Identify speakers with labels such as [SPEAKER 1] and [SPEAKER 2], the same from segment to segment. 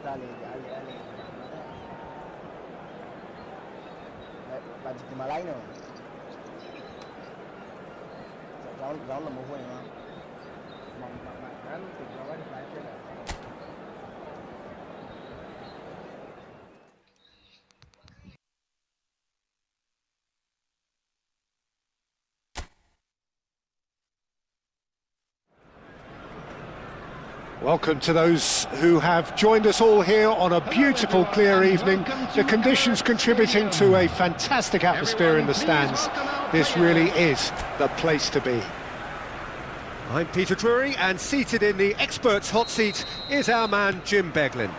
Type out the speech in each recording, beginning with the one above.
[SPEAKER 1] Dale, dale, dale. Bạn chỉ mà lấy nữa. Rau là một hồi mà. Mà ăn thì nó vẫn phải thế này.
[SPEAKER 2] Welcome to those who have joined us all here on a beautiful, clear evening. The conditions contributing to a fantastic atmosphere in the stands. This really is the place to be. I'm Peter Drury, and seated in the experts' hot seat is our man Jim Beglin.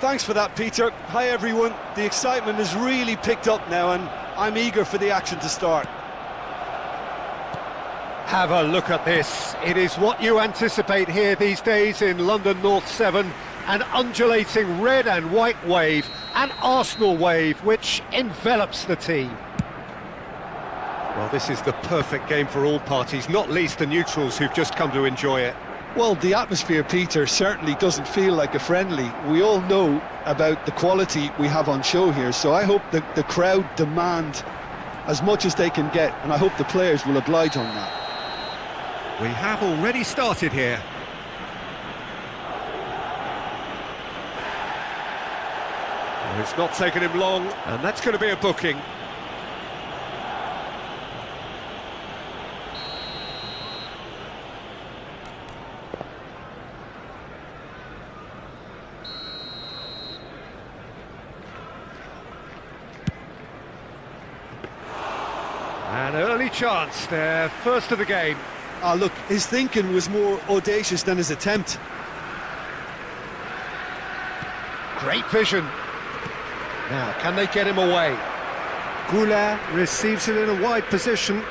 [SPEAKER 3] Thanks for that, Peter. Hi, everyone. The excitement has really picked up now, and I'm eager for the action to start.
[SPEAKER 2] Have a look at this. It is what you anticipate here these days in London North 7. An undulating red and white wave, an Arsenal wave, which envelops the team. Well, this is the perfect game for all parties, not least the neutrals who've just come to enjoy it.
[SPEAKER 3] Well, the atmosphere, Peter, certainly doesn't feel like a friendly. We all know about the quality we have on show here, so I hope that the crowd demand as much as they can get, and I hope the players will oblige on that.
[SPEAKER 2] We have already started here. Well, it's not taken him long, and that's going to be a booking. An early chance there, first of the game.
[SPEAKER 3] Ah, look, his thinking was more audacious than his attempt.
[SPEAKER 2] Great vision. Now, can they get him away? Goulart receives it in a wide position.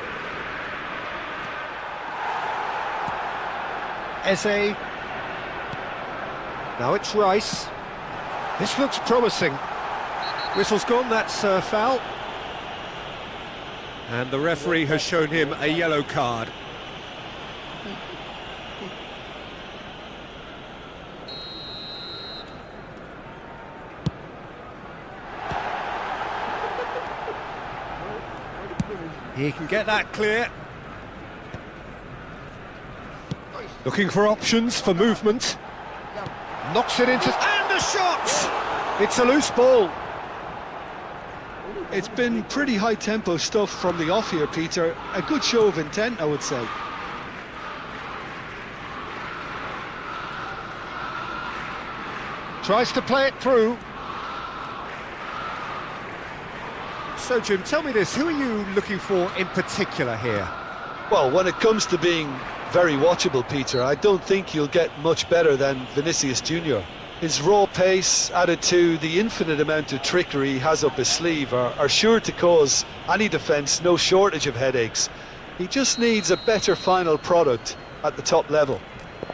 [SPEAKER 2] Eze. Now it's Rice. This looks promising. Whistle's gone, that's a foul. And the referee has shown him a yellow card. He can get that clear. Looking for options for movement. Knocks it into... And a shot! It's a loose ball.
[SPEAKER 3] It's been pretty high-tempo stuff from the off here, Peter. A good show of intent, I would say.
[SPEAKER 2] Tries to play it through. So, Jim, tell me this, who are you looking for in particular here?
[SPEAKER 3] Well, when it comes to being very watchable, Peter, I don't think you'll get much better than Vinicius Junior. His raw pace, added to the infinite amount of trickery he has up his sleeve, are sure to cause any defence no shortage of headaches. He just needs a better final product at the top level.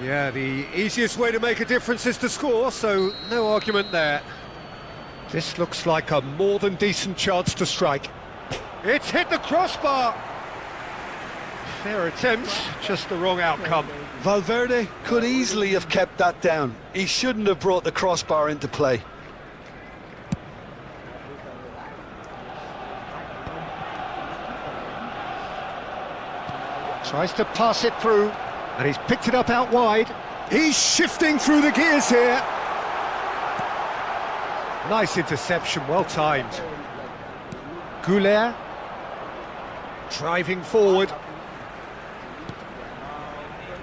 [SPEAKER 2] Yeah, the easiest way to make a difference is to score, so no argument there. This looks like a more than decent chance to strike. It's hit the crossbar! Fair attempt, just the wrong outcome.
[SPEAKER 3] Valverde could easily have kept that down. He shouldn't have brought the crossbar into play.
[SPEAKER 2] Tries to pass it through, and he's picked it up out wide. He's shifting through the gears here. Nice interception, well timed. Goulart driving forward.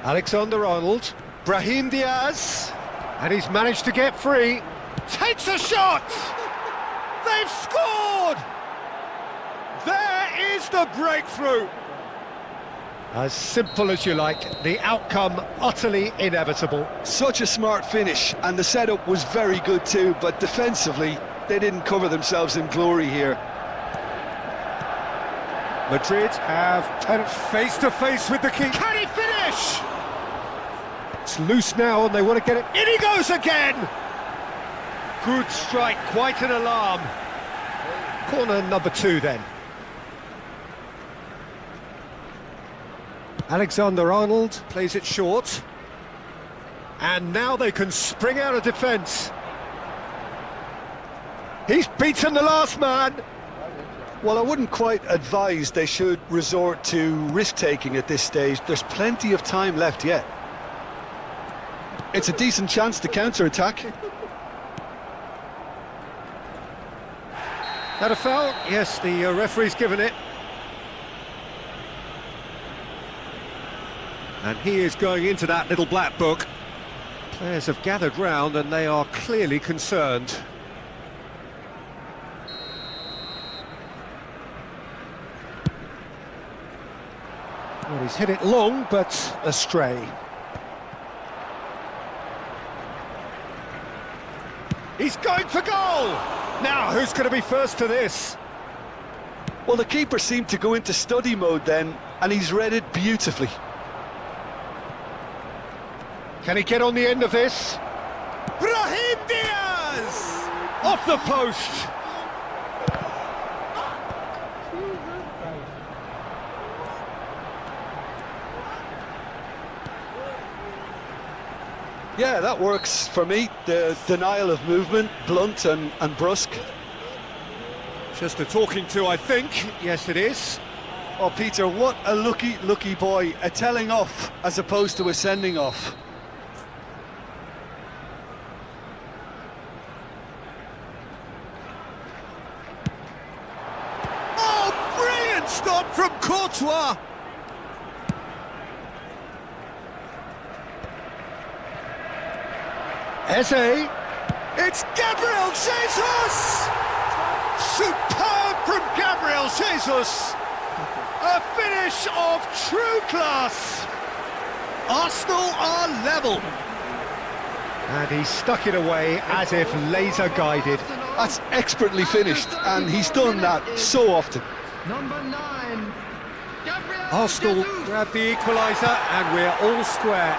[SPEAKER 2] Alexander-Arnold, Brahim Diaz, and he's managed to get free. Takes a shot! They've scored! There is the breakthrough! As simple as you like, the outcome utterly inevitable.
[SPEAKER 3] Such a smart finish, and the setup was very good too, but defensively, they didn't cover themselves in glory here.
[SPEAKER 2] Madrid have come face-to-face with the keeper. Can he finish? It's loose now, and they want to get it. In he goes again! Good strike, quite an alarm. Corner number 2 then. Alexander-Arnold plays it short. And now they can spring out of defence. He's beaten the last man.
[SPEAKER 3] Well, I wouldn't quite advise they should resort to risk-taking at this stage. There's plenty of time left yet. It's a decent chance to counter-attack.
[SPEAKER 2] That a foul? Yes, the referee's given it. And he is going into that little black book. Players have gathered round and they are clearly concerned. Well, he's hit it long, but astray. He's going for goal! Now, who's going to be first to this?
[SPEAKER 3] Well, the keeper seemed to go into study mode then, and he's read it beautifully.
[SPEAKER 2] Can he get on the end of this? Brahim Diaz! Off the post!
[SPEAKER 3] Yeah, that works for me. The denial of movement, blunt and brusque.
[SPEAKER 2] Just a talking to, I think. Yes, it is.
[SPEAKER 3] Oh, Peter, what a lucky boy. A telling off as opposed to a sending off.
[SPEAKER 2] Oh, brilliant stop from Courtois! Eze. It's Gabriel Jesus! Superb from Gabriel Jesus! A finish of true class! Arsenal are level. And he stuck it away as if laser guided.
[SPEAKER 3] That's expertly finished, and he's done that so often.
[SPEAKER 4] Number 9, Gabriel
[SPEAKER 2] Arsenal
[SPEAKER 4] Jesus.
[SPEAKER 2] grab the equaliser and we're all square.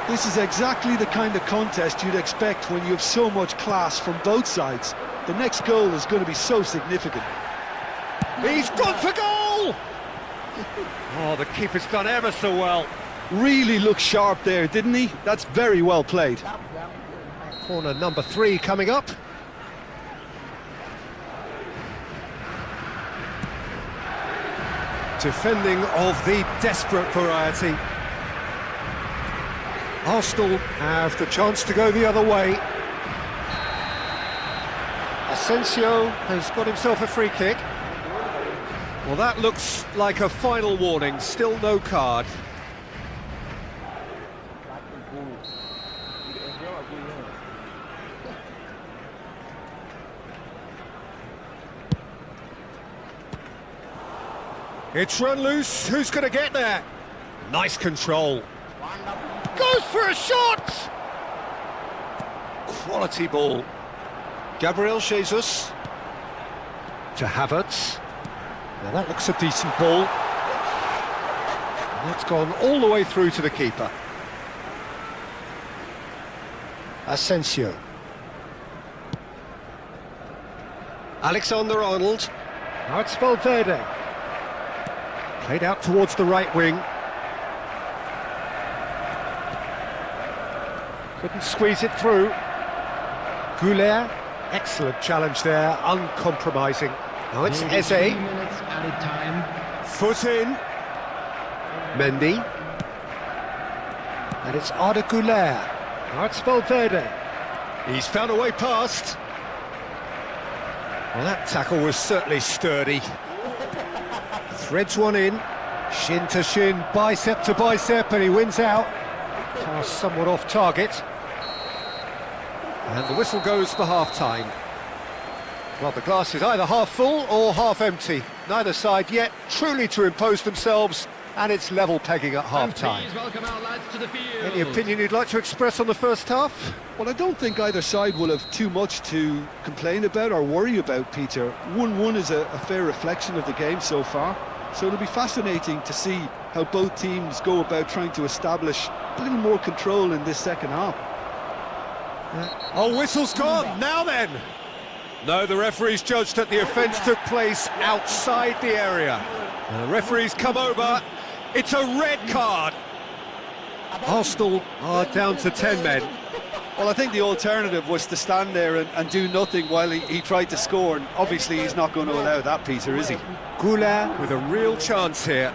[SPEAKER 3] This is exactly the kind of contest you'd expect when you have so much class from both sides. The next goal is going to be so significant.
[SPEAKER 2] He's gone for goal! Oh, the keeper's done ever so well.
[SPEAKER 3] Really looked sharp there, didn't he? That's very well played.
[SPEAKER 2] Corner number 3 coming up. Defending of the desperate variety. Arsenal have the chance to go the other way. Asensio has got himself a free kick. Well, that looks like a final warning, still no card. It's run loose, who's going to get there? Nice control. Goes for a shot! Quality ball. Gabriel Jesus. To Havertz. Now that looks a decent ball. And that's gone all the way through to the keeper. Asensio. Alexander-Arnold. Now it's Valverde. Played out towards the right wing. Couldn't squeeze it through. Goulet, excellent challenge there, uncompromising. Now it's Eze.
[SPEAKER 4] 3 minutes added time.
[SPEAKER 2] Foot in. Mendy. And it's Arda Goulet. Now it's Valverde. He's found a way past. Well, that tackle was certainly sturdy. Threads one in. Shin to shin, bicep to bicep, and he wins out. Pass somewhat off target. And the whistle goes for half-time. Well, the glass is either half full or half empty. Neither side yet truly to impose themselves, and it's level pegging at half-time.
[SPEAKER 4] Please welcome our lads to the field.
[SPEAKER 2] Any opinion you'd like to express on the first half?
[SPEAKER 3] Well, I don't think either side will have too much to complain about or worry about, Peter. 1-1 is a fair reflection of the game so far. So it'll be fascinating to see how both teams go about trying to establish a little more control in this second half.
[SPEAKER 2] Oh, whistle's gone. Now then. No, the referee's judged that the offence took place outside the area. The referee's come over. It's a red card. Arsenal are down to 10 men.
[SPEAKER 3] Well, I think the alternative was to stand there and do nothing while he tried to score, and obviously he's not going to allow that, Peter, is he?
[SPEAKER 2] Goulart with a real chance here.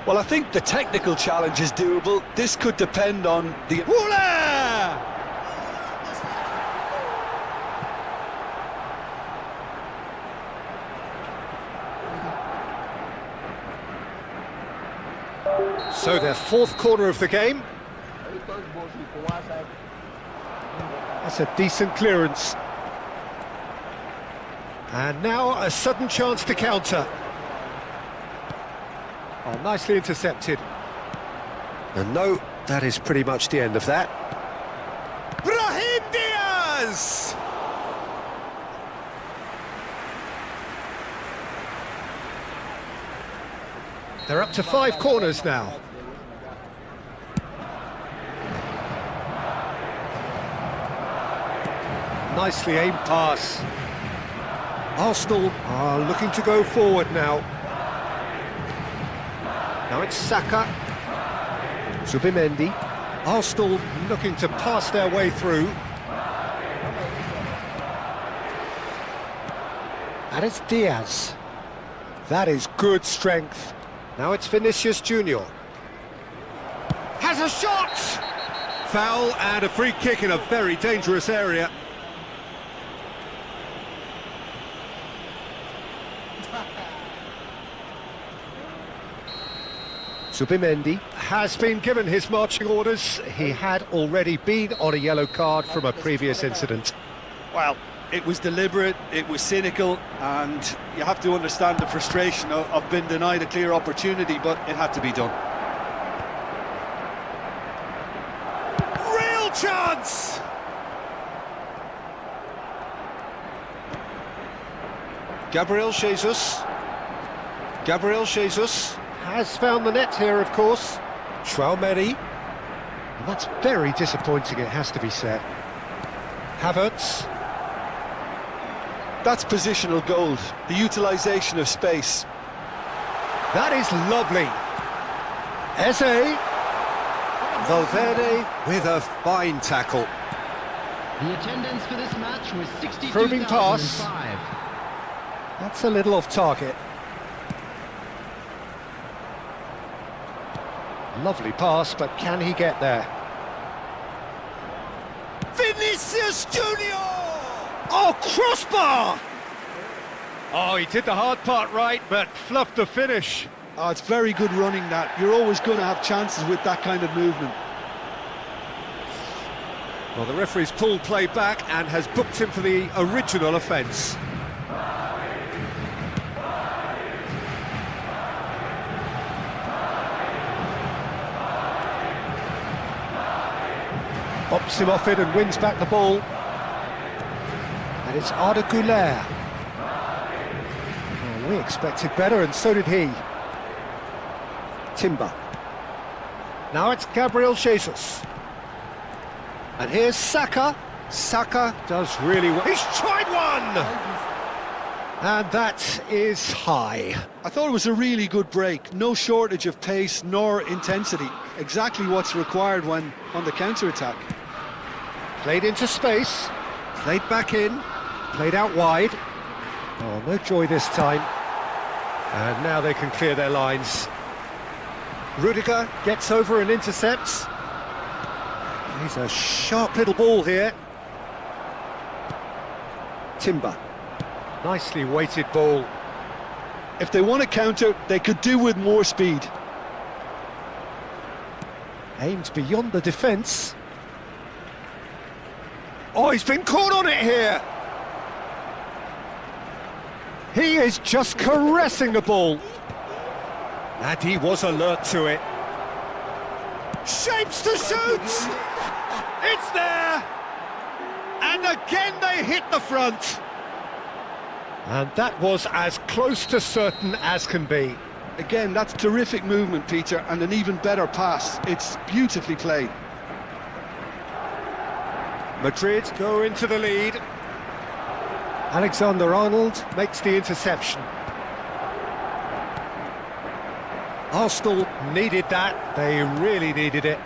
[SPEAKER 3] Well, I think the technical challenge is doable. This could depend on the...
[SPEAKER 2] Goulart! So their fourth corner of the game. That's a decent clearance. And now a sudden chance to counter. Oh, nicely intercepted. And no, that is pretty much the end of that. Brahim Diaz! They're up to 5 corners now. Nicely aimed pass. Arsenal are looking to go forward now. Now it's Saka. Zubimendi. Arsenal looking to pass their way through. And it's Diaz. That is good strength. Now it's Vinicius Junior. Has a shot! Foul and a free kick in a very dangerous area. Zubimendi has been given his marching orders. He had already been on a yellow card from a previous incident.
[SPEAKER 3] Well, it was deliberate, it was cynical, and you have to understand the frustration of being denied a clear opportunity, but it had to be done.
[SPEAKER 2] Real chance! Gabriel Jesus. Gabriel Jesus has found the net here, of course. Traoré. And that's very disappointing, it has to be said. Havertz.
[SPEAKER 3] That's positional gold, the utilisation of space.
[SPEAKER 2] That is lovely. Eze. Valverde with a fine tackle.
[SPEAKER 4] The attendance for this match was
[SPEAKER 2] Probing pass.
[SPEAKER 4] 62,005.
[SPEAKER 2] That's a little off target. Lovely pass, but can he get there? Vinicius Junior! Oh, crossbar! Oh, he did the hard part right, but fluffed the finish.
[SPEAKER 3] Oh, it's very good running that. You're always going to have chances with that kind of movement.
[SPEAKER 2] Well, the referee's pulled play back and has booked him for the original offence. Bops him off it and wins back the ball. And it's Arda Güler. Oh, we expected better, and so did he. Timber. Now it's Gabriel Jesus. And here's Saka. Saka does really well. He's tried one! And that is high.
[SPEAKER 3] I thought it was a really good break. No shortage of pace nor intensity. Exactly what's required when on the counter-attack.
[SPEAKER 2] Played into space. Played back in. Played out wide. Oh, no joy this time. And now they can clear their lines. Rudiger gets over and intercepts. He's a sharp little ball here. Timber. Nicely weighted ball.
[SPEAKER 3] If they want to counter, they could do with more speed.
[SPEAKER 2] Aimed beyond the defence. Oh, he's been caught on it here. He is just caressing the ball. And he was alert to it. Shapes to shoot! It's there! And again they hit the front. And that was as close to certain as can be.
[SPEAKER 3] Again, that's terrific movement, Peter, and an even better pass. It's beautifully played.
[SPEAKER 2] Madrid go into the lead. Alexander-Arnold makes the interception. Arsenal needed that, they really needed it.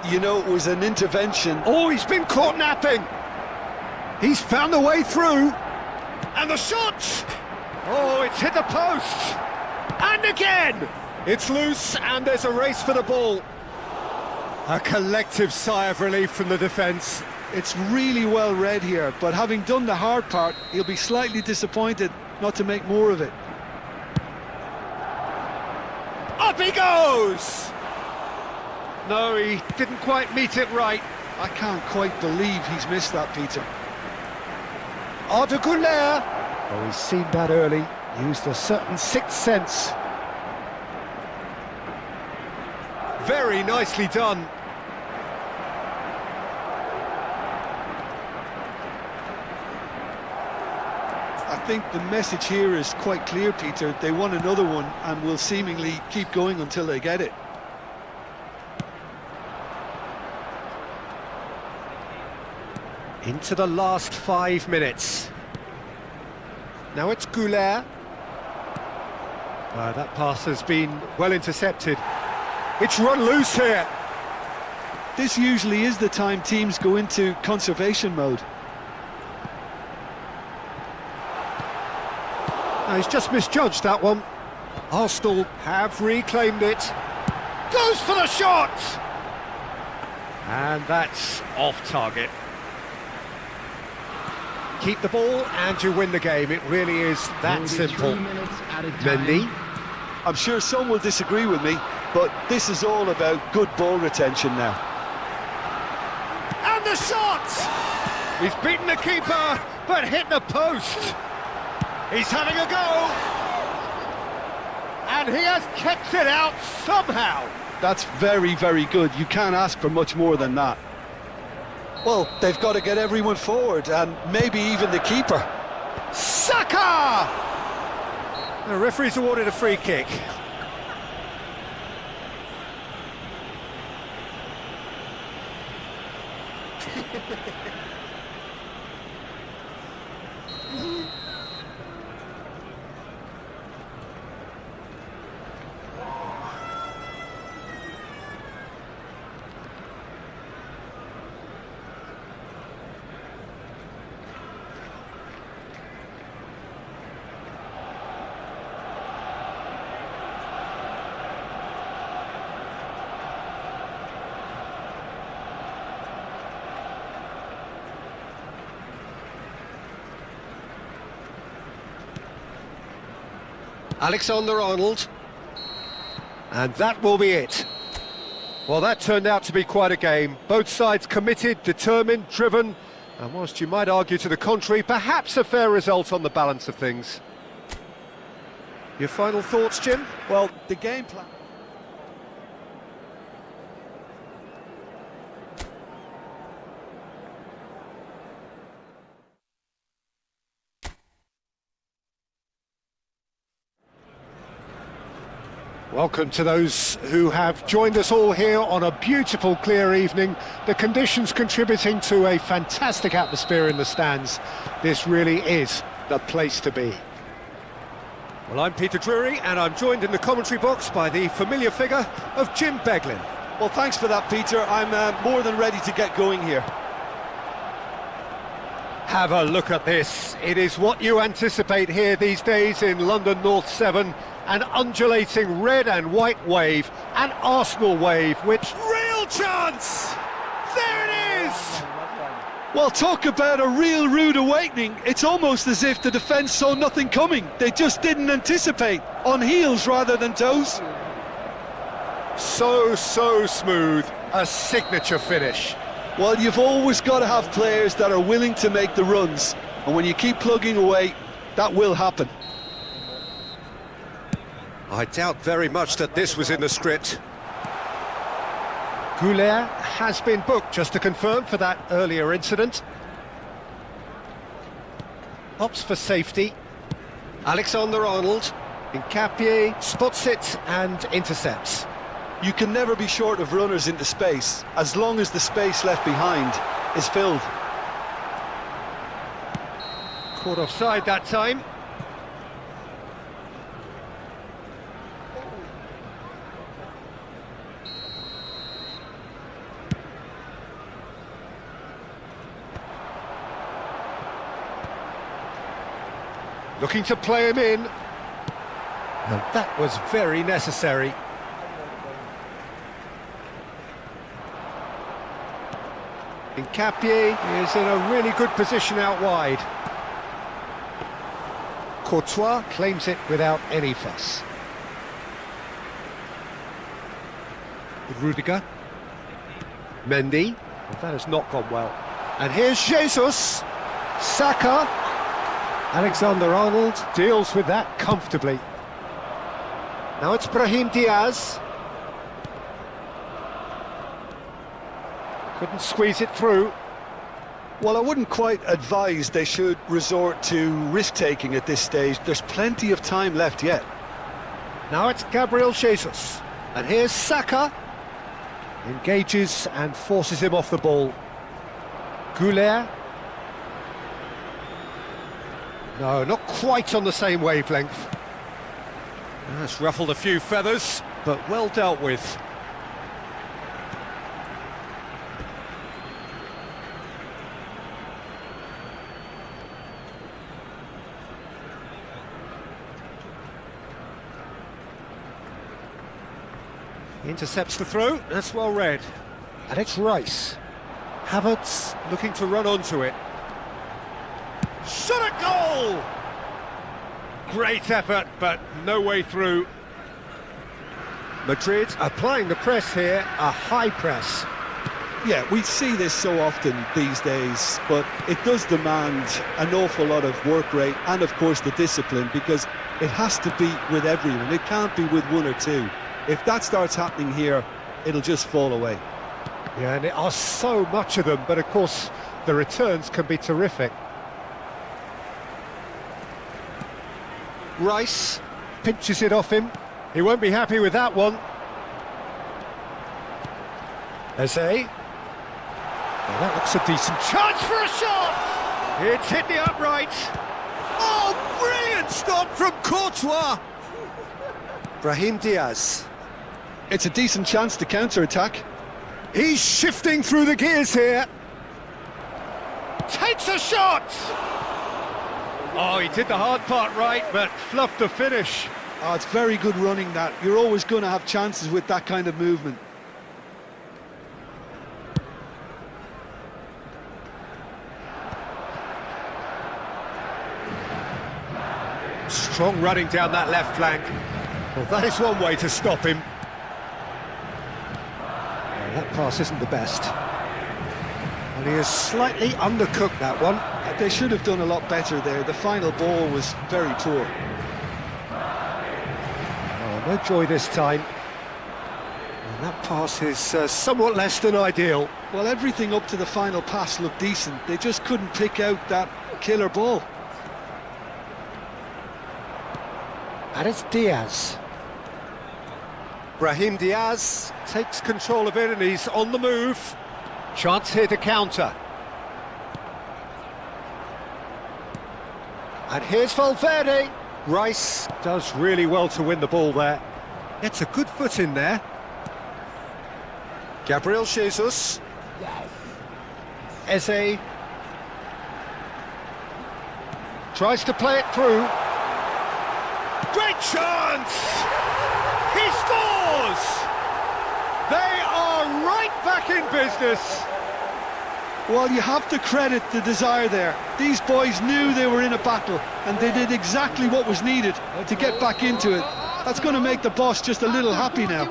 [SPEAKER 3] you know, it was an intervention.
[SPEAKER 2] Oh, he's been caught napping. He's found the way through. And the shot! Oh, it's hit the post. And again! It's loose and there's a race for the ball. A collective sigh of relief from the defence.
[SPEAKER 3] It's really well read here, but having done the hard part, he'll be slightly disappointed not to make more of it.
[SPEAKER 2] Up he goes! No, he didn't quite meet it right.
[SPEAKER 3] I can't quite believe he's missed that, Peter.
[SPEAKER 2] Arda Güler. Oh, he's seen that early. Used a certain sixth sense. Very nicely done.
[SPEAKER 3] I think the message here is quite clear, Peter. They want another one and will seemingly keep going until they get it.
[SPEAKER 2] Into the last 5 minutes. Now it's Güler. That pass has been well intercepted. It's run loose here.
[SPEAKER 3] This usually is the time teams go into conservation mode.
[SPEAKER 2] No, he's just misjudged that one. Arsenal have reclaimed it. Goes for the shot! And that's off target. Keep the ball and you win the game. It really is that simple. Mendy.
[SPEAKER 3] I'm sure some will disagree with me, but this is all about good ball retention now.
[SPEAKER 2] And the shot! He's beaten the keeper, but hit the post. He's having a go. And he has kept it out somehow.
[SPEAKER 3] That's very, very good. You can't ask for much more than that. Well, they've got to get everyone forward, and maybe even the keeper.
[SPEAKER 2] Saka! The referee's awarded a free kick. Alexander-Arnold, and that will be it. Well, that turned out to be quite a game. Both sides committed, determined, driven, and whilst you might argue to the contrary, perhaps a fair result on the balance of things. Your final thoughts, Jim?
[SPEAKER 3] Well, the game plan...
[SPEAKER 2] Welcome to those who have joined us all here on a beautiful, clear evening. The conditions contributing to a fantastic atmosphere in the stands. This really is the place to be. Well, I'm Peter Drury, and I'm joined in the commentary box by the familiar figure of Jim Beglin.
[SPEAKER 3] Well, thanks for that, Peter. I'm more than ready to get going here.
[SPEAKER 2] Have a look at this. It is what you anticipate here these days in London North 7. An undulating red and white wave, an Arsenal wave, which... Real chance! There it is!
[SPEAKER 3] Well, talk about a real rude awakening. It's almost as if the defence saw nothing coming. They just didn't anticipate. On heels rather than toes.
[SPEAKER 2] So smooth. A signature finish.
[SPEAKER 3] Well, you've always got to have players that are willing to make the runs. And when you keep plugging away, that will happen.
[SPEAKER 2] I doubt very much that this was in the script. Güler has been booked, just to confirm, for that earlier incident. Opts for safety. Alexander-Arnold. Nkapie spots it and intercepts.
[SPEAKER 3] You can never be short of runners into space, as long as the space left behind is filled.
[SPEAKER 2] Caught offside that time. Looking to play him in. And that was very necessary. Nkapie is in a really good position out wide. Courtois claims it without any fuss. Rudiger. Mendy. Well, that has not gone well. And here's Jesus. Saka. Alexander-Arnold deals with that comfortably. Now it's Brahim Diaz. Couldn't squeeze it through.
[SPEAKER 3] Well, I wouldn't quite advise they should resort to risk-taking at this stage. There's plenty of time left yet.
[SPEAKER 2] Now it's Gabriel Jesus. And here's Saka. Engages and forces him off the ball. Goulet. No, not quite on the same wavelength. That's ruffled a few feathers, but well dealt with. Intercepts the throw, that's well read. And it's Rice. Havertz looking to run onto it. Shot at goal! Great effort, but no way through. Madrid applying the press here, a high press.
[SPEAKER 3] Yeah, we see this so often these days, but it does demand an awful lot of work rate and, of course, the discipline, because it has to be with everyone. It can't be with one or two. If that starts happening here, it'll just fall away.
[SPEAKER 2] Yeah, and there are so much of them, but of course the returns can be terrific. Rice pinches it off him. He won't be happy with that one. Eze. Well, that looks a decent chance for a shot! It's hit the upright. Oh, brilliant stop from Courtois! Brahim Diaz.
[SPEAKER 3] It's a decent chance to counter-attack.
[SPEAKER 2] He's shifting through the gears here. Takes a shot! Oh, he did the hard part right, but fluffed the finish.
[SPEAKER 3] Oh, it's very good running, that. You're always going to have chances with that kind of movement.
[SPEAKER 2] Strong running down that left flank. Well, that is one way to stop him. Well, that pass isn't the best. And he has slightly undercooked that one.
[SPEAKER 3] They should have done a lot better there. The final ball was very poor.
[SPEAKER 2] Oh, no joy this time. And that pass is somewhat less than ideal.
[SPEAKER 3] Well, everything up to the final pass looked decent. They just couldn't pick out that killer ball.
[SPEAKER 2] And it's Diaz. Brahim Diaz takes control of it and he's on the move. Chance here to counter. And here's Valverde. Rice does really well to win the ball there. Gets a good foot in there. Gabriel Jesus. Eze. Tries to play it through. Great chance! He scores! They are right back in business.
[SPEAKER 3] Well, you have to credit the desire there. These boys knew they were in a battle, and they did exactly what was needed to get back into it. That's going to make the boss just a little happy now.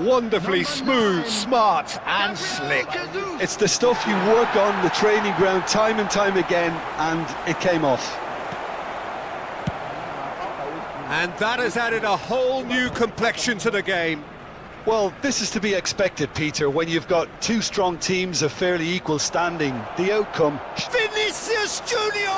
[SPEAKER 2] Wonderfully smooth, smart and slick.
[SPEAKER 3] It's the stuff you work on the training ground time and time again, and it came off.
[SPEAKER 2] And that has added a whole new complexion to the game.
[SPEAKER 3] Well, this is to be expected, Peter, when you've got two strong teams of fairly equal standing. The outcome...
[SPEAKER 2] Vinicius Junior!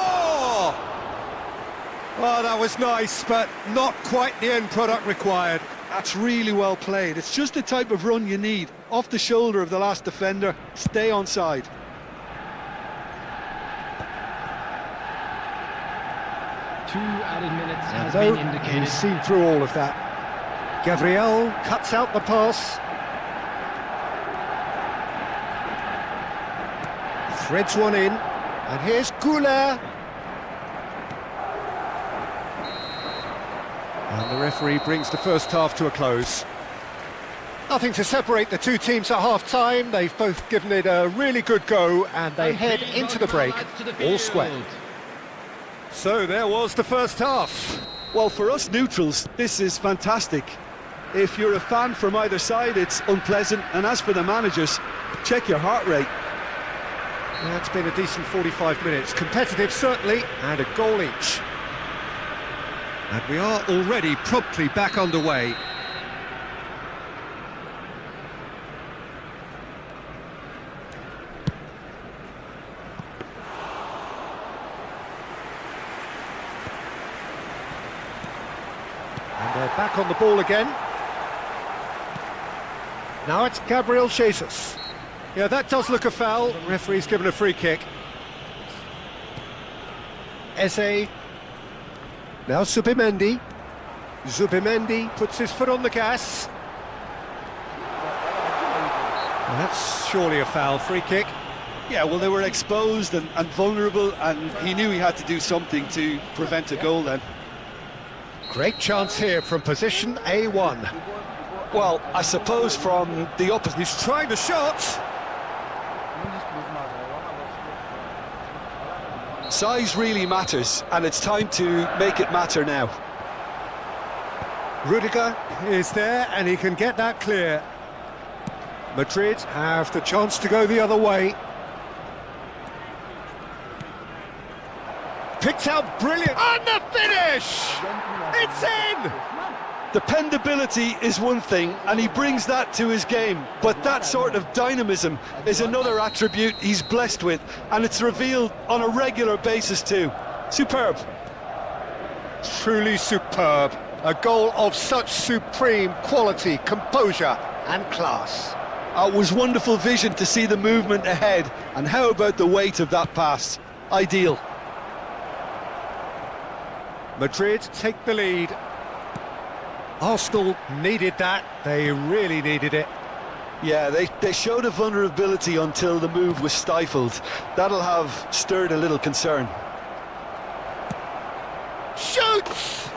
[SPEAKER 2] Oh, that was nice, but not quite the end product required.
[SPEAKER 3] That's really well played. It's just the type of run you need. Off the shoulder of the last defender, stay onside.
[SPEAKER 4] Two added minutes has been indicated.
[SPEAKER 2] He's seen through all of that. Gabriel cuts out the pass. Threads one in. And here's Goulet. And the referee brings the first half to a close. Nothing to separate the two teams at half-time. They've both given it a really good go, and they head into the break all square. So there was the first half.
[SPEAKER 3] Well, for us neutrals, this is fantastic. If you're a fan from either side, it's unpleasant. And as for the managers, check your heart rate.
[SPEAKER 2] Yeah, it's been a decent 45 minutes. Competitive, certainly, and a goal each. And we are already promptly back underway. And they're back on the ball again. Now it's Gabriel Jesus. Yeah, that does look a foul. Referee's given a free kick. Eze. Now Zubimendi. Zubimendi puts his foot on the gas. Well, that's surely a foul. Free kick.
[SPEAKER 3] Yeah, well, they were exposed and vulnerable, and he knew he had to do something to prevent a goal then.
[SPEAKER 2] Great chance here from position A1.
[SPEAKER 3] Well, I suppose from the opposite.
[SPEAKER 2] He's trying the shot.
[SPEAKER 3] Size really matters, and it's time to make it matter now.
[SPEAKER 2] Rudiger is there, and he can get that clear. Madrid have the chance to go the other way. Picked out brilliant. And the finish! It's in!
[SPEAKER 3] Dependability is one thing, and he brings that to his game, but that sort of dynamism is another attribute he's blessed with, and it's revealed on a regular basis too. Superb.
[SPEAKER 2] Truly superb. A goal of such supreme quality, composure and class.
[SPEAKER 3] It was wonderful vision to see the movement ahead, and how about the weight of that pass? Ideal.
[SPEAKER 2] Madrid take the lead. Arsenal needed that, they really needed it.
[SPEAKER 3] Yeah, they showed a vulnerability until the move was stifled. That'll have stirred a little concern.
[SPEAKER 2] Shoots!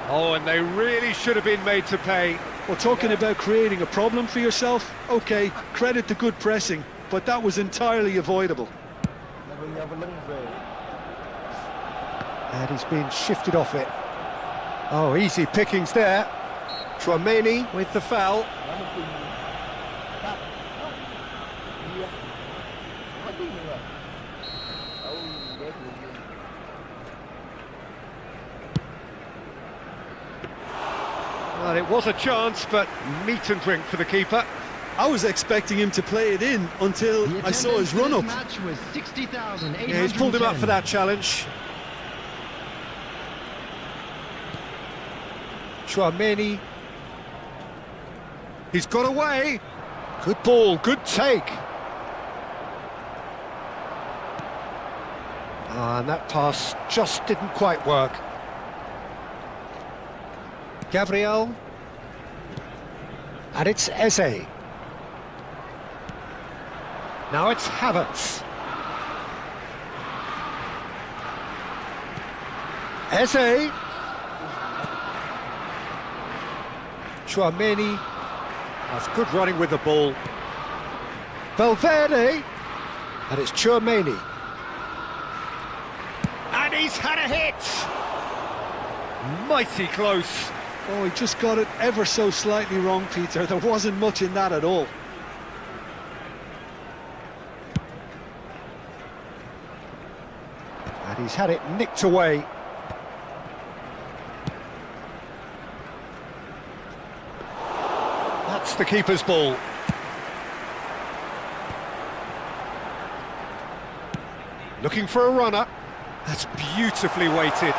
[SPEAKER 2] Oh, and they really should have been made to pay.
[SPEAKER 3] Well, talking about creating a problem for yourself, okay, credit to good pressing, but that was entirely avoidable.
[SPEAKER 2] And he's been shifted off it. Oh, easy pickings there. Tchouaméni with the foul. Well, it was a chance, but meat and drink for the keeper.
[SPEAKER 3] I was expecting him to play it in until I saw his run-up.
[SPEAKER 2] Yeah, he's pulled him up for that challenge. Tchouaméni. He's got away. Good ball, good take. And that pass just didn't quite work. Gabriel. And it's Eze. Now it's Havertz. Eze. Tchouaméni. That's good running with the ball. Valverde. And it's Tchouaméni. And he's had a hit. Mighty close.
[SPEAKER 3] Oh, he just got it ever so slightly wrong, Peter. There wasn't much in that at all.
[SPEAKER 2] And he's had it nicked away. That's the keeper's ball. Looking for a runner. That's beautifully weighted.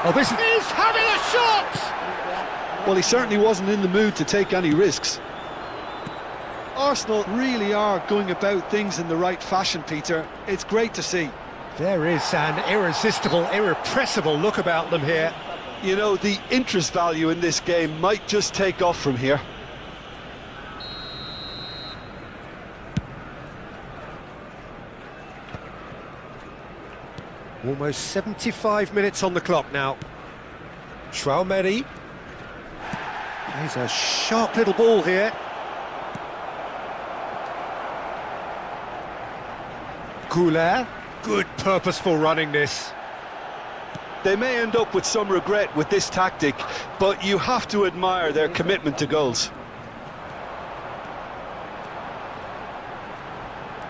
[SPEAKER 2] Oh, this is having a shot!
[SPEAKER 3] Well, he certainly wasn't in the mood to take any risks. Arsenal really are going about things in the right fashion, Peter. It's great to see.
[SPEAKER 2] There is an irresistible, irrepressible look about them here.
[SPEAKER 3] You know, the interest value in this game might just take off from here.
[SPEAKER 2] Almost 75 minutes on the clock now. Traumeri. Plays a sharp little ball here. Goulet. Good purposeful running this.
[SPEAKER 3] They may end up with some regret with this tactic, but you have to admire their commitment to goals.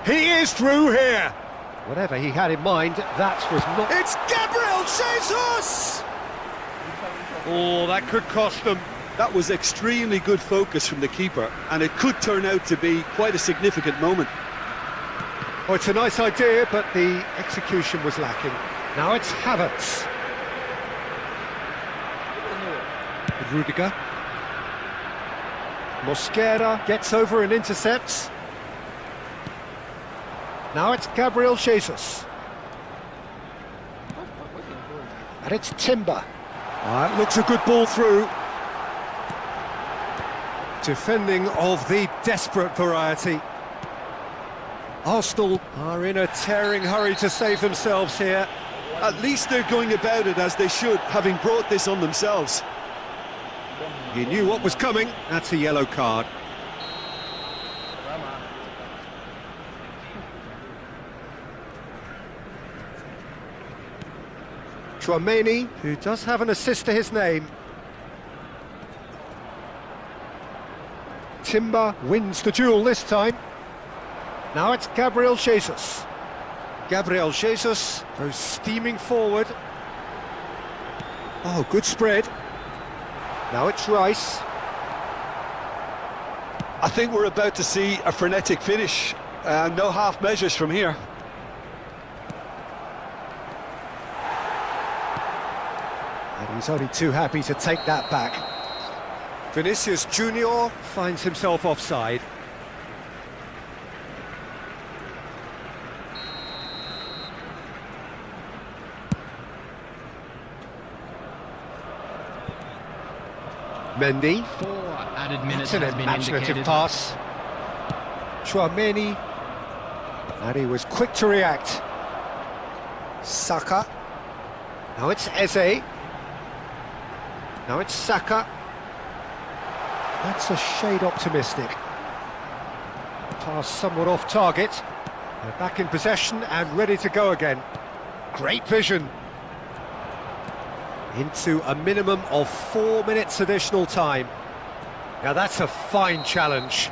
[SPEAKER 2] He is through here. Whatever he had in mind, that was not... It's Gabriel Jesus! Oh, that could cost them.
[SPEAKER 3] That was extremely good focus from the keeper, and it could turn out to be quite a significant moment.
[SPEAKER 2] Oh, it's a nice idea, but the execution was lacking. Now it's Havertz. Rudiger. Mosquera gets over and intercepts. Now it's Gabriel Jesus. And it's Timber. That looks a good ball through. Defending of the desperate variety. Arsenal are in a tearing hurry to save themselves here.
[SPEAKER 3] At least they're going about it as they should, having brought this on themselves.
[SPEAKER 2] He knew what was coming. That's a yellow card. Traumeni, who does have an assist to his name. Timber wins the duel this time. Now it's Gabriel Jesus. Gabriel Jesus goes steaming forward. Oh, good spread. Now it's Rice.
[SPEAKER 3] I think we're about to see a frenetic finish. No half measures from here.
[SPEAKER 2] And he's only too happy to take that back. Vinicius Junior finds himself offside. Mendy.
[SPEAKER 4] 4 added minutes
[SPEAKER 2] That's an
[SPEAKER 4] has been
[SPEAKER 2] imaginative
[SPEAKER 4] indicated.
[SPEAKER 2] pass. Traumeni. And he was quick to react. Saka. Now it's Eze. Now it's Saka. That's a shade optimistic. Pass somewhat off target. They're back in possession and ready to go again. Great vision. Into a minimum of 4 minutes additional time. Now that's a fine challenge.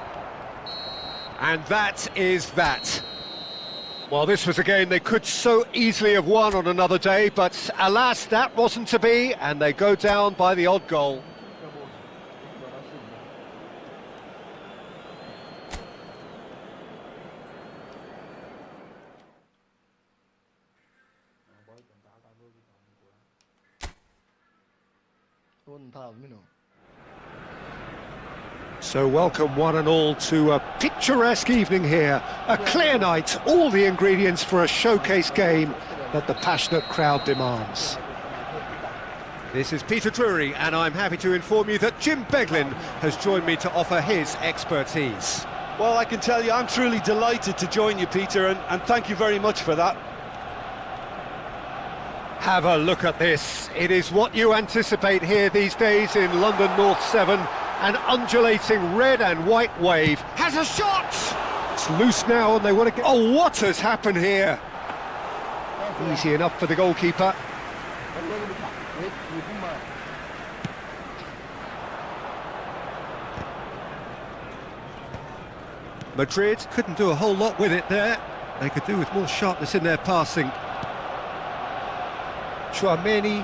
[SPEAKER 2] And that is that. Well, this was a game they could so easily have won on another day, but alas, that wasn't to be, and they go down by the odd goal. So welcome one and all to a picturesque evening here, a clear night, all the ingredients for a showcase game that the passionate crowd demands. This is Peter Drury, and I'm happy to inform you that Jim Beglin has joined me to offer his expertise.
[SPEAKER 3] Well, I can tell you I'm truly delighted to join you, Peter, and thank you very much for that.
[SPEAKER 2] Have a look at this. It is what you anticipate here these days in London North 7. An undulating red and white wave. Has a shot! It's loose now and they want to get... Oh, what has happened here? Easy enough for the goalkeeper. Madrid couldn't do a whole lot with it there. They could do with more sharpness in their passing. Traumeni.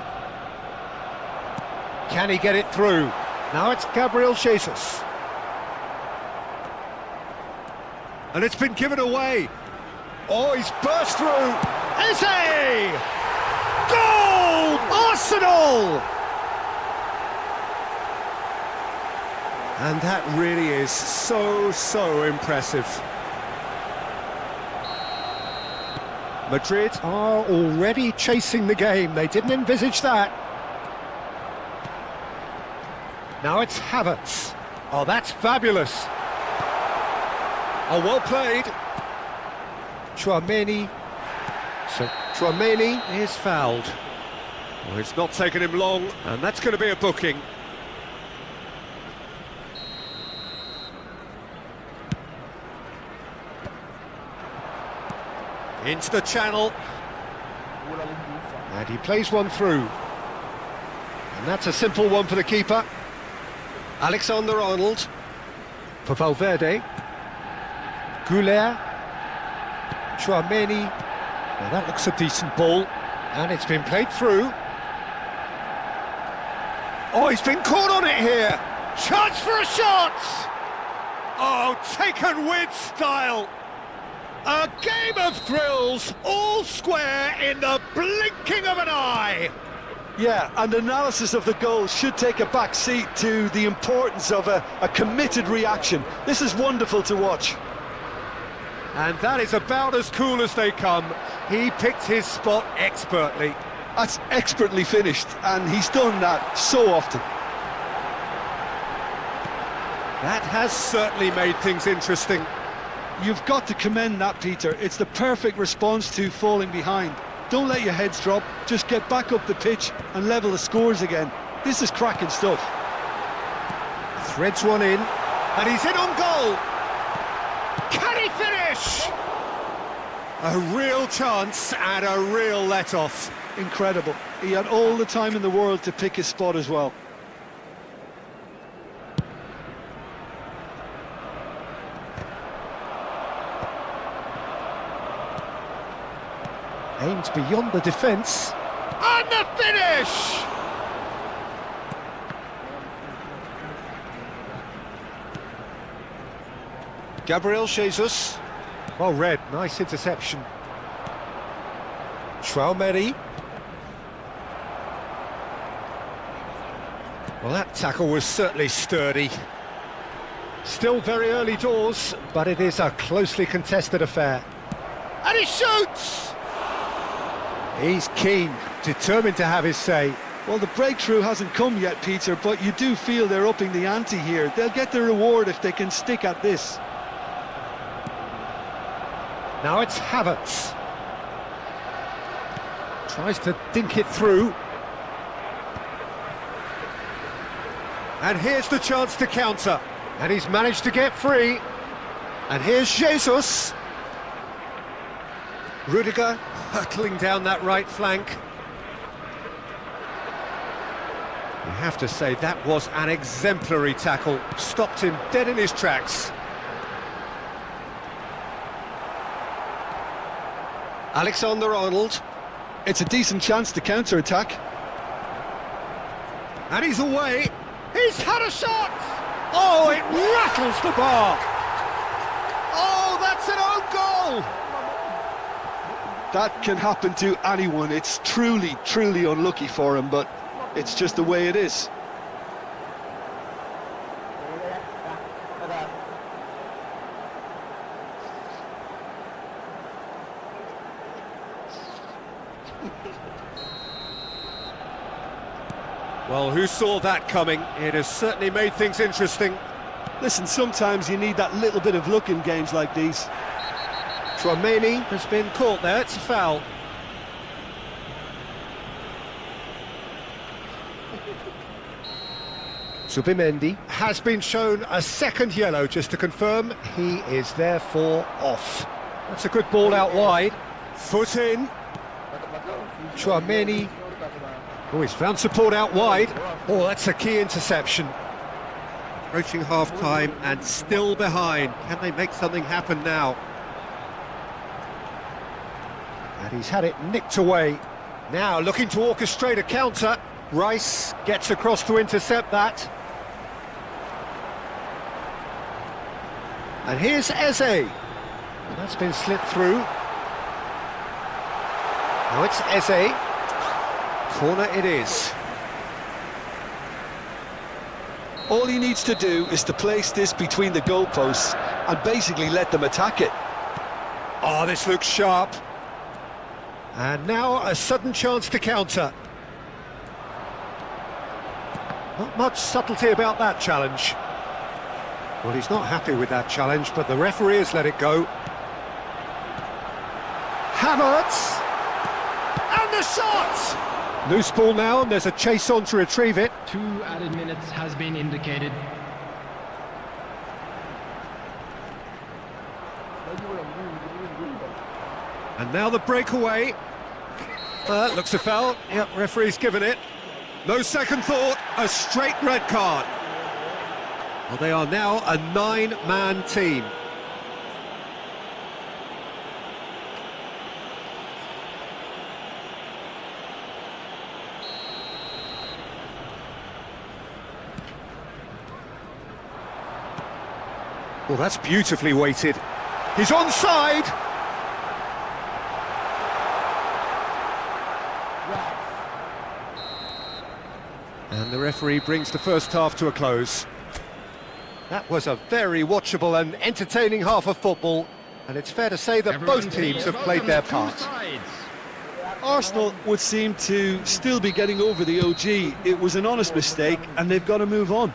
[SPEAKER 2] Can he get it through? Now it's Gabriel Jesus. And it's been given away. Oh, he's burst through. Eze! Goal! Arsenal! And that really is so impressive. Madrid are already chasing the game. They didn't envisage that. Now it's Havertz. Oh, that's fabulous. Oh, well played. Traumeni. So Traumeni is fouled. Well, it's not taken him long, and that's going to be a booking. Into the channel, and he plays one through. And that's a simple one for the keeper. Alexander-Arnold for Valverde. Goulet. Chouameni. Now that looks a decent ball, and it's been played through. Oh, he's been caught on it here. Chance for a shot! Oh, taken with style. A game of thrills, all square in the blinking of an eye.
[SPEAKER 3] Yeah, and analysis of the goal should take a back seat to the importance of a committed reaction. This is wonderful to watch.
[SPEAKER 2] And that is about as cool as they come. He picked his spot expertly.
[SPEAKER 3] That's expertly finished, and he's done that so often.
[SPEAKER 2] That has certainly made things interesting.
[SPEAKER 3] You've got to commend that, Peter. It's the perfect response to falling behind. Don't let your heads drop, just get back up the pitch and level the scores again. This is cracking stuff.
[SPEAKER 2] Threads one in, and he's in on goal. Can he finish? A real chance and a real let-off.
[SPEAKER 3] Incredible. He had all the time in the world to pick his spot as well.
[SPEAKER 2] Aimed beyond the defence. And the finish! Gabriel Jesus. Well read, nice interception. Chouameni. Well, that tackle was certainly sturdy. Still very early doors, but it is a closely contested affair. And he shoots! He's keen, determined to have his say.
[SPEAKER 3] Well, the breakthrough hasn't come yet, Peter, but you do feel they're upping the ante here. They'll get the reward if they can stick at this.
[SPEAKER 2] Now it's Havertz. Tries to dink it through. And here's the chance to counter. And he's managed to get free. And here's Jesus. Rudiger hurtling down that right flank. You have to say that was an exemplary tackle. Stopped him dead in his tracks. Alexander-Arnold.
[SPEAKER 3] It's a decent chance to counter-attack.
[SPEAKER 2] And he's away. He's had a shot! Oh, it rattles the bar! Oh, that's an own goal!
[SPEAKER 3] That can happen to anyone. It's truly, truly unlucky for him, but it's just the way it is.
[SPEAKER 2] Well, who saw that coming? It has certainly made things interesting.
[SPEAKER 3] Listen, sometimes you need that little bit of luck in games like these.
[SPEAKER 2] Chouameni has been caught there, it's a foul. Zubimendi has been shown a second yellow, just to confirm. He is therefore off. That's a good ball out wide. Foot in. Chouameni. Oh, he's found support out wide. Oh, that's a key interception. Approaching half-time and still behind. Can they make something happen now? And he's had it nicked away. Now looking to orchestrate a counter. Rice gets across to intercept that. And here's Eze. That's been slipped through. Now it's Eze. Corner it is.
[SPEAKER 3] All he needs to do is to place this between the goalposts and basically let them attack it.
[SPEAKER 2] Oh, this looks sharp. And now a sudden chance to counter. Not much subtlety about that challenge. Well, he's not happy with that challenge, but the referee has let it go. Havertz! And the shot! Loose ball now, and there's a chase on to retrieve it.
[SPEAKER 4] 2 added minutes has been indicated.
[SPEAKER 2] And now the breakaway. Looks a foul. Yep, referee's given it. No second thought, a straight red card. Well, they are now a 9-man team. Well, that's beautifully weighted. He's onside! And the referee brings the first half to a close. That was a very watchable and entertaining half of football, and it's fair to say that both teams have played their part.
[SPEAKER 3] Arsenal would seem to still be getting over the OG. It was an honest mistake, and they've got to move on.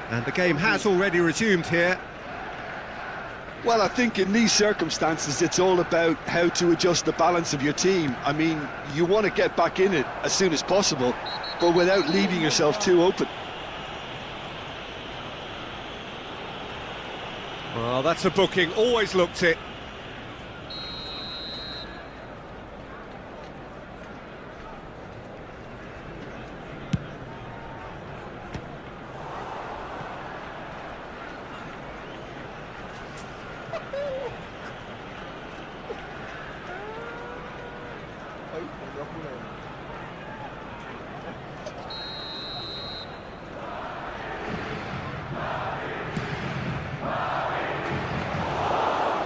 [SPEAKER 2] And the game has already resumed here.
[SPEAKER 3] Well, I think in these circumstances, it's all about how to adjust the balance of your team. I mean, you want to get back in it as soon as possible, but without leaving yourself too open.
[SPEAKER 2] Well, that's a booking, always looked it.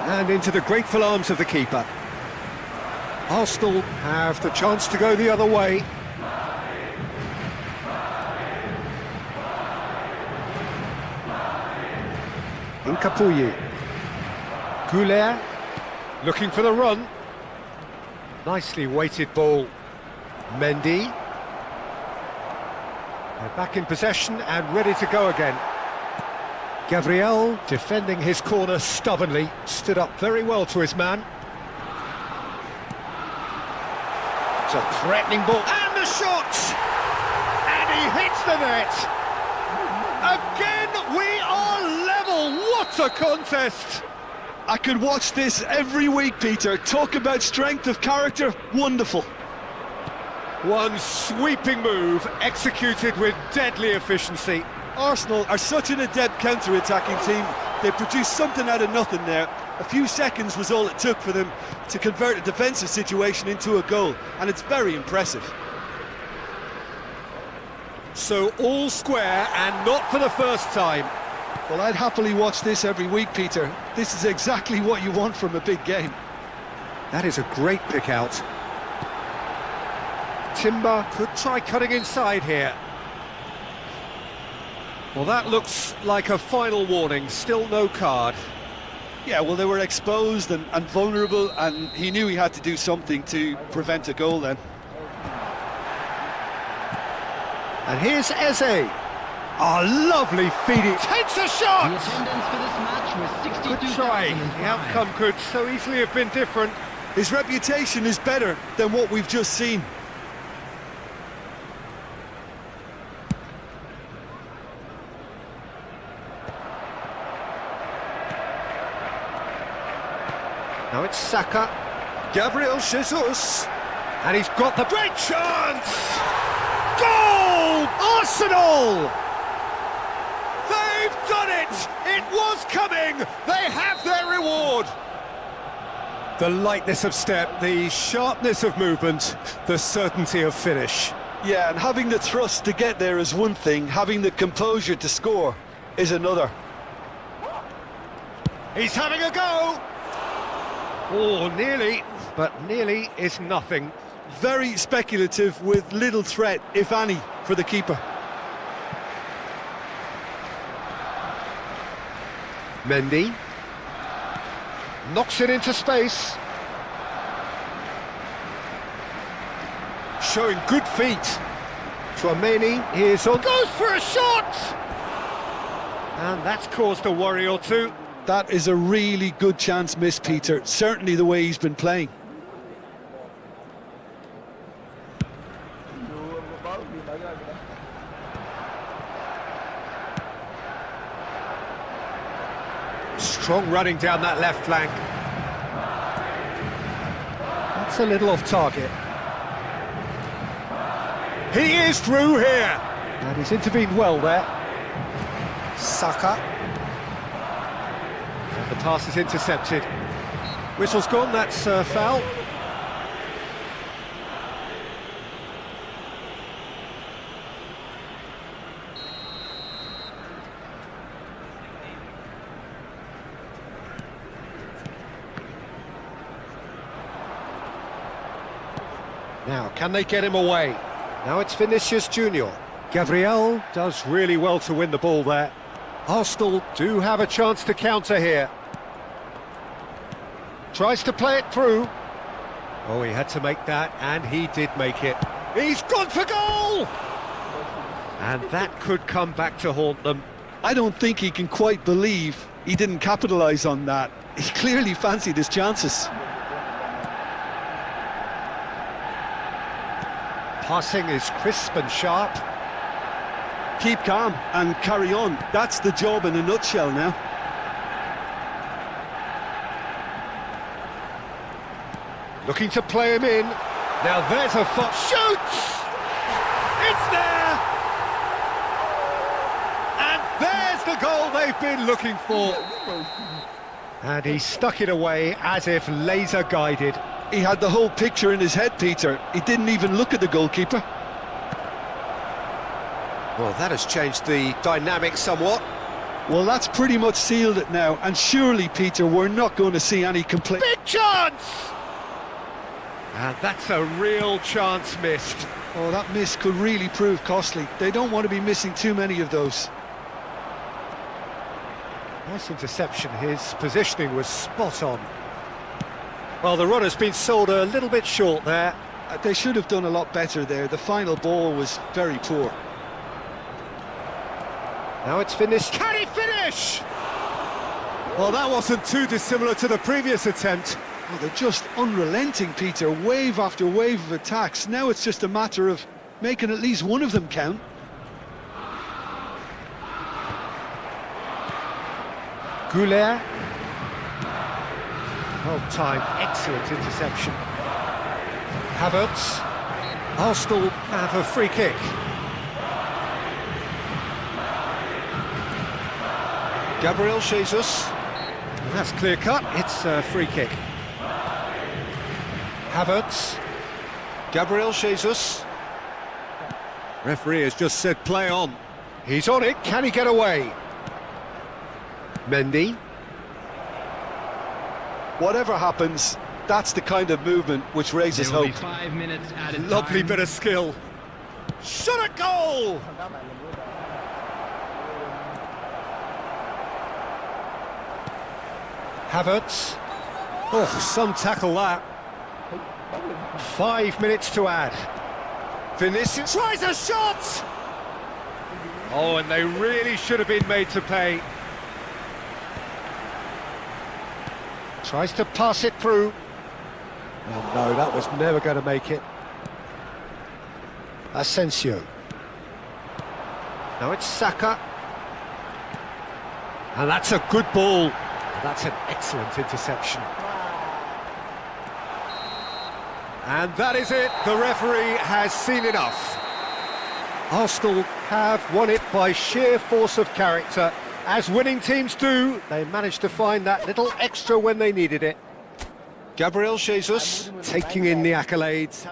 [SPEAKER 2] And into the grateful arms of the keeper. Arsenal have the chance to go the other way. Nkapoui. Goulet looking for the run. Nicely weighted ball. Mendy. They're back in possession and ready to go again. Gabriel, defending his corner stubbornly, stood up very well to his man. It's a threatening ball, and the shot! And he hits the net! Again, we are level! What a contest!
[SPEAKER 3] I could watch this every week, Peter. Talk about strength of character, wonderful.
[SPEAKER 2] One sweeping move, executed with deadly efficiency.
[SPEAKER 3] Arsenal are such an adept counter-attacking team. They produced something out of nothing there. A few seconds was all it took for them to convert a defensive situation into a goal, and it's very impressive.
[SPEAKER 2] So all square, and not for the first time.
[SPEAKER 3] Well, I'd happily watch this every week, Peter. This is exactly what you want from a big game.
[SPEAKER 2] That is a great pick out. Timber could try cutting inside here. Well, that looks like a final warning, still no card.
[SPEAKER 3] Yeah, well, they were exposed and vulnerable, and he knew he had to do something to prevent a goal then.
[SPEAKER 2] And here's Eze. A lovely feeding. Takes a shot!
[SPEAKER 4] The attendance for this match was 62,005.
[SPEAKER 2] Good try. The outcome could so easily have been different.
[SPEAKER 3] His reputation is better than what we've just seen.
[SPEAKER 2] Now it's Saka, Gabriel Jesus, and he's got the great chance! Goal! Arsenal! They've done it! It was coming! They have their reward! The lightness of step, the sharpness of movement, the certainty of finish.
[SPEAKER 3] Yeah, and having the thrust to get there is one thing, having the composure to score is another.
[SPEAKER 2] He's having a go! Oh, nearly, but nearly is nothing.
[SPEAKER 3] Very speculative with little threat, if any, for the keeper.
[SPEAKER 2] Mendy knocks it into space. Showing good feet. Chouameni is on. Goes for a shot! And that's caused a worry or two.
[SPEAKER 3] That is a really good chance missed, Peter. Certainly the way he's been playing.
[SPEAKER 2] Strong running down that left flank. That's a little off target. He is through here. And he's intervened well there. Saka. And the pass is intercepted. Whistle's gone, that's foul. Now, can they get him away? Now it's Vinicius Junior. Gabriel does really well to win the ball there. Arsenal do have a chance to counter here. Tries to play it through. Oh, he had to make that, and he did make it. He's gone for goal! And that could come back to haunt them.
[SPEAKER 3] I don't think he can quite believe he didn't capitalise on that. He clearly fancied his chances.
[SPEAKER 2] Passing is crisp and sharp.
[SPEAKER 3] Keep calm and carry on. That's the job in a nutshell now.
[SPEAKER 2] Looking to play him in. Now there's a shoots! It's there! And there's the goal they've been looking for. And he stuck it away as if laser guided.
[SPEAKER 3] He had the whole picture in his head, Peter. He didn't even look at the goalkeeper.
[SPEAKER 2] Well, that has changed the dynamic somewhat.
[SPEAKER 3] Well, that's pretty much sealed it now. And surely, Peter, we're not going to see any complaint.
[SPEAKER 2] Big chance! And that's a real chance missed.
[SPEAKER 3] Oh, that miss could really prove costly. They don't want to be missing too many of those.
[SPEAKER 2] Nice interception. His positioning was spot on. Well, the run has been sold a little bit short there.
[SPEAKER 3] They should have done a lot better there. The final ball was very poor.
[SPEAKER 2] Now it's finished. Can he finish? Well, that wasn't too dissimilar to the previous attempt.
[SPEAKER 3] Oh, they're just unrelenting, Peter. Wave after wave of attacks. Now it's just a matter of making at least one of them count.
[SPEAKER 2] Goulet. Well timed, excellent interception. Havertz. Arsenal have a free kick. Gabriel Jesus. That's clear cut, it's a free kick. Havertz. Gabriel Jesus. Referee has just said play on. He's on it, can he get away? Mendy.
[SPEAKER 3] Whatever happens, that's the kind of movement which raises
[SPEAKER 4] There will
[SPEAKER 3] hope.
[SPEAKER 4] be 5 minutes added
[SPEAKER 2] Lovely
[SPEAKER 4] time.
[SPEAKER 2] bit of skill. Shot a goal! Havertz. Oh, some tackle that. 5 minutes to add. Vinicius tries a shot! Oh, and they really should have been made to pay. Tries to pass it through. Oh no, that was never going to make it. Asensio. Now it's Saka. And that's a good ball. That's an excellent interception. And that is it. The referee has seen enough. Arsenal have won it by sheer force of character. As winning teams do, they managed to find that little extra when they needed it. Gabriel Jesus taking in the accolades.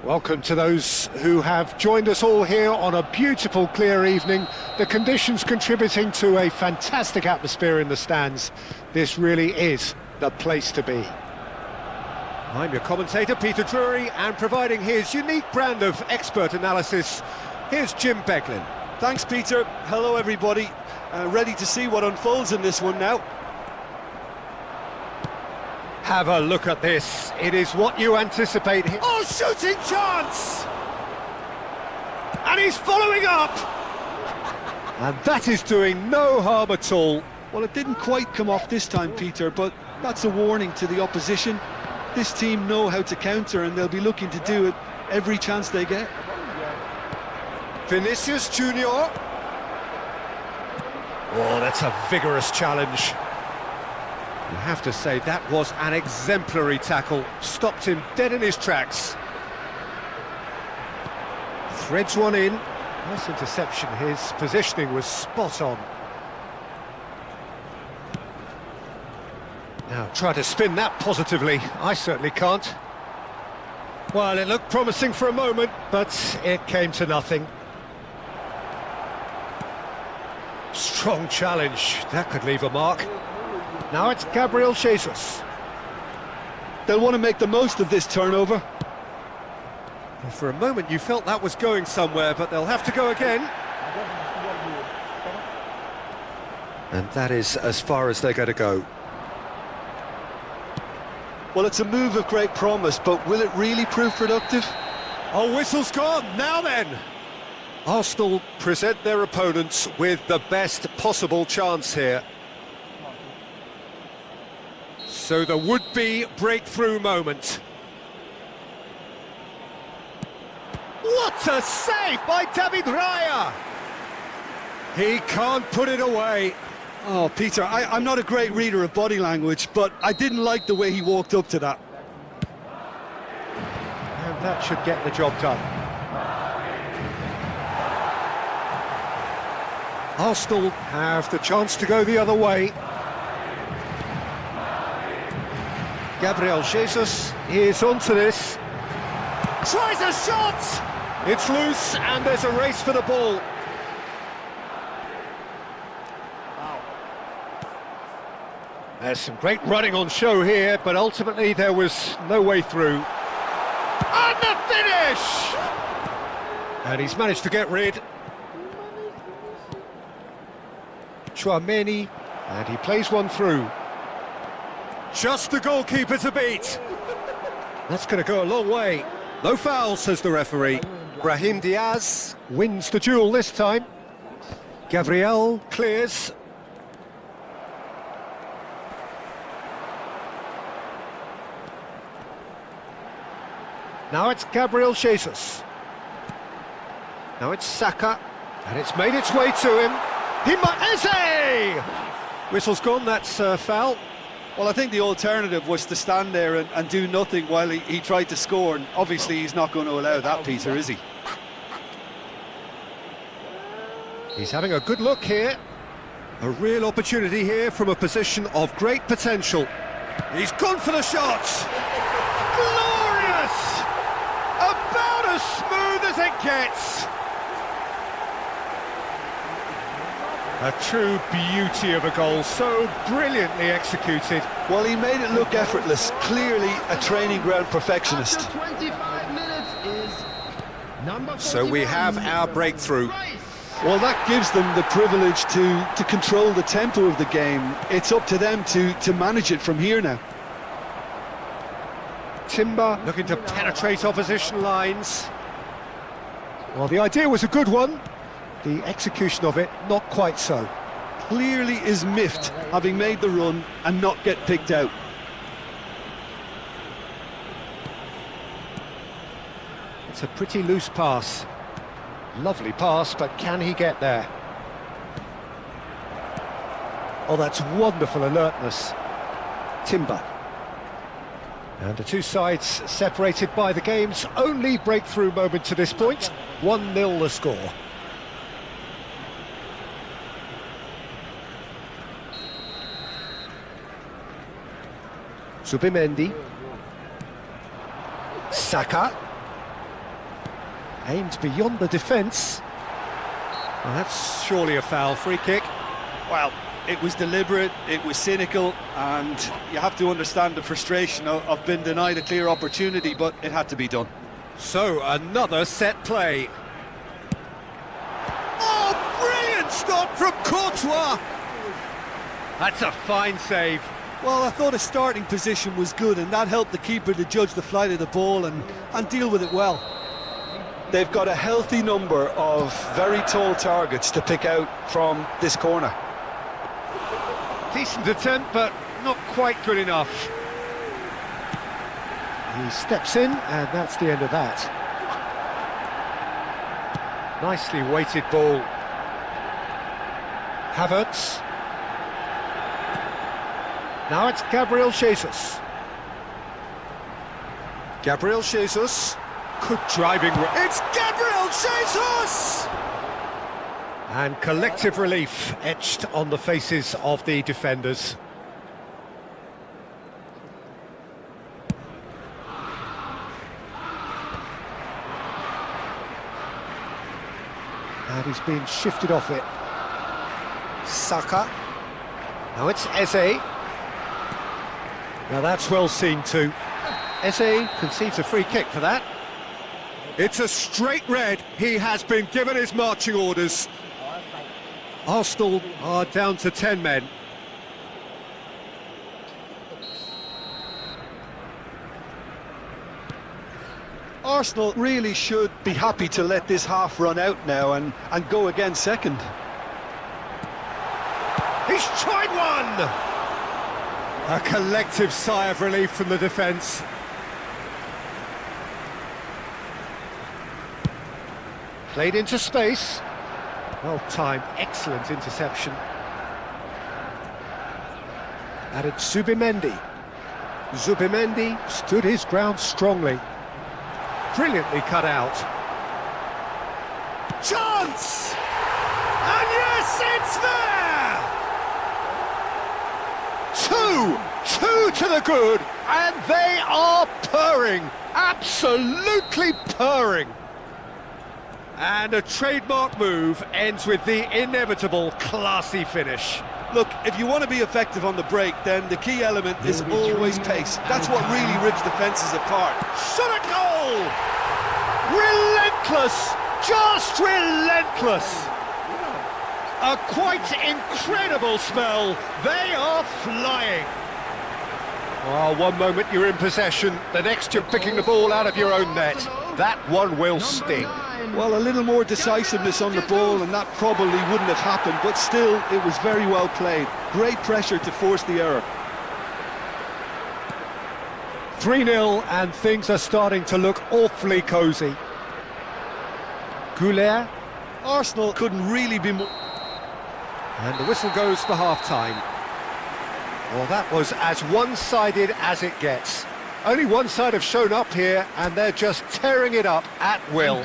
[SPEAKER 2] Welcome to those who have joined us all here on a beautiful, clear evening. The conditions contributing to a fantastic atmosphere in the stands. This really is the place to be. I'm your commentator, Peter Drury, and providing his unique brand of expert analysis, here's Jim Beglin.
[SPEAKER 3] Thanks, Peter. Hello, everybody. Ready to see what unfolds in this one now.
[SPEAKER 2] Have a look at this. It is what you anticipate. Oh, shooting chance! And he's following up! And that is doing no harm at all.
[SPEAKER 3] Well, it didn't quite come off this time, Peter, but that's a warning to the opposition. This team know how to counter, and they'll be looking to do it every chance they get.
[SPEAKER 2] Vinicius Junior. Oh, that's a vigorous challenge. You have to say that was an exemplary tackle. Stopped him dead in his tracks. Threads one in. Nice interception. His positioning was spot on. Now try to spin that positively. I certainly can't. Well, it looked promising for a moment, but it came to nothing. Strong challenge. That could leave a mark. Now it's Gabriel Jesus.
[SPEAKER 3] They'll want to make the most of this turnover.
[SPEAKER 2] Well, for a moment you felt that was going somewhere, but they'll have to go again. And that is as far as they're going to go.
[SPEAKER 3] Well, it's a move of great promise, but will it really prove productive?
[SPEAKER 2] Oh, whistle's gone. Now then. Arsenal present their opponents with the best possible chance here. So the would-be breakthrough moment. What a save by David Raya! He can't put it away.
[SPEAKER 3] Oh, Peter, I'm not a great reader of body language, but I didn't like the way he walked up to that.
[SPEAKER 2] And that should get the job done. Arsenal have the chance to go the other way. Gabriel Jesus is onto this. Tries a shot! It's loose and there's a race for the ball. There's some great running on show here, but ultimately there was no way through. And the finish! And he's managed to get rid. Chouameni, and he plays one through. Just the goalkeeper to beat. That's going to go a long way. No foul, says the referee. Brahim Diaz wins the duel this time. Gabriel clears. Now it's Gabriel Jesus. Now it's Saka, and it's made its way to him. Eze! Whistle's gone, that's foul.
[SPEAKER 3] Well, I think the alternative was to stand there and do nothing while he tried to score, and obviously he's not going to allow that, Peter, is he?
[SPEAKER 2] He's having a good look here. A real opportunity here from a position of great potential. He's gone for the shots! Glorious! About as smooth as it gets! A true beauty of a goal, so brilliantly executed.
[SPEAKER 3] Well, he made it look effortless, clearly a training ground perfectionist.
[SPEAKER 4] After 25 minutes is number 41.
[SPEAKER 2] So we have our breakthrough.
[SPEAKER 3] Well, that gives them the privilege to control the tempo of the game. It's up to them to manage it from here now.
[SPEAKER 2] Timber looking to penetrate opposition lines. Well, the idea was a good one. The execution of it, not quite so.
[SPEAKER 3] Clearly is miffed, having made the run and not get picked out.
[SPEAKER 2] It's a pretty loose pass. Lovely pass, but can he get there? Oh, that's wonderful alertness. Timber. And the two sides separated by the game's only breakthrough moment to this point. 1-0 the score. Zubimendi. Saka. Aimed beyond the defence. Well, that's surely a foul. Free kick.
[SPEAKER 3] Well, it was deliberate, it was cynical, and you have to understand the frustration of being denied a clear opportunity, but it had to be done.
[SPEAKER 2] So, another set play. Oh, brilliant stop from Courtois! That's a fine save.
[SPEAKER 3] Well, I thought his starting position was good, and that helped the keeper to judge the flight of the ball and deal with it well. They've got a healthy number of very tall targets to pick out from this corner.
[SPEAKER 2] Decent attempt, but not quite good enough. He steps in, and that's the end of that. Nicely weighted ball. Havertz. Now it's Gabriel Jesus. Gabriel Jesus. Good driving. It's Gabriel Jesus! And collective relief etched on the faces of the defenders. And he's been shifted off it. Saka. Now it's Eze. Now that's well seen too. Eze concedes a free kick for that. It's a straight red. He has been given his marching orders. Arsenal are down to 10 men.
[SPEAKER 3] Arsenal really should be happy to let this half run out now and go again second.
[SPEAKER 2] He's tried one! A collective sigh of relief from the defence. Played into space. Well timed, excellent interception. Added Zubimendi. Zubimendi stood his ground strongly. Brilliantly cut out. Chance! And yes, it's there! Two to the good, and they are purring, absolutely purring. And a trademark move ends with the inevitable classy finish.
[SPEAKER 3] Look, if you want to be effective on the break, then the key element is always pace. That's what really rips defences apart.
[SPEAKER 2] Shot a goal! Relentless! Just relentless! A quite incredible spell. They are flying. Oh, one moment you're in possession, the next you're picking the ball out of your own net. That one will sting.
[SPEAKER 3] Well, a little more decisiveness on the ball and that probably wouldn't have happened, but still, it was very well played. Great pressure to force the error.
[SPEAKER 2] 3-0 and things are starting to look awfully cosy. Goulet.
[SPEAKER 3] Arsenal couldn't really be more...
[SPEAKER 2] And the whistle goes for half-time. Well, that was as one-sided as it gets. Only one side have shown up here, and they're just tearing it up at will.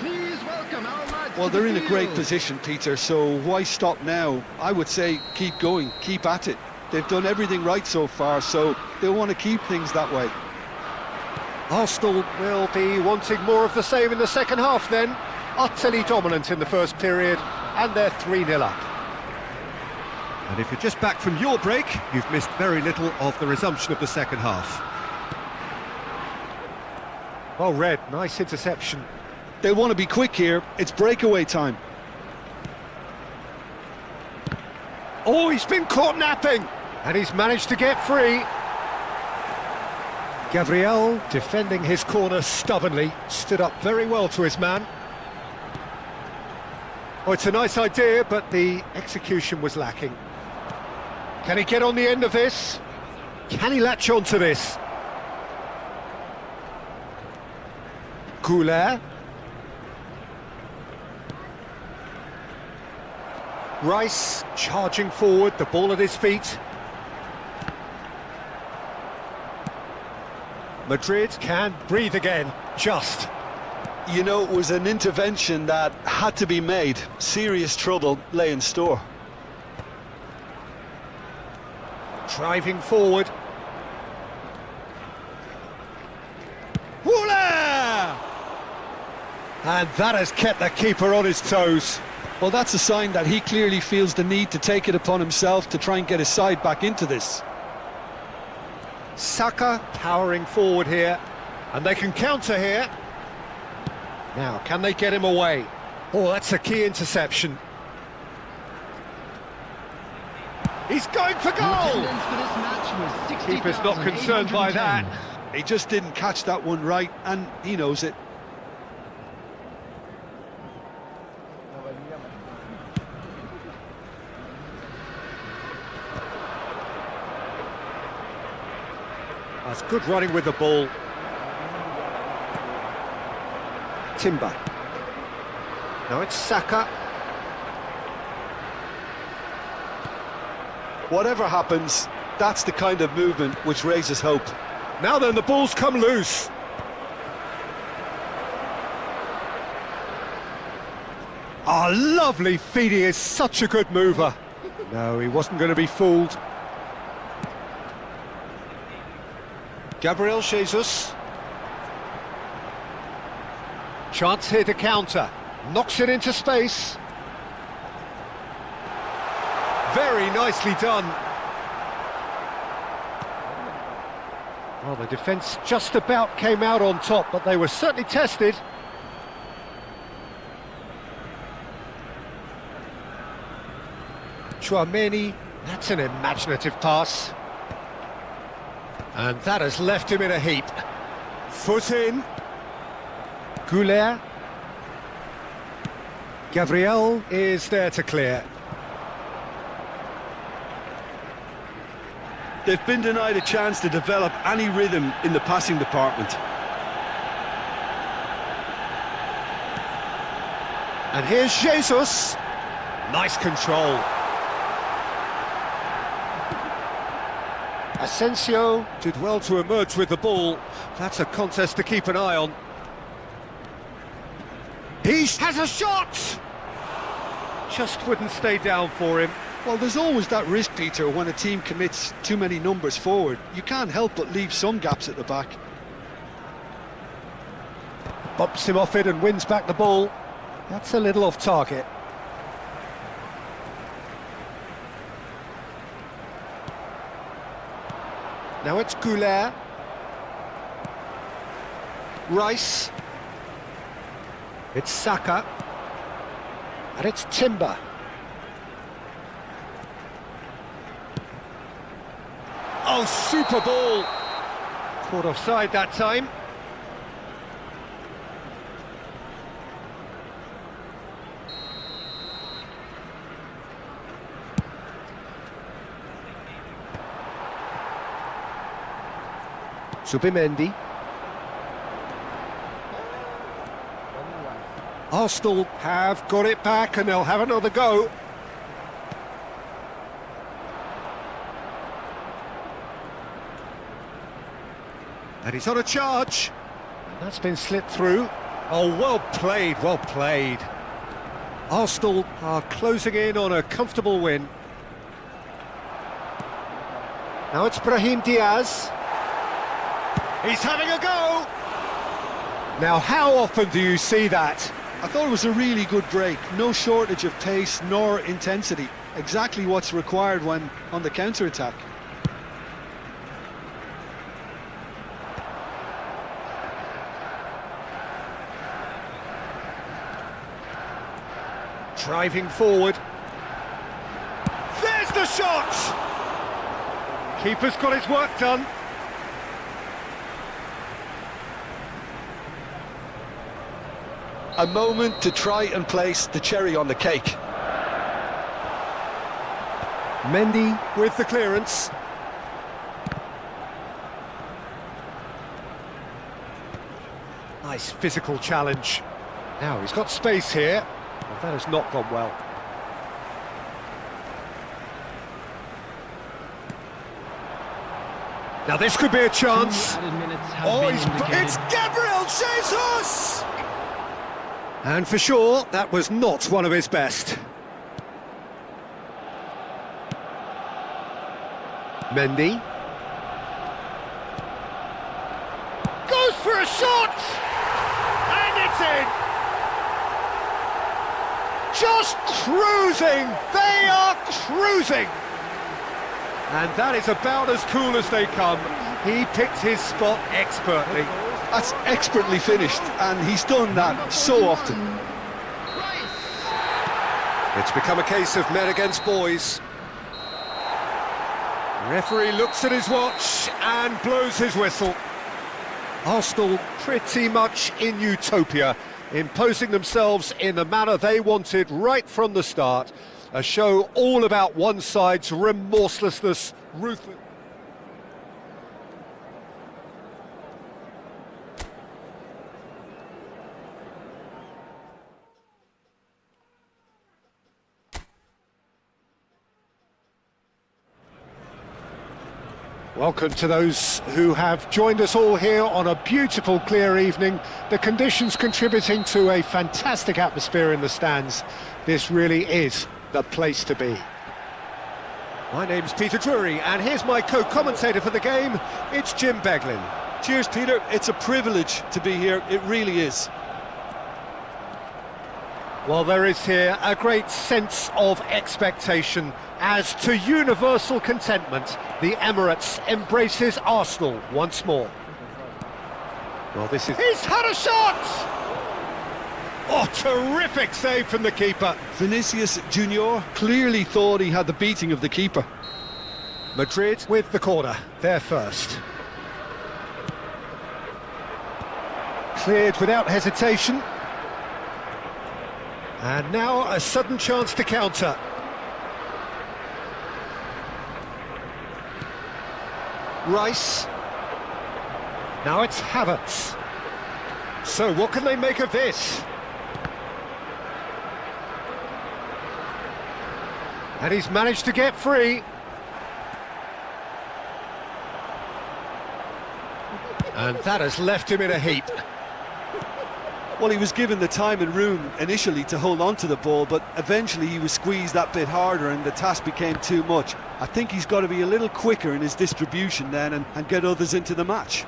[SPEAKER 3] Well, they're in a great position, Peter, so why stop now? I would say keep going, keep at it. They've done everything right so far, so they'll want to keep things that way.
[SPEAKER 2] Arsenal will be wanting more of the same in the second half then. Utterly dominant in the first period, and they're 3-0 up. And if you're just back from your break, you've missed very little of the resumption of the second half. Well read, nice interception.
[SPEAKER 3] They'll want to be quick here, it's breakaway time.
[SPEAKER 2] Oh, he's been caught napping, and he's managed to get free. Gabriel, defending his corner stubbornly, stood up very well to his man. Oh, it's a nice idea, but the execution was lacking. Can he get on the end of this? Can he latch on to this? Goulet. Rice charging forward, the ball at his feet. Madrid can breathe again, just.
[SPEAKER 3] You know, it was an intervention that had to be made. Serious trouble lay in store.
[SPEAKER 2] Driving forward. Voila! And that has kept the keeper on his toes.
[SPEAKER 3] Well, that's a sign that he clearly feels the need to take it upon himself to try and get his side back into this.
[SPEAKER 2] Saka powering forward here, and they can counter here. Now, can they get him away? Oh, that's a key interception. He's going for goal! Keeper's not concerned by that.
[SPEAKER 3] He just didn't catch that one right, and he knows it.
[SPEAKER 2] That's good running with the ball. Timber. Now it's Saka.
[SPEAKER 3] Whatever happens, that's the kind of movement which raises hope.
[SPEAKER 2] Now then, the ball's come loose. Ah, lovely feed. He is such a good mover. No, he wasn't going to be fooled. Gabriel Jesus. Chance here to counter. Knocks it into space. Very nicely done. Well, the defence just about came out on top, but they were certainly tested. Chouameni, that's an imaginative pass. And that has left him in a heap. Foot in. Goulet. Gabriel is there to clear.
[SPEAKER 3] They've been denied a chance to develop any rhythm in the passing department.
[SPEAKER 2] And here's Jesus. Nice control. Asensio did well to emerge with the ball. That's a contest to keep an eye on. He has a shot! Just wouldn't stay down for him.
[SPEAKER 3] Well, there's always that risk, Peter, when a team commits too many numbers forward. You can't help but leave some gaps at the back.
[SPEAKER 2] Bumps him off it and wins back the ball. That's a little off target. Now it's Goulet. Rice. It's Saka. And it's Timber. Oh, super ball! Caught offside that time. Zubimendi. Arsenal have got it back and they'll have another go. And he's on a charge. And that's been slipped through. Oh, well played, well played. Arsenal are closing in on a comfortable win. Now it's Brahim Diaz. He's having a go! Now, how often do you see that?
[SPEAKER 3] I thought it was a really good break. No shortage of pace nor intensity. Exactly what's required when on the counter-attack.
[SPEAKER 2] Driving forward. There's the shot! Keeper's got his work done.
[SPEAKER 3] A moment to try and place the cherry on the cake.
[SPEAKER 2] Mendy with the clearance. Nice physical challenge. Now he's got space here. Well, that has not gone well. Now this could be a chance. Oh, it's Gabriel Jesus! And for sure, that was not one of his best. Mendy. Goes for a shot! And it's in! Just cruising! They are cruising! And that is about as cool as they come. He picked his spot expertly.
[SPEAKER 3] That's expertly finished, and he's done that so often.
[SPEAKER 2] It's become a case of men against boys. The referee looks at his watch and blows his whistle. Arsenal pretty much in utopia, imposing themselves in the manner they wanted right from the start. A show all about one side's remorselessness, ruthless. Welcome to those who have joined us all here on a beautiful clear evening. The conditions contributing to a fantastic atmosphere in the stands. This really is the place to be. My name's Peter Drury, and here's my co-commentator for the game. It's Jim Beglin.
[SPEAKER 3] Cheers, Peter. It's a privilege to be here. It really is.
[SPEAKER 2] Well, there is here a great sense of expectation as, to universal contentment, the Emirates embraces Arsenal once more. Well, this is... He's had a shot! Oh, terrific save from the keeper.
[SPEAKER 3] Vinicius Junior clearly thought he had the beating of the keeper.
[SPEAKER 2] Madrid with the corner, they're first. Cleared without hesitation. And now a sudden chance to counter. Rice. Now it's Havertz. So what can they make of this? And he's managed to get free. And that has left him in a heap.
[SPEAKER 3] Well, he was given the time and room initially to hold on to the ball, but eventually he was squeezed that bit harder and the task became too much. I think he's got to be a little quicker in his distribution then and get others into the match.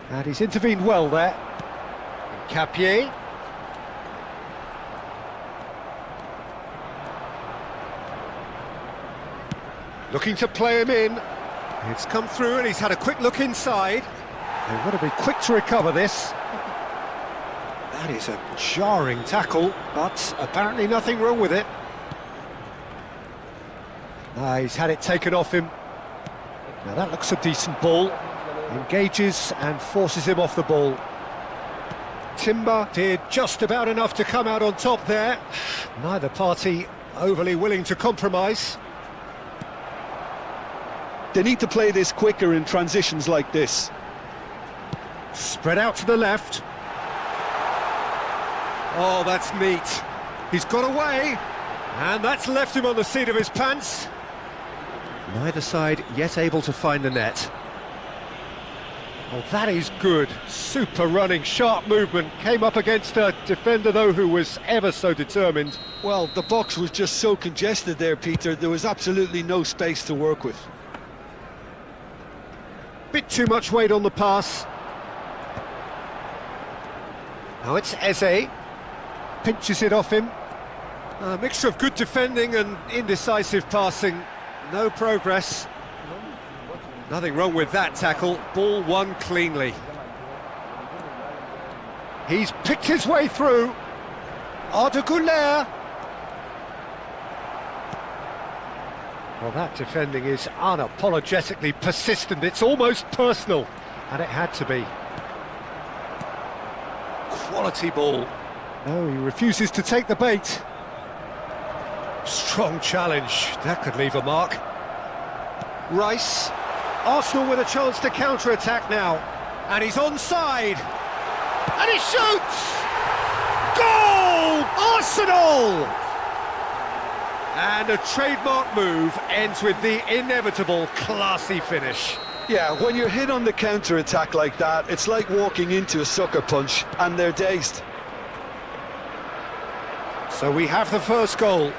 [SPEAKER 2] And he's intervened well there. Capier. Looking to play him in. It's come through and he's had a quick look inside. They've got to be quick to recover this. That is a jarring tackle, but apparently nothing wrong with it. He's had it taken off him. Now that looks a decent ball. Engages and forces him off the ball. Timber did just about enough to come out on top there. Neither party overly willing to compromise.
[SPEAKER 3] They need to play this quicker in transitions like this.
[SPEAKER 2] Spread out to the left. Oh, that's neat. He's got away, and that's left him on the seat of his pants. Neither side yet able to find the net. Oh, that is good. Super running, sharp movement. Came up against a defender, though, who was ever so determined.
[SPEAKER 3] Well, the box was just so congested there, Peter. There was absolutely no space to work with.
[SPEAKER 2] Bit too much weight on the pass. Now it's Eze. Pinches it off him. A mixture of good defending and indecisive passing. No progress. Nothing wrong with that tackle. Ball won cleanly. He's picked his way through. Arda Güler. Well, that defending is unapologetically persistent. It's almost personal, and it had to be. Quality ball. Oh, he refuses to take the bait. Strong challenge. That could leave a mark. Rice. Arsenal with a chance to counter-attack now. And he's onside. And he shoots! Goal! Arsenal! And a trademark move ends with the inevitable classy finish.
[SPEAKER 3] Yeah, when you're hit on the counter-attack like that, it's like walking into a sucker punch, and they're dazed.
[SPEAKER 2] So we have the first goal.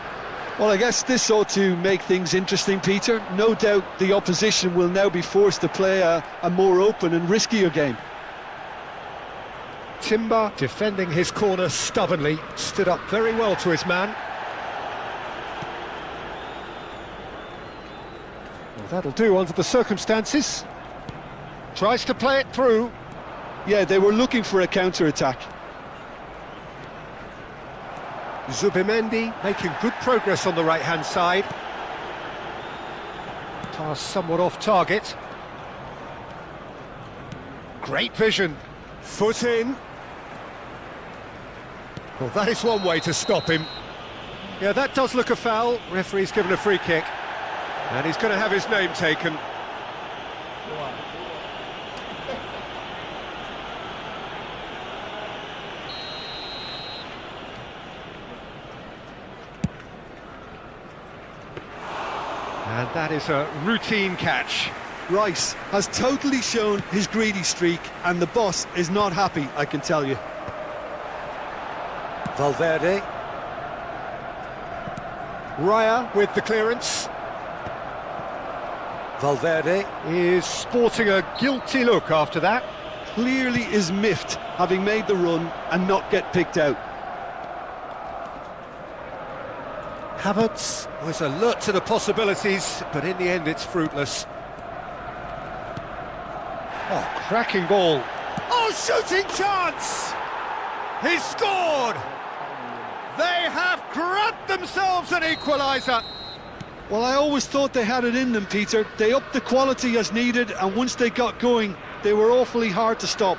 [SPEAKER 3] Well, I guess this ought to make things interesting, Peter. No doubt the opposition will now be forced to play a more open and riskier game.
[SPEAKER 2] Timber, defending his corner stubbornly, stood up very well to his man. Well, that'll do under the circumstances. Tries to play it through.
[SPEAKER 3] Yeah, they were looking for a counter-attack.
[SPEAKER 2] Zubimendi making good progress on the right-hand side. Pass somewhat off target. Great vision. Foot in. Well, that is one way to stop him. Yeah, that does look a foul. Referee's given a free kick. And he's going to have his name taken. And that is a routine catch.
[SPEAKER 3] Rice has totally shown his greedy streak, and the boss is not happy, I can tell you.
[SPEAKER 2] Valverde. Raya with the clearance. Valverde is sporting a guilty look after that.
[SPEAKER 3] Clearly is miffed, having made the run and not get picked out.
[SPEAKER 2] Havertz was alert to the possibilities, but in the end it's fruitless. Oh, cracking ball. Oh, shooting chance! He's scored! They have grabbed themselves an equaliser.
[SPEAKER 3] Well, I always thought they had it in them, Peter. They upped the quality as needed, and once they got going, they were awfully hard to stop.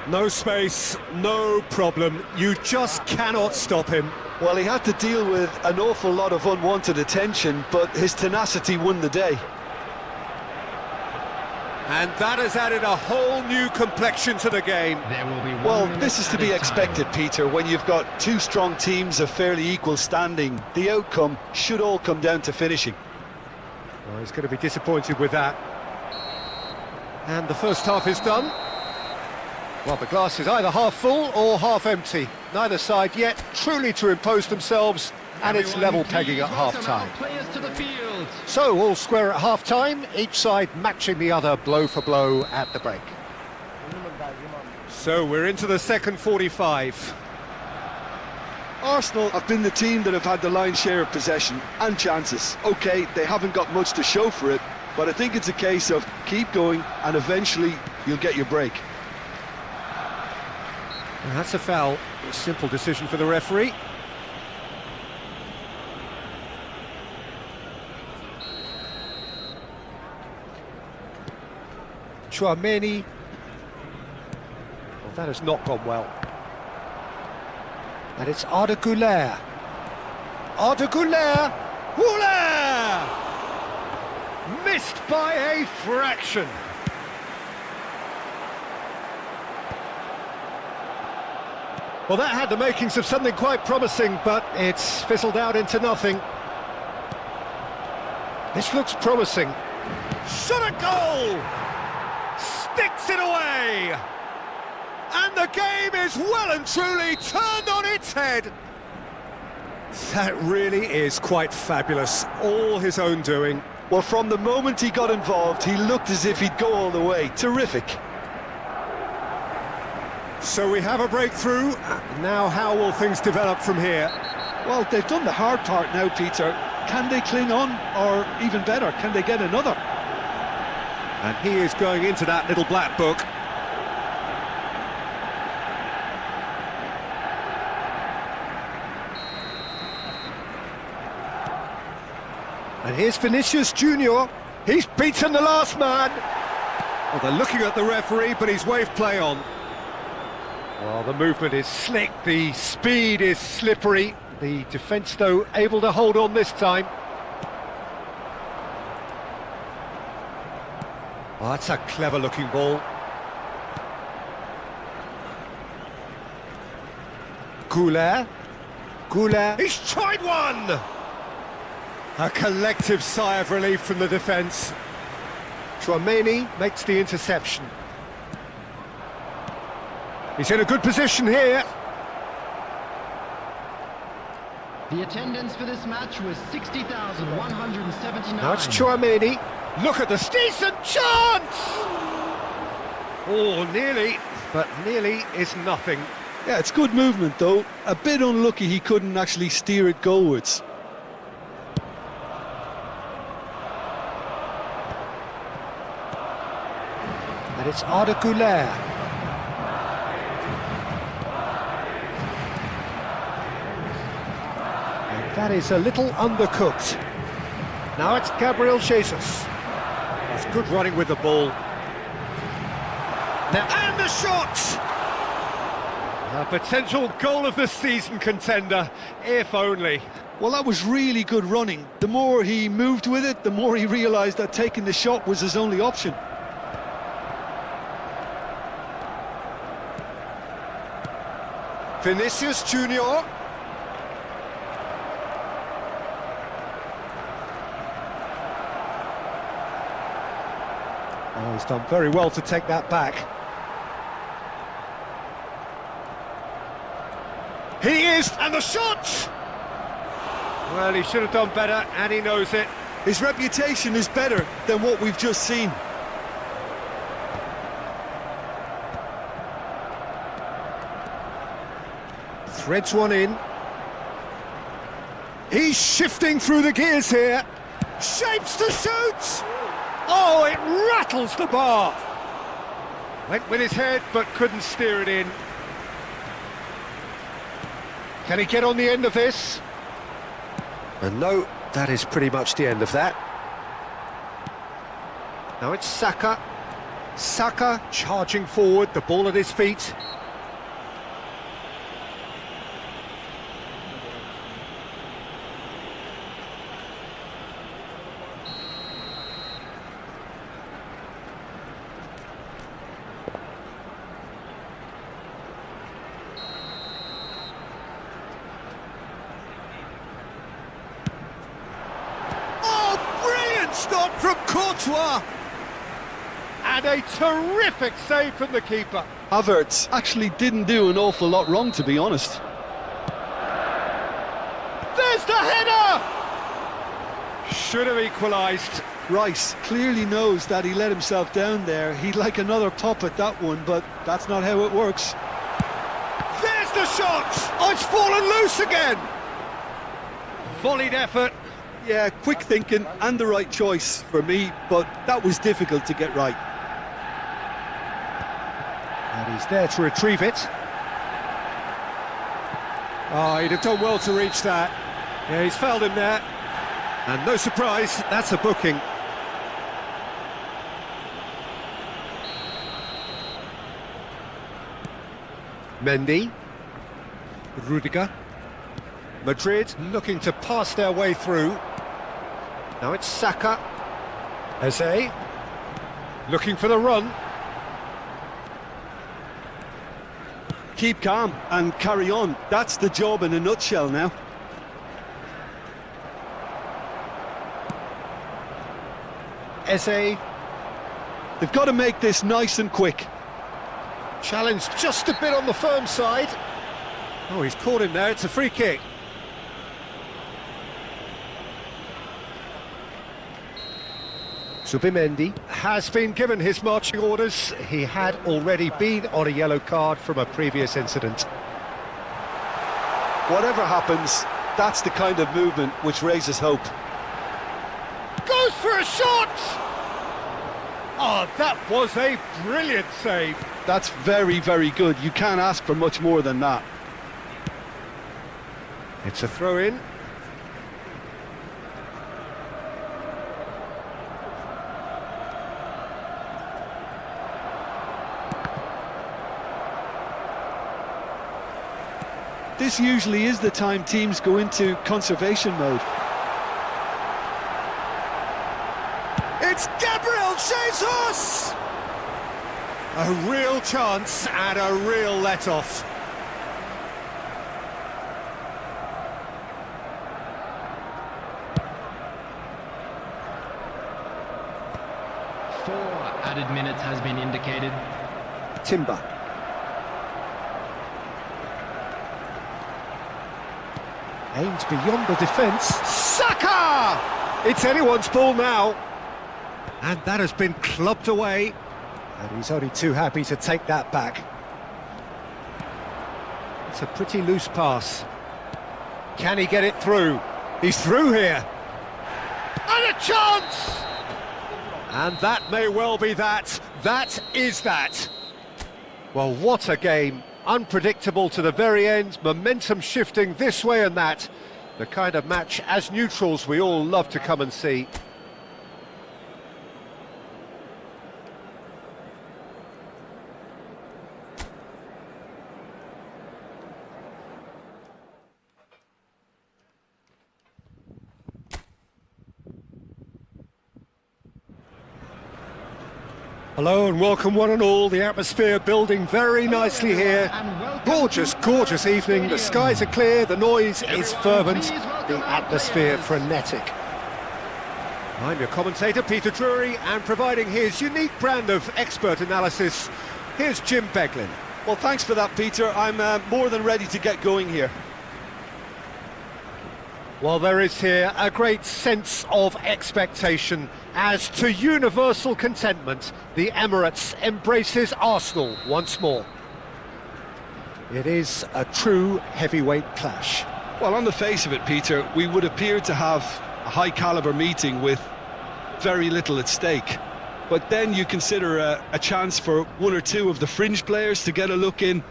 [SPEAKER 2] No space, no problem. You just cannot stop him.
[SPEAKER 3] Well, he had to deal with an awful lot of unwanted attention, but his tenacity won the day.
[SPEAKER 2] And that has added a whole new complexion to the game.
[SPEAKER 4] There will be
[SPEAKER 3] Well, this is to be expected, Peter. When you've got two strong teams of fairly equal standing, the outcome should all come down to finishing.
[SPEAKER 2] Well, he's going to be disappointed with that. And the first half is done. Well, the glass is either half full or half empty. Neither side yet truly to impose themselves, and it's level pegging at half-time.
[SPEAKER 4] Players to the field.
[SPEAKER 2] So, all square at half-time, each side matching the other blow for blow at the break. So, we're into the second 45.
[SPEAKER 3] Arsenal have been the team that have had the lion's share of possession and chances. OK, they haven't got much to show for it, but I think it's a case of keep going and eventually you'll get your break.
[SPEAKER 2] And that's a foul. A simple decision for the referee. Chouameni. Well, that has not gone well. And it's Arda Güler. Arda Güler! Güler! Missed by a fraction. Well, that had the makings of something quite promising, but it's fizzled out into nothing. This looks promising. Shot a goal! Sticks it away! And the game is well and truly turned on its head. That really is quite fabulous. All his own doing.
[SPEAKER 3] Well, from the moment he got involved, he looked as if he'd go all the way. Terrific.
[SPEAKER 2] So we have a breakthrough. Now how will things develop from here?
[SPEAKER 3] Well, they've done the hard part now, Peter. Can they cling on, or even better, can they get another?
[SPEAKER 2] And he is going into that little black book. And here's Vinicius Junior. He's beaten the last man. Well, they're looking at the referee, but he's waved play on. Well, the movement is slick, the speed is slippery. The defence, though, able to hold on this time. Oh, that's a clever-looking ball. Güler. Güler. He's tried one! A collective sigh of relief from the defence. Chouameni makes the interception. He's in a good position here.
[SPEAKER 4] The attendance for this match was 60,179.
[SPEAKER 2] Now it's Chouameni. Look at this decent chance! Oh, nearly, but nearly is nothing.
[SPEAKER 3] Yeah, it's good movement, though. A bit unlucky he couldn't actually steer it goalwards.
[SPEAKER 2] And it's Arda Güler. And that is a little undercooked. Now it's Gabriel Jesus. That's good running with the ball. Now, and the shot! A potential goal of the season contender, if only.
[SPEAKER 3] Well, that was really good running. The more he moved with it, the more he realised that taking the shot was his only option.
[SPEAKER 2] Vinicius Junior. Oh, he's done very well to take that back. He is, and the shot! Well, he should have done better, and he knows it.
[SPEAKER 3] His reputation is better than what we've just seen.
[SPEAKER 2] Threads one in. He's shifting through the gears here. Shapes to shoot! Oh, it rattles the bar! Went with his head, but couldn't steer it in. Can he get on the end of this? And no, that is pretty much the end of that. Now it's Saka. Saka charging forward, the ball at his feet. Stop from Courtois! And a terrific save from the keeper.
[SPEAKER 3] Havertz actually didn't do an awful lot wrong, to be honest.
[SPEAKER 2] There's the header! Should have equalised.
[SPEAKER 3] Rice clearly knows that he let himself down there. He'd like another pop at that one, but that's not how it works.
[SPEAKER 2] There's the shot! Oh, it's fallen loose again! Volleyed effort.
[SPEAKER 3] Yeah, quick thinking and the right choice for me, but that was difficult to get right.
[SPEAKER 2] And he's there to retrieve it. Oh, he'd have done well to reach that. Yeah, he's fouled him there. And no surprise, that's a booking. Mendy. Rudiger. Madrid looking to pass their way through. Now it's Saka. Eze. Looking for the run.
[SPEAKER 3] Keep calm and carry on. That's the job in a nutshell now.
[SPEAKER 2] Eze.
[SPEAKER 3] They've got to make this nice and quick.
[SPEAKER 2] Challenge just a bit on the firm side. Oh, he's caught him there. It's a free kick. Zubimendi has been given his marching orders. He had already been on a yellow card from a previous incident.
[SPEAKER 3] Whatever happens, that's the kind of movement which raises hope.
[SPEAKER 2] Goes for a shot! Oh, that was a brilliant save.
[SPEAKER 3] That's very, very good. You can't ask for much more than that.
[SPEAKER 2] It's a throw-in.
[SPEAKER 3] This usually is the time teams go into conservation mode.
[SPEAKER 2] It's Gabriel Jesus! A real chance and a real let-off.
[SPEAKER 4] Four added minutes has been indicated.
[SPEAKER 2] Timber. Aims beyond the defence. Saka! It's anyone's ball now. And that has been clubbed away. And he's only too happy to take that back. It's a pretty loose pass. Can he get it through? He's through here. And a chance! And that may well be that. That is that. Well, what a game. Unpredictable to the very end, momentum shifting this way and that. The kind of match, as neutrals, we all love to come and see. Hello and welcome one and all, the atmosphere building very nicely here. Gorgeous, gorgeous evening, the skies are clear, the noise is fervent, the atmosphere frenetic. I'm your commentator, Peter Drury, and providing his unique brand of expert analysis, here's Jim Beglin.
[SPEAKER 3] Well, thanks for that, Peter. I'm more than ready to get going here.
[SPEAKER 2] Well, there is here a great sense of expectation as to universal contentment. The Emirates embraces Arsenal once more. It is a true heavyweight clash.
[SPEAKER 3] Well, on the face of it, Peter, we would appear to have a high-caliber meeting with very little at stake. But then you consider a chance for one or two of the fringe players to get a look in,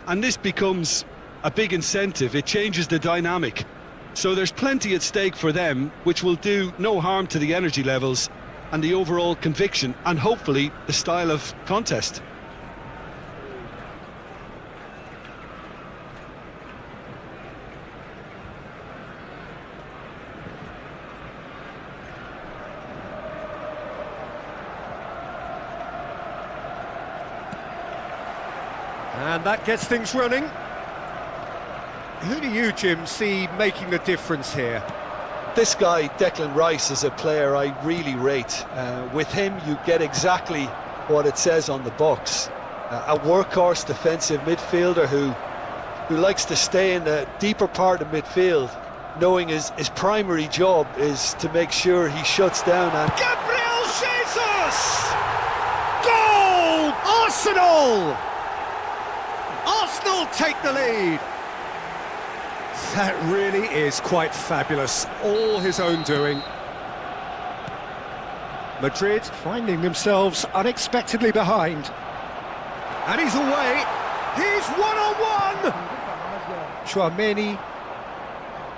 [SPEAKER 3] and this becomes a big incentive. It changes the dynamic. So there's plenty at stake for them, which will do no harm to the energy levels and the overall conviction, and hopefully the style of contest.
[SPEAKER 2] And that gets things running. Who do you, Jim, see making the difference here?
[SPEAKER 3] This guy, Declan Rice, is a player I really rate. With him, you get exactly what it says on the box. A workhorse defensive midfielder who likes to stay in the deeper part of midfield, knowing his primary job is to make sure he shuts down. And
[SPEAKER 2] Gabriel Jesus! Goal! Arsenal! Arsenal take the lead. That really is quite fabulous, all his own doing. Madrid finding themselves unexpectedly behind. And he's away. He's one-on-one! Chouameni.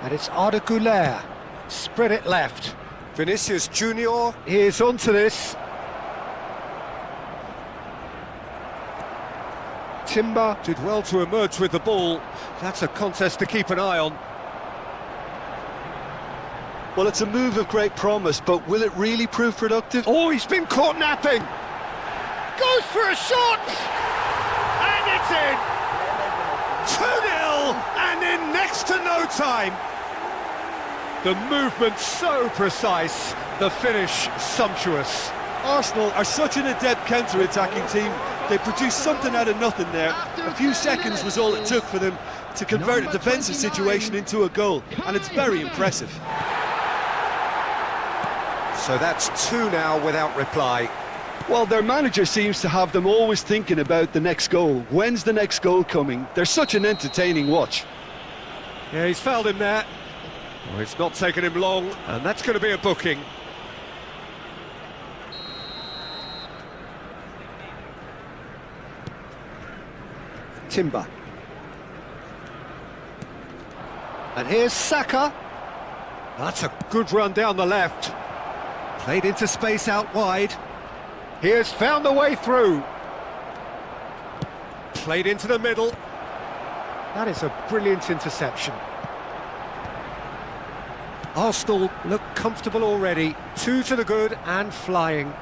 [SPEAKER 2] And it's Arda Güler. Spread it left. Vinicius Junior is onto this. Timber did well to emerge with the ball. That's a contest to keep an eye on.
[SPEAKER 3] well, it's a move of great promise, but will it really prove productive?
[SPEAKER 2] Oh, he's been caught napping. Goes for a shot. And it's in. 2-0 and in next to no time. The movement so precise, the finish sumptuous.
[SPEAKER 3] Arsenal are such an adept counter-attacking team. They produced something out of nothing there. A few seconds was all it took for them to convert a defensive situation into a goal, and it's very impressive.
[SPEAKER 2] So that's 2 now without reply.
[SPEAKER 3] Well, their manager seems to have them always thinking about the next goal. When's the next goal coming? They're such an entertaining watch.
[SPEAKER 2] Yeah, he's fouled him there. Well, it's not taken him long, and that's going to be a booking. Timber. And here's Saka. That's a good run down the left. Played into space out wide. He has found the way through. Played into the middle. That is a brilliant interception. Arsenal look comfortable already. 2 to the good and flying.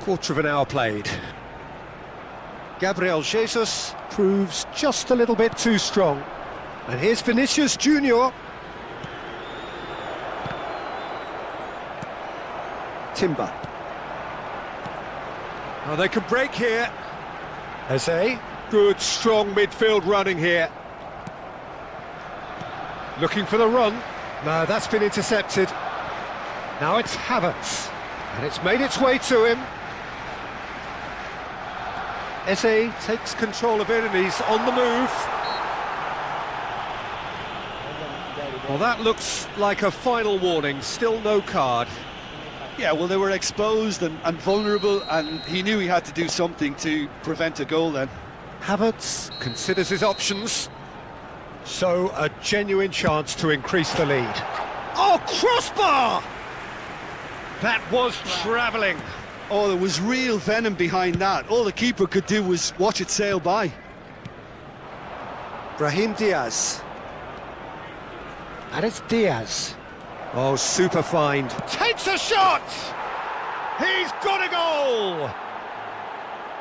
[SPEAKER 2] Quarter of an hour played. Gabriel Jesus proves just a little bit too strong. And here's Vinicius Junior. Timber. Oh, they can break here. Eze. Good, strong midfield running here. Looking for the run. No, that's been intercepted. Now it's Havertz. And it's made its way to him. Eze takes control of it and he's on the move. Well, that looks like a final warning. Still no card.
[SPEAKER 3] Yeah, well, they were exposed and vulnerable, and he knew he had to do something to prevent a goal then.
[SPEAKER 2] Havertz considers his options. So, a genuine chance to increase the lead. Oh, crossbar! That was travelling.
[SPEAKER 3] Oh, there was real venom behind that. All the keeper could do was watch it sail by.
[SPEAKER 2] Brahim Diaz. And it's Diaz. Oh, super find. Takes a shot! He's got a goal!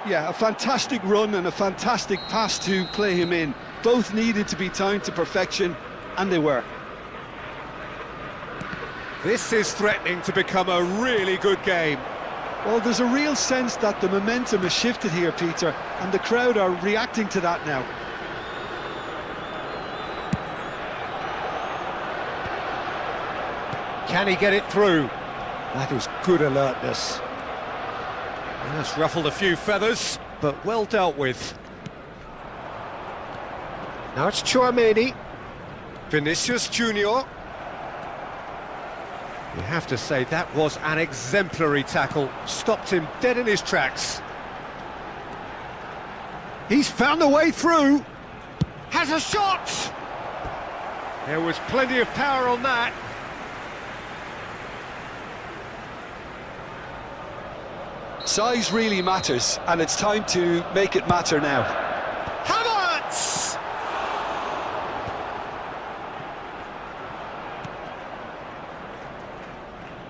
[SPEAKER 3] Yeah, a fantastic run and a fantastic pass to play him in. Both needed to be timed to perfection, and they were.
[SPEAKER 2] This is threatening to become a really good game.
[SPEAKER 3] Well, there's a real sense that the momentum has shifted here, Peter, and the crowd are reacting to that now.
[SPEAKER 2] Can he get it through? That is good alertness. That's ruffled a few feathers, but well dealt with. Now it's Tchouaméni. Vinicius Junior. You have to say that was an exemplary tackle. Stopped him dead in his tracks. He's found a way through. Has a shot! There was plenty of power on that.
[SPEAKER 3] Size really matters, and it's time to make it matter now.
[SPEAKER 2] Havertz!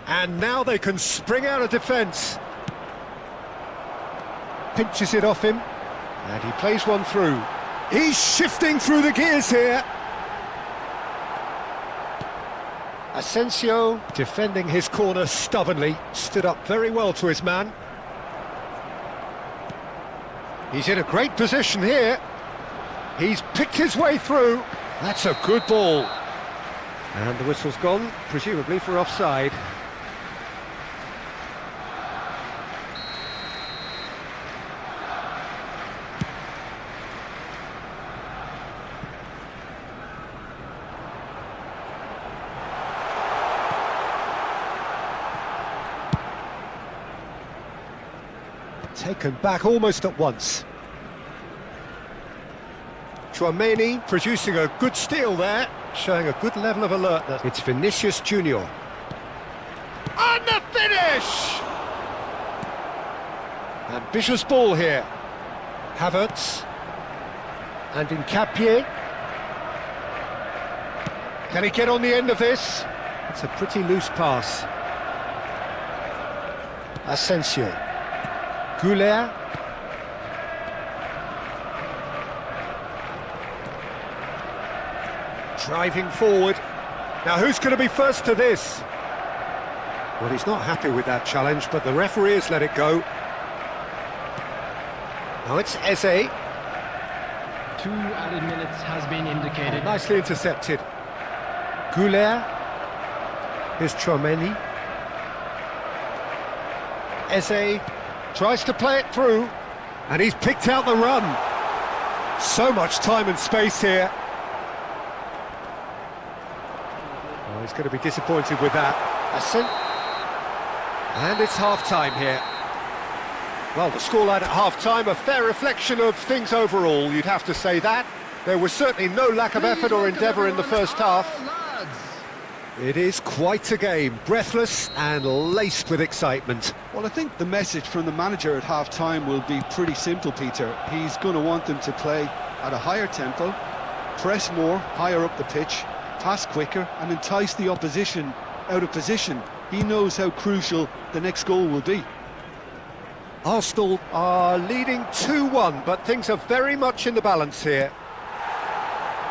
[SPEAKER 2] And now they can spring out of defence. Pinches it off him, and he plays one through. He's shifting through the gears here. Asensio, defending his corner stubbornly, stood up very well to his man. He's in a great position here. He's picked his way through. That's a good ball. And the whistle's gone, presumably for offside. Taken back almost at once. Tchouaméni producing a good steal there, showing a good level of alertness. It's Vinicius Junior. And the finish! Ambitious ball here. Havertz. And Nkapie. Can he get on the end of this? It's a pretty loose pass. Asensio. Goulet. Driving forward. Now who's going to be first to this? Well, he's not happy with that challenge, but the referee has let it go. Now it's Eze.
[SPEAKER 4] 2 added minutes has been indicated.
[SPEAKER 2] Nicely intercepted. Goulet. Here's Tchouaméni. Eze tries to play it through, and he's picked out the run. So much time and space here. Oh, he's going to be disappointed with that. And it's half-time here. Well, the scoreline at half-time, a fair reflection of things overall, you'd have to say that. There was certainly no lack of effort or endeavour in the first half. It is quite a game, breathless and laced with excitement.
[SPEAKER 3] Well, I think the message from the manager at half-time will be pretty simple, Peter. He's going to want them to play at a higher tempo, press more, higher up the pitch, pass quicker and entice the opposition out of position. He knows how crucial the next goal will be.
[SPEAKER 2] Arsenal are leading 2-1, but things are very much in the balance here.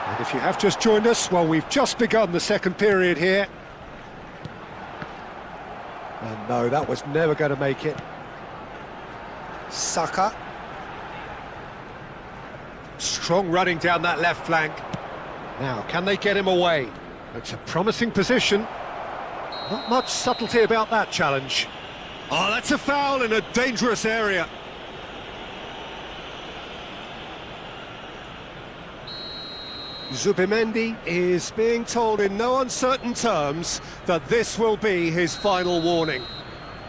[SPEAKER 2] And if you have just joined us, well, we've just begun the second period here. And no, that was never going to make it. Saka. Strong running down that left flank. Now, can they get him away? It's a promising position. Not much subtlety about that challenge. Oh, that's a foul in a dangerous area. Zubimendi is being told in no uncertain terms that this will be his final warning.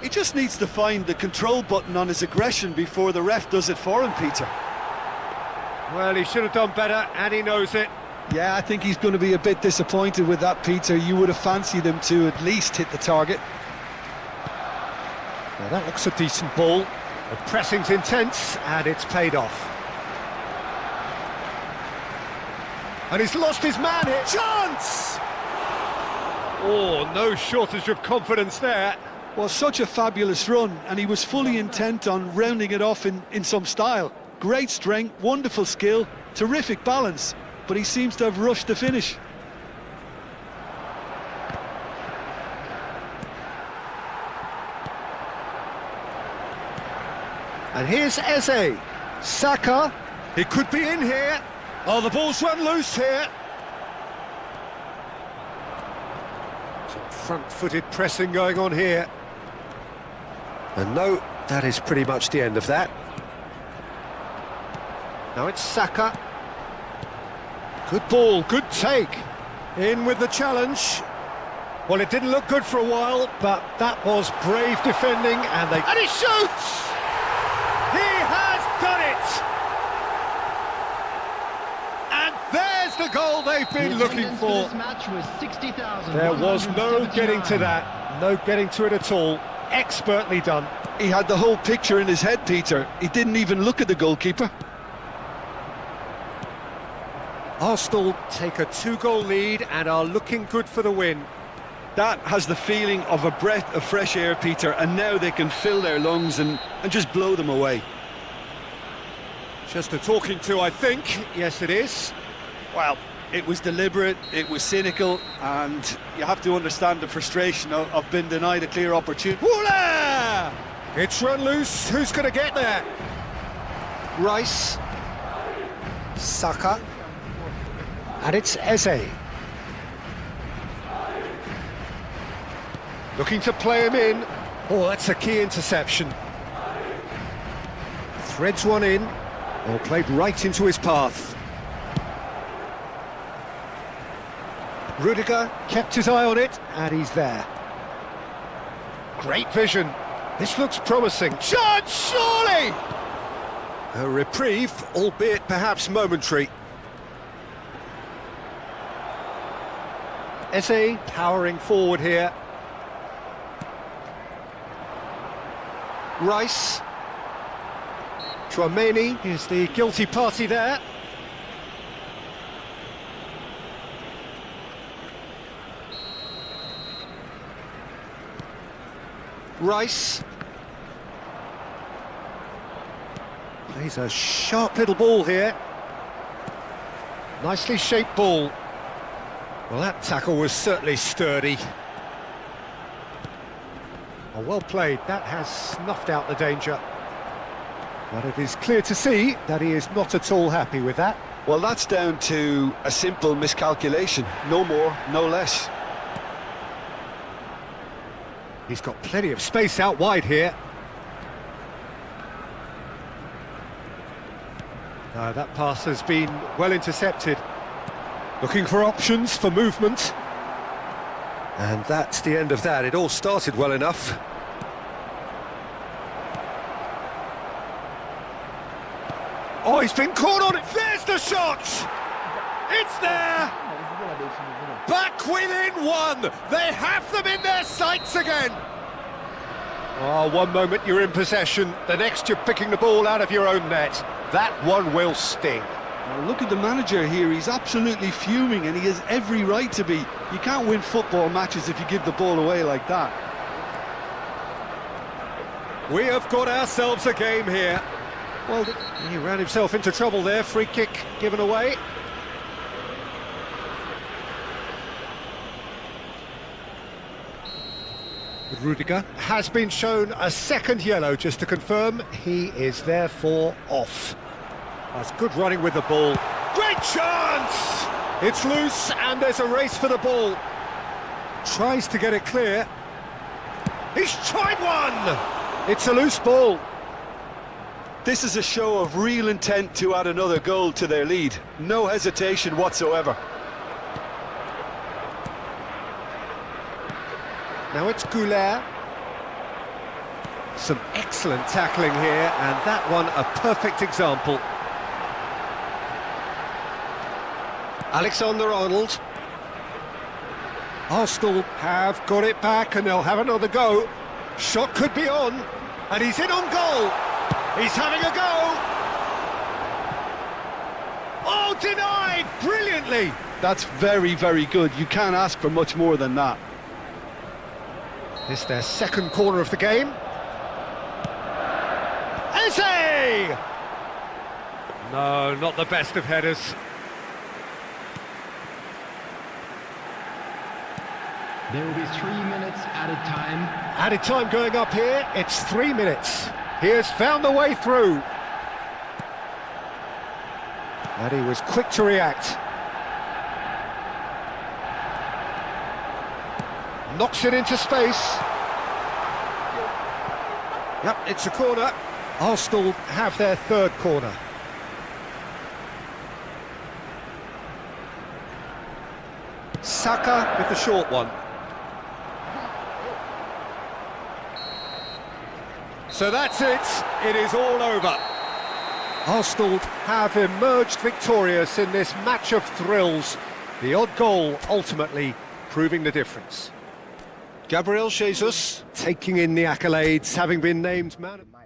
[SPEAKER 3] He just needs to find the control button on his aggression before the ref does it for him, Peter.
[SPEAKER 2] Well, he should have done better, and he knows it.
[SPEAKER 3] Yeah, I think he's going to be a bit disappointed with that, Peter. You would have fancied him to at least hit the target.
[SPEAKER 2] Now that looks a decent ball. The pressing's intense, and it's paid off. And he's lost his man here. Chance! Oh, no shortage of confidence there.
[SPEAKER 3] Well, such a fabulous run, and he was fully intent on rounding it off in some style. Great strength, wonderful skill, terrific balance, but he seems to have rushed the finish.
[SPEAKER 2] And here's Eze. Saka. He could be in here. Oh, the ball's run loose here. Some front-footed pressing going on here. And no, that is pretty much the end of that. Now it's Saka. Good ball, good take. In with the challenge. Well, it didn't look good for a while, but that was brave defending, and he shoots! He has done it! And there's the goal they've been looking for.
[SPEAKER 4] This match was 60,000.
[SPEAKER 2] There was no getting to that, no getting to it at all. Expertly done.
[SPEAKER 3] He had the whole picture in his head, Peter. He didn't even look at the goalkeeper.
[SPEAKER 2] Arsenal take a 2-goal lead and are looking good for the win.
[SPEAKER 3] That has the feeling of a breath of fresh air, Peter, and now they can fill their lungs and just blow them away.
[SPEAKER 2] Just a talking to, I think. Yes, it is.
[SPEAKER 3] Well, it was deliberate, it was cynical, and you have to understand the frustration of being denied a clear opportunity.
[SPEAKER 2] Voila! It's run loose. Who's going to get there? Rice. Saka. And it's Eze. Looking to play him in. Oh, that's a key interception. Threads one in. Oh, played right into his path. Rudiger kept his eye on it, and he's there. Great vision. This looks promising. Chance, surely! A reprieve, albeit perhaps momentary. Eze powering forward here. Rice. Tchouaméni is the guilty party there. Rice. Plays a sharp little ball here. Nicely shaped ball. Well, that tackle was certainly sturdy. Oh, well played. That has snuffed out the danger. But it is clear to see that he is not at all happy with that.
[SPEAKER 3] Well, that's down to a simple miscalculation. No more, no less.
[SPEAKER 2] He's got plenty of space out wide here. No, that pass has been well intercepted. Looking for options for movement. And that's the end of that. It all started well enough. Oh, he's been caught on it. There's the shot! It's there! Back within one! They have them in their sights again! Oh, one moment you're in possession, the next you're picking the ball out of your own net. That one will sting.
[SPEAKER 3] Now look at the manager here, he's absolutely fuming and he has every right to be. You can't win football matches if you give the ball away like that.
[SPEAKER 2] We have got ourselves a game here. Well, he ran himself into trouble there, free kick given away. Rudiger has been shown a second yellow, just to confirm he is therefore off. That's good running with the ball. Great chance! It's loose and there's a race for the ball. Tries to get it clear. He's tried one! It's a loose ball.
[SPEAKER 3] This is a show of real intent to add another goal to their lead. No hesitation whatsoever.
[SPEAKER 2] Now it's Goulart. Some excellent tackling here, and that one a perfect example. Alexander-Arnold. Arsenal have got it back and they'll have another go. Shot could be on, and he's in on goal. He's having a go. Oh, denied brilliantly.
[SPEAKER 3] That's very, very good. You can't ask for much more than that.
[SPEAKER 2] This their second corner of the game. Eze! No, not the best of headers.
[SPEAKER 4] There will be 3 minutes added time.
[SPEAKER 2] Added time going up here, it's 3 minutes. He has found the way through. And he was quick to react. Knocks it into space. Yep, it's a corner. Arsenal have their third corner. Saka with the short one. So that's it. It is all over. Arsenal have emerged victorious in this match of thrills. The odd goal ultimately proving the difference. Gabriel Jesus taking in the accolades, having been named man of...
[SPEAKER 1] match.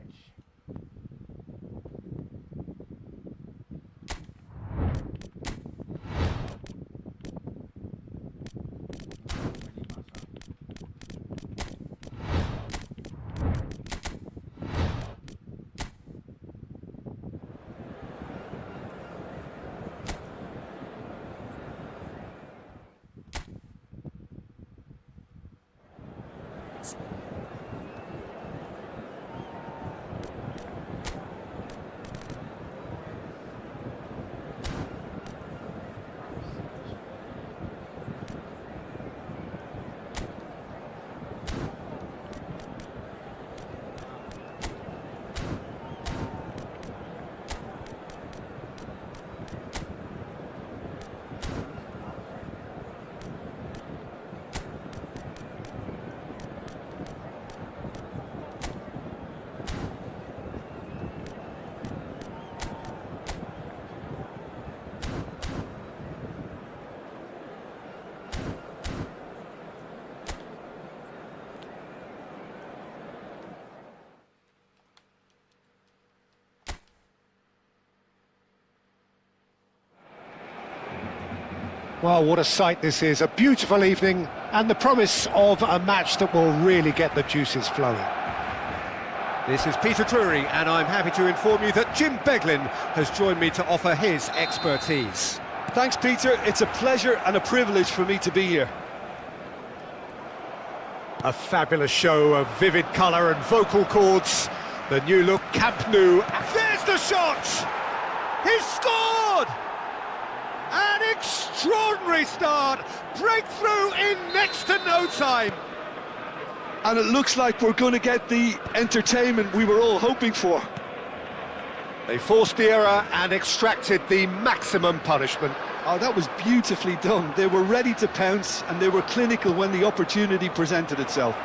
[SPEAKER 2] Well, what a sight this is, a beautiful evening and the promise of a match that will really get the juices flowing. This is Peter Drury and I'm happy to inform you that Jim Beglin has joined me to offer his expertise.
[SPEAKER 3] Thanks, Peter. It's a pleasure and a privilege for me to be here.
[SPEAKER 2] A fabulous show of vivid colour and vocal cords. The new look Camp Nou. There's the shot! He's scored! An extraordinary start, breakthrough in next to no time.
[SPEAKER 3] And it looks like we're going to get the entertainment we were all hoping for.
[SPEAKER 2] They forced the error and extracted the maximum punishment.
[SPEAKER 3] Oh, that was beautifully done. They were ready to pounce and they were clinical when the opportunity presented itself.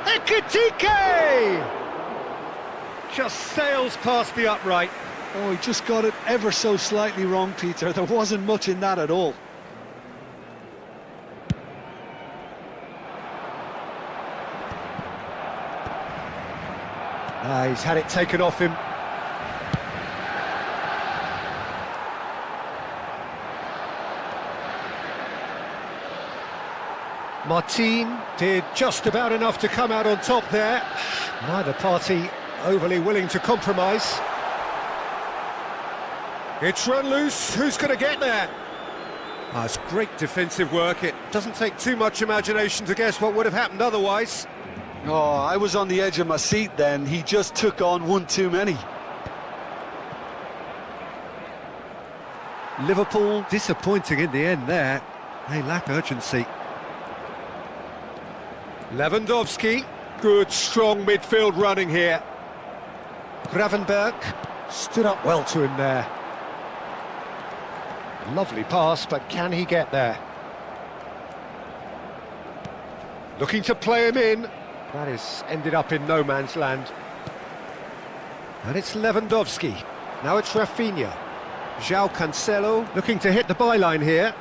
[SPEAKER 2] Ekitike! Just sails past the upright.
[SPEAKER 3] Oh, he just got it ever so slightly wrong, Peter. There wasn't much in that at all.
[SPEAKER 2] He's had it taken off him. Martin did just about enough to come out on top there. Neither party overly willing to compromise. It's run loose, who's going to get there? It's great defensive work, it doesn't take too much imagination to guess what would have happened otherwise.
[SPEAKER 3] Oh, I was on the edge of my seat then. He just took on one too many.
[SPEAKER 2] Liverpool disappointing in the end there. They lack urgency. Lewandowski, good strong midfield running here. Gravenberg stood up well to him there. Lovely pass, but can he get there? Looking to play him in. That has ended up in no man's land. And it's Lewandowski. Now it's Rafinha. João Cancelo looking to hit the byline here.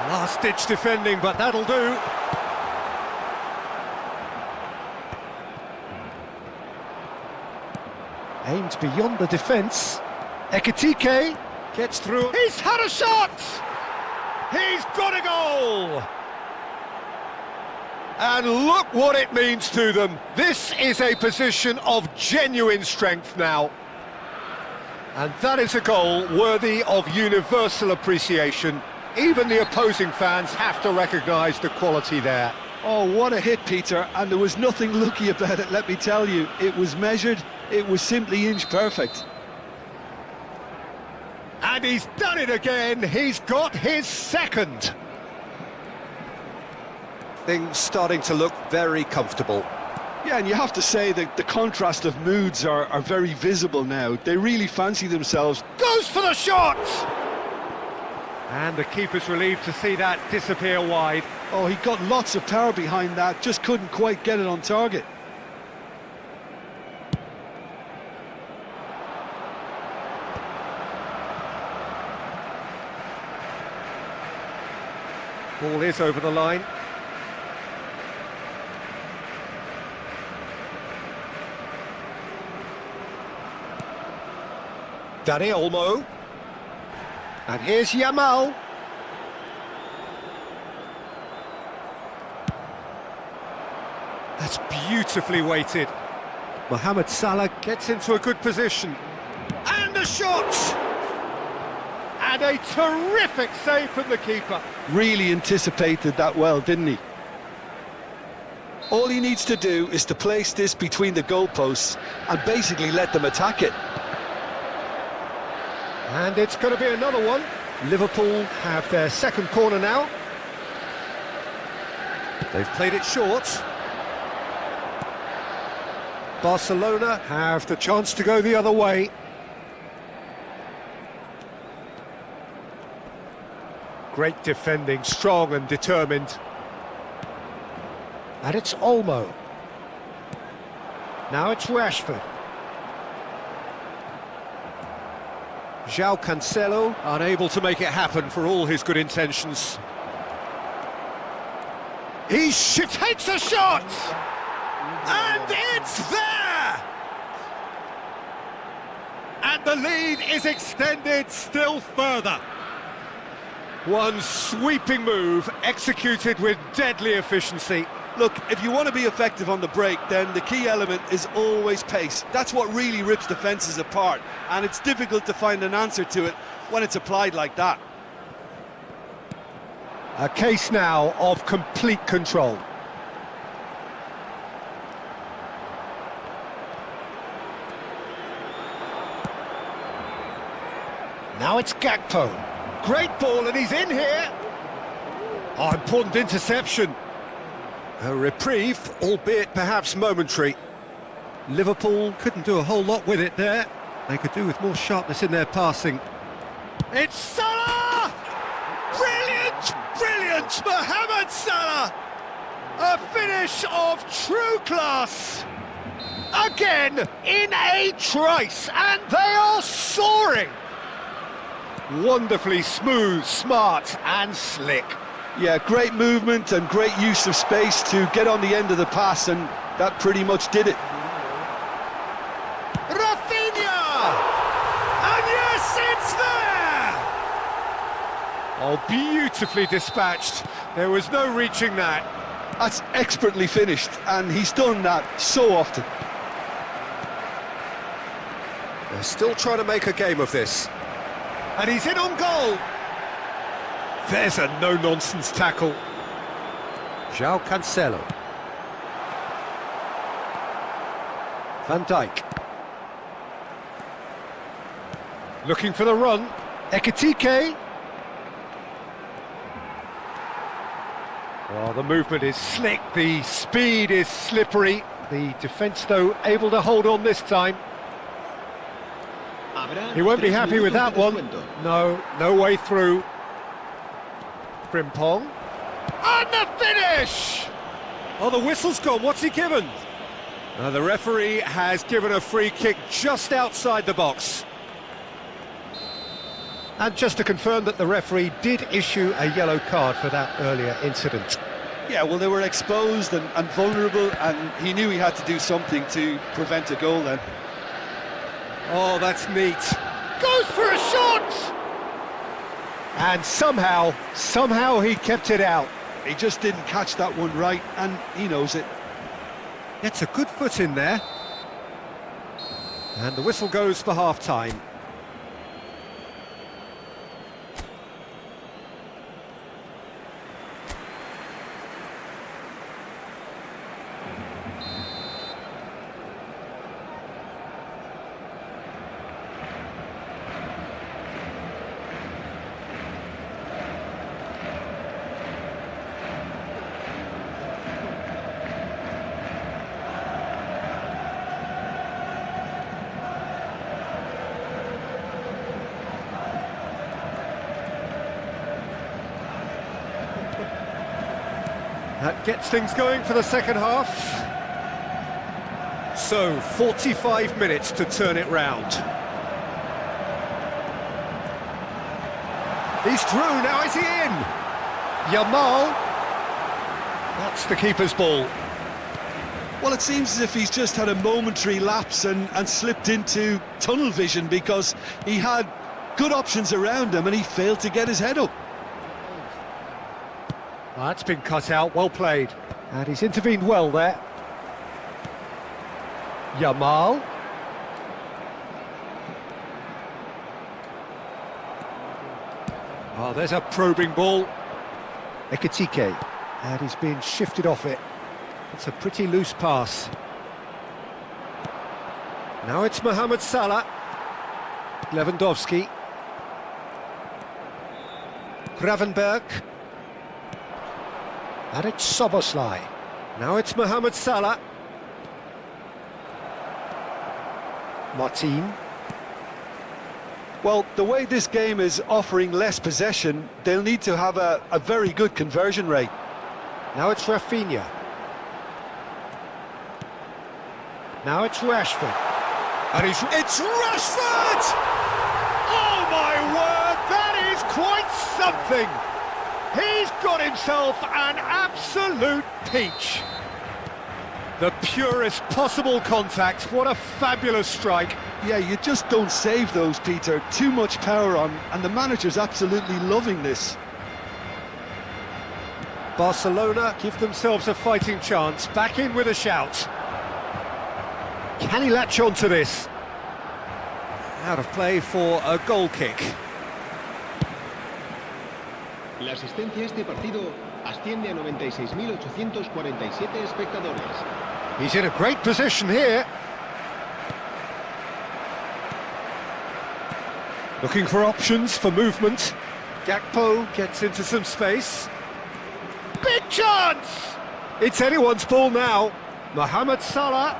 [SPEAKER 2] Last-ditch defending, but that'll do. Aimed beyond the defence. Ekitike gets through. He's had a shot! He's got a goal! And look what it means to them. This is a position of genuine strength now. And that is a goal worthy of universal appreciation. Even the opposing fans have to recognise the quality there.
[SPEAKER 3] Oh, what a hit, Peter, and there was nothing lucky about it, let me tell you. It was measured, it was simply inch perfect.
[SPEAKER 2] And he's done it again, he's got his second. Things starting to look very comfortable.
[SPEAKER 3] Yeah, and you have to say that the contrast of moods are very visible now. They really fancy themselves.
[SPEAKER 2] Goes for the shot! And the keeper's relieved to see that disappear wide.
[SPEAKER 3] Oh, he got lots of power behind that, just couldn't quite get it on target.
[SPEAKER 2] Ball is over the line. Danny Olmo. And here's Yamal. That's beautifully weighted. Mohamed Salah gets into a good position. And a shot! And a terrific save from the keeper.
[SPEAKER 3] Really anticipated that well, didn't he? All he needs to do is to place this between the goalposts and basically let them attack it.
[SPEAKER 2] And it's going to be another one. Liverpool have their second corner now. They've played it short. Barcelona have the chance to go the other way. Great defending, strong and determined. And it's Olmo. Now it's Rashford. João Cancelo, unable to make it happen for all his good intentions. Takes a shot! And it's there! And the lead is extended still further. One sweeping move, executed with deadly efficiency.
[SPEAKER 3] Look, if you want to be effective on the break, then the key element is always pace. That's what really rips defences apart, and it's difficult to find an answer to it when it's applied like that.
[SPEAKER 2] A case now of complete control. Now it's Gakpo. Great ball, and he's in here. Oh, important interception. A reprieve, albeit perhaps momentary. Liverpool couldn't do a whole lot with it there. They could do with more sharpness in their passing. It's Salah! Brilliant, brilliant, Mohamed Salah! A finish of true class. Again, in a trice, and they are soaring. Wonderfully smooth, smart and slick.
[SPEAKER 3] Yeah, great movement and great use of space to get on the end of the pass, and that pretty much did it.
[SPEAKER 2] Rafinha! And yes, it's there! Oh, beautifully dispatched. There was no reaching that.
[SPEAKER 3] That's expertly finished, and he's done that so often.
[SPEAKER 2] They're still trying to make a game of this. And he's in on goal. There's a no-nonsense tackle. João Cancelo. Van Dijk. Looking for the run. Ekitike. Oh, the movement is slick, the speed is slippery. The defence, though, able to hold on this time. He won't be happy with that one. No way through. Frimpong. And the finish! Oh, the whistle's gone. What's he given? The referee has given a free kick just outside the box. And just to confirm that the referee did issue a yellow card for that earlier incident.
[SPEAKER 3] Yeah, well, they were exposed and vulnerable, and he knew he had to do something to prevent a goal then.
[SPEAKER 2] Oh, that's neat. Goes for a shot! And somehow he kept it out.
[SPEAKER 3] He just didn't catch that one right, and he knows it.
[SPEAKER 2] Gets a good foot in there. And the whistle goes for half-time. That gets things going for the second half. So, 45 minutes to turn it round. He's through, now is he in? Yamal. That's the keeper's ball.
[SPEAKER 3] Well, it seems as if he's just had a momentary lapse and slipped into tunnel vision, because he had good options around him and he failed to get his head up.
[SPEAKER 2] That's been cut out, well played. And he's intervened well there. Yamal. Oh, there's a probing ball. Ekitike. And he's been shifted off it. It's a pretty loose pass. Now it's Mohamed Salah. Lewandowski. Gravenberg. And it's Soboslai. Now it's Mohamed Salah. Martin.
[SPEAKER 3] Well, the way this game is offering less possession, they'll need to have a very good conversion rate.
[SPEAKER 2] Now it's Rafinha. Now it's Rashford. And it's Rashford! Oh my word, that is quite something! He's got himself an absolute peach. The purest possible contact, what a fabulous strike.
[SPEAKER 3] Yeah, you just don't save those, Peter. Too much power on, and the manager's absolutely loving this.
[SPEAKER 2] Barcelona give themselves a fighting chance, back in with a shout. Can he latch on to this? Out of play for a goal kick.
[SPEAKER 5] La asistencia a este partido asciende a 96.847 espectadores.
[SPEAKER 2] He's in a great position here. Looking for options for movement. Gakpo gets into some space. Big chance! It's anyone's ball now. Mohamed Salah.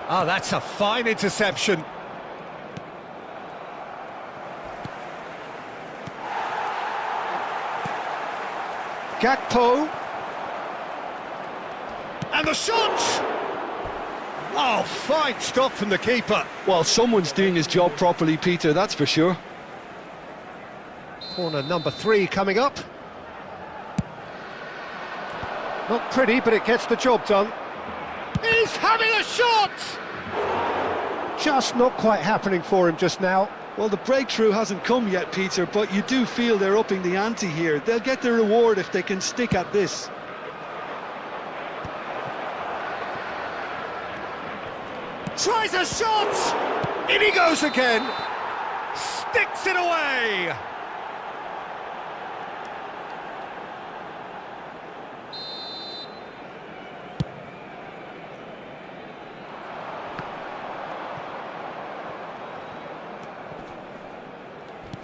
[SPEAKER 2] Oh, that's a fine interception. Gakpo. And the shot! Oh, fine stop from the keeper.
[SPEAKER 3] Well, someone's doing his job properly, Peter, that's for sure.
[SPEAKER 2] Corner number 3 coming up. Not pretty, but it gets the job done. He's having a shot! Just not quite happening for him just now.
[SPEAKER 3] Well, the breakthrough hasn't come yet, Peter, but you do feel they're upping the ante here. They'll get their reward if they can stick at this.
[SPEAKER 2] Tries a shot! In he goes again! Sticks it away!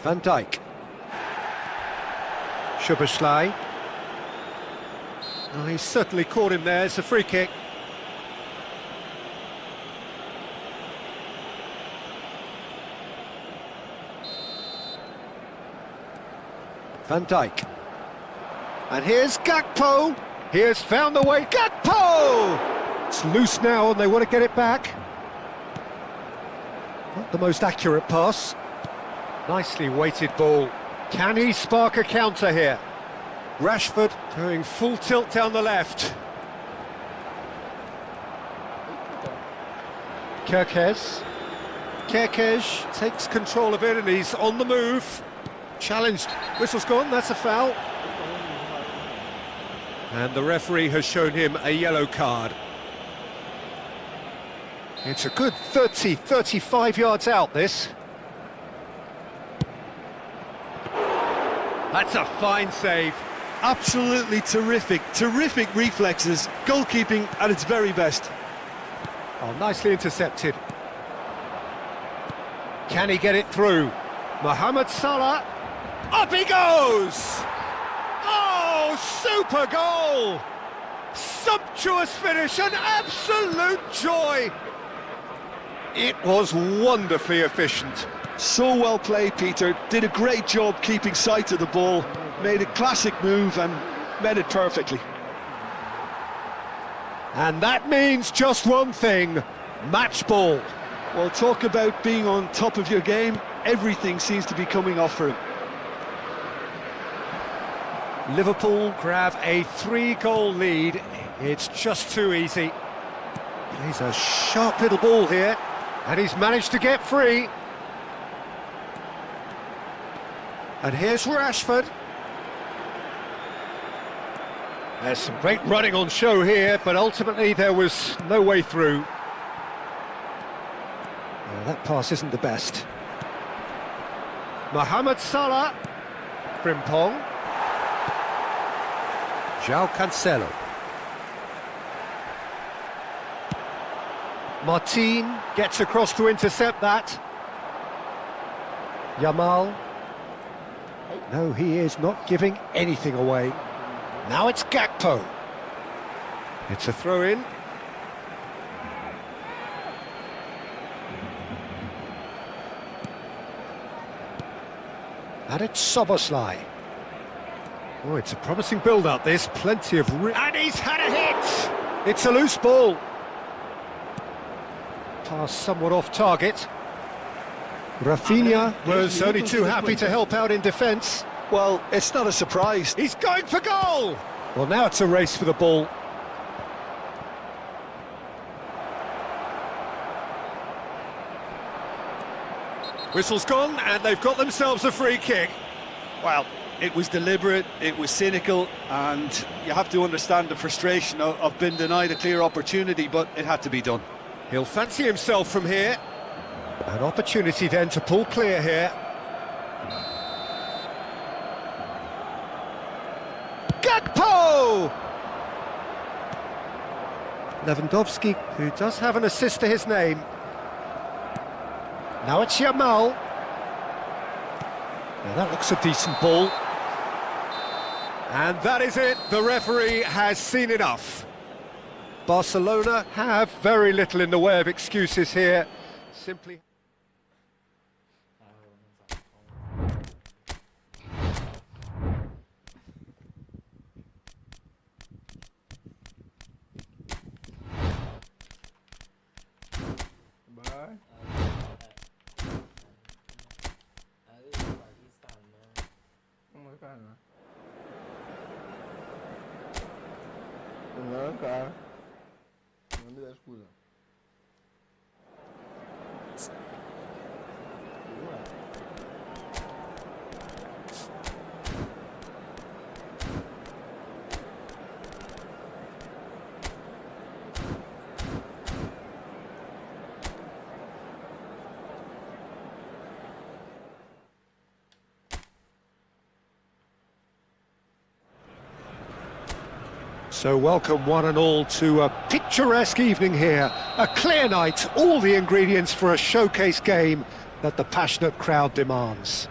[SPEAKER 2] Van Dijk. Szoboszlai. Oh, he's certainly caught him there, it's a free kick. Van Dijk. And here's Gakpo. He has found the way. Gakpo! It's loose now and they want to get it back. Not the most accurate pass. Nicely weighted ball. Can he spark a counter here? Rashford going full tilt down the left. Kerkez takes control of it and he's on the move. Challenged. Whistle's gone, that's a foul. And the referee has shown him a yellow card. It's a good 35 yards out, this. That's a fine save.
[SPEAKER 3] Absolutely terrific reflexes. Goalkeeping at its very best.
[SPEAKER 2] Oh, nicely intercepted. Can he get it through? Mohamed Salah. Up he goes! Oh, super goal! Sumptuous finish, an absolute joy! It was wonderfully efficient.
[SPEAKER 3] So well played, Peter. Did a great job keeping sight of the ball. Made a classic move and met it perfectly.
[SPEAKER 2] And that means just one thing, match ball.
[SPEAKER 3] Well, talk about being on top of your game. Everything seems to be coming off for him.
[SPEAKER 2] Liverpool grab a 3-goal lead. It's just too easy. Plays a sharp little ball here, and he's managed to get free. And here's Rashford. There's some great running on show here, but ultimately there was no way through. Well, that pass isn't the best. Mohamed Salah. Frimpong. João Cancelo. Martin gets across to intercept that. Yamal. No, he is not giving anything away. Now it's Gakpo. It's a throw-in. And it's Szoboszlai. Oh, it's a promising build-up, this. Plenty of... And he's had a hit! It's a loose ball. Pass somewhat off target. Rafinha was only too happy to help out in defence.
[SPEAKER 3] Well, it's not a surprise.
[SPEAKER 2] He's going for goal! Well, now it's a race for the ball. Whistle's gone, and they've got themselves a free kick.
[SPEAKER 3] Well, it was deliberate, it was cynical, and you have to understand the frustration of being denied a clear opportunity, but it had to be done.
[SPEAKER 2] He'll fancy himself from here. An opportunity then to pull clear here. Gakpo! Lewandowski, who does have an assist to his name. Now it's Yamal. Now that looks a decent ball. And that is it. The referee has seen enough. Barcelona have very little in the way of excuses here. Simply...
[SPEAKER 1] Não, cara. Não me dá excusa.
[SPEAKER 2] So welcome one and all to a picturesque evening here, a clear night, all the ingredients for a showcase game that the passionate crowd demands.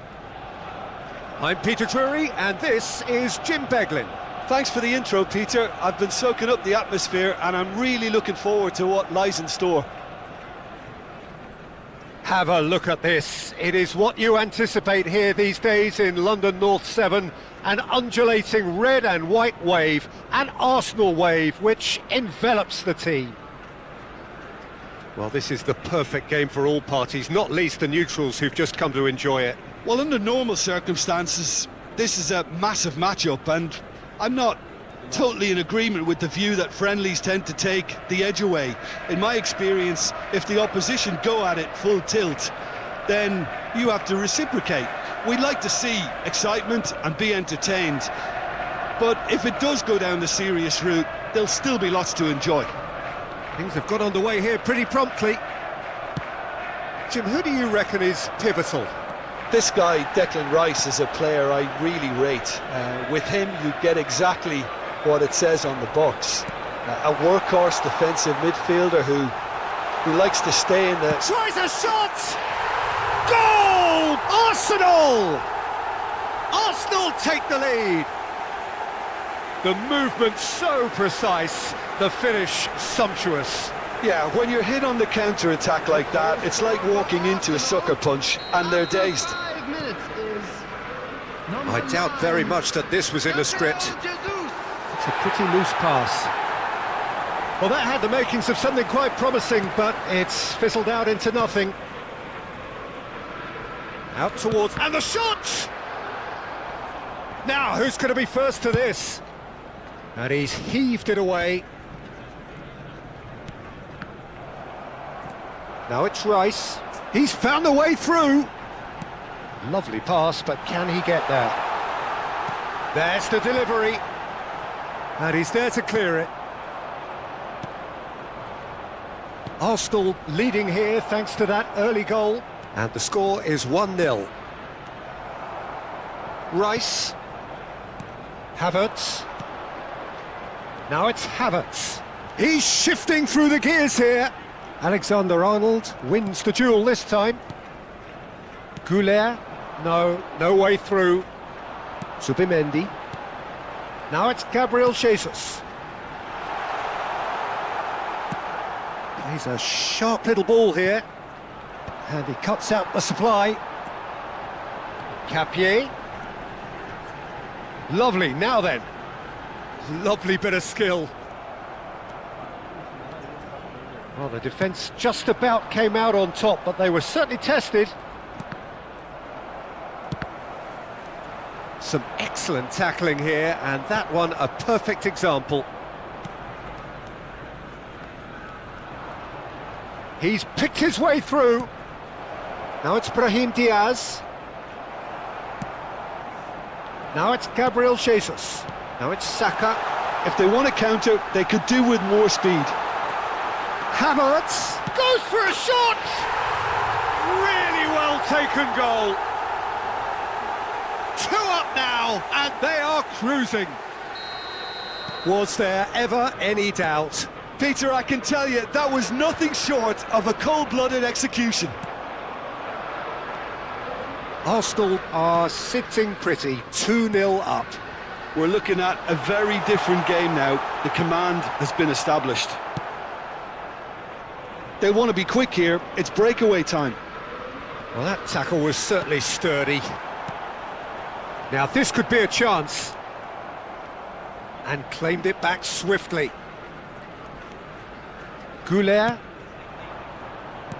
[SPEAKER 2] I'm Peter Drury and this is Jim Beglin.
[SPEAKER 3] Thanks for the intro, Peter. I've been soaking up the atmosphere and I'm really looking forward to what lies in store.
[SPEAKER 2] Have a look at this. It is what you anticipate here these days in London North 7. An undulating red and white wave, an Arsenal wave which envelops the team. Well, this is the perfect game for all parties, not least the neutrals who've just come to enjoy it.
[SPEAKER 3] Well, under normal circumstances, this is a massive matchup, and I'm not totally in agreement with the view that friendlies tend to take the edge away. In my experience, if the opposition go at it full tilt, then you have to reciprocate. We'd like to see excitement and be entertained, but if it does go down the serious route, there'll still be lots to enjoy.
[SPEAKER 2] Things have got underway here pretty promptly. Jim, who do you reckon is pivotal?
[SPEAKER 3] This guy, Declan Rice, is a player I really rate. With him, you get exactly what it says on the box. A workhorse defensive midfielder who likes to stay in the...
[SPEAKER 2] Tries a shot! Goal! Arsenal! Arsenal take the lead. The movement so precise, the finish sumptuous.
[SPEAKER 3] Yeah, when you're hit on the counter-attack like that, it's like walking into a sucker punch and they're dazed.
[SPEAKER 2] I doubt very much that this was in the script. It's a pretty loose pass. Well, that had the makings of something quite promising, but it's fizzled out into nothing. Out towards... and the shot! Now, who's going to be first to this? And he's heaved it away. Now it's Rice. He's found the way through. Lovely pass, but can he get there? There's the delivery. And he's there to clear it. Arsenal leading here thanks to that early goal. And the score is 1-0. Rice. Havertz. Now it's Havertz. He's shifting through the gears here. Alexander-Arnold wins the duel this time. Goulet. No way through. Zubimendi. Now it's Gabriel Jesus. Plays a sharp little ball here. And he cuts out the supply. Capier. Lovely, now then. Lovely bit of skill. Well, the defence just about came out on top, but they were certainly tested. Some excellent tackling here, and that one a perfect example. He's picked his way through. Now it's Brahim Diaz. Now it's Gabriel Jesus. Now it's Saka.
[SPEAKER 3] If they want to counter, they could do with more speed.
[SPEAKER 2] Havertz goes for a shot! Really well taken goal. 2 up now, and they are cruising. Was there ever any doubt?
[SPEAKER 3] Peter, I can tell you, that was nothing short of a cold-blooded execution.
[SPEAKER 2] Arsenal are sitting pretty, 2-0 up.
[SPEAKER 3] We're looking at a very different game now. The command has been established. They want to be quick here. It's breakaway time.
[SPEAKER 2] Well, that tackle was certainly sturdy. Now, this could be a chance. And claimed it back swiftly. Goulet.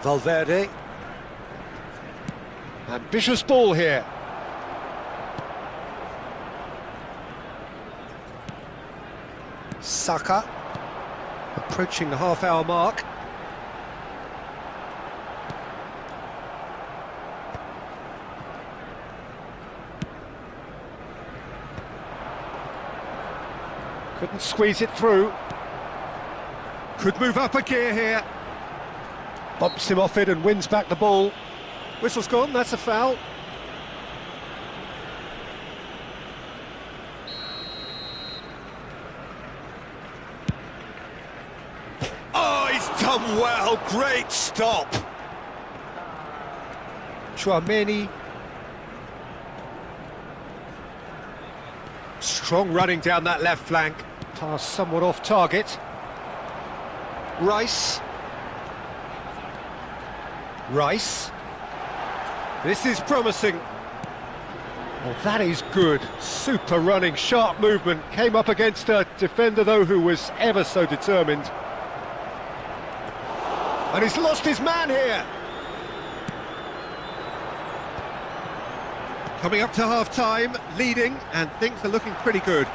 [SPEAKER 2] Valverde. Ambitious ball here. Saka. Approaching the half-hour mark. Couldn't squeeze it through. Could move up a gear here. Bumps him off it and wins back the ball. Whistle's gone, that's a foul. Oh, he's done well, great stop. Chouameni. Strong running down that left flank. Pass somewhat off target. Rice. Rice. This is promising. Well, that is good. Super running, sharp movement. Came up against a defender, though, who was ever so determined. And he's lost his man here. Coming up to half-time, leading, and things are looking pretty good.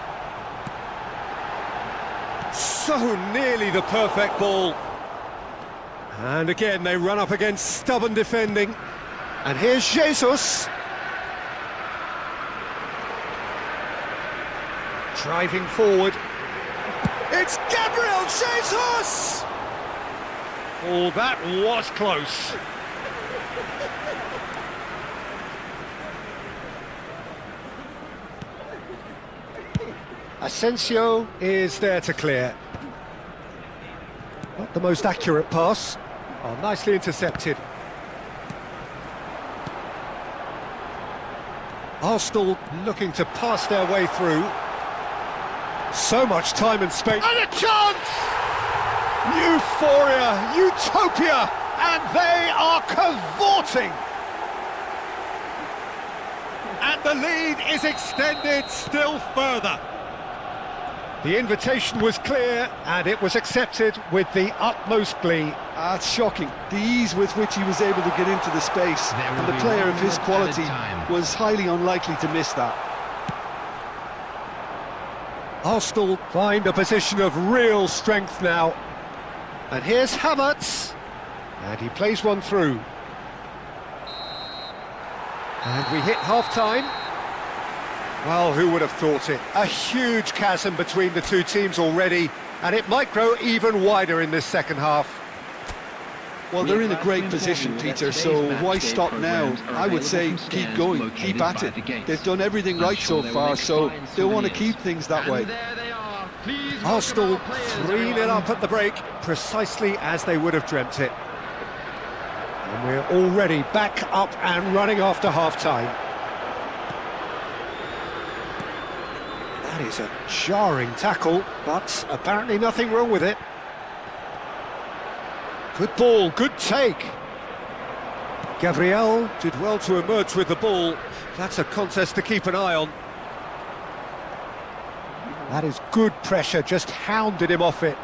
[SPEAKER 2] So nearly the perfect ball. And again, they run up against stubborn defending. And here's Jesus. Driving forward. It's Gabriel Jesus! Oh, that was close. Asensio is there to clear. Not the most accurate pass. Oh, nicely intercepted. Arsenal looking to pass their way through. So much time and space. And a chance! Euphoria, utopia, and they are cavorting. And the lead is extended still further. The invitation was clear, and it was accepted with the utmost glee.
[SPEAKER 3] That's shocking. The ease with which he was able to get into the space,
[SPEAKER 4] There will
[SPEAKER 3] and the
[SPEAKER 4] be
[SPEAKER 3] player
[SPEAKER 4] 1
[SPEAKER 3] of his
[SPEAKER 4] minute
[SPEAKER 3] quality
[SPEAKER 4] added time.
[SPEAKER 3] was highly unlikely to miss that.
[SPEAKER 2] Arsenal find a position of real strength now. And here's Havertz. And he plays one through. And we hit half-time. Well, who would have thought it? A huge chasm between the two teams already, and it might grow even wider in this second half.
[SPEAKER 3] Well, they're in a great position, Peter, so why stop now? I would say keep going, keep at it. They've done everything right so far, so they want to keep things that way.
[SPEAKER 2] Arsenal 3-0 up at the break, precisely as they would have dreamt it. And we're already back up and running after half-time. That is a jarring tackle, but apparently nothing wrong with it. Good ball, good take. Gabriel did well to emerge with the ball. That's a contest to keep an eye on. That is good pressure, just hounded him off it.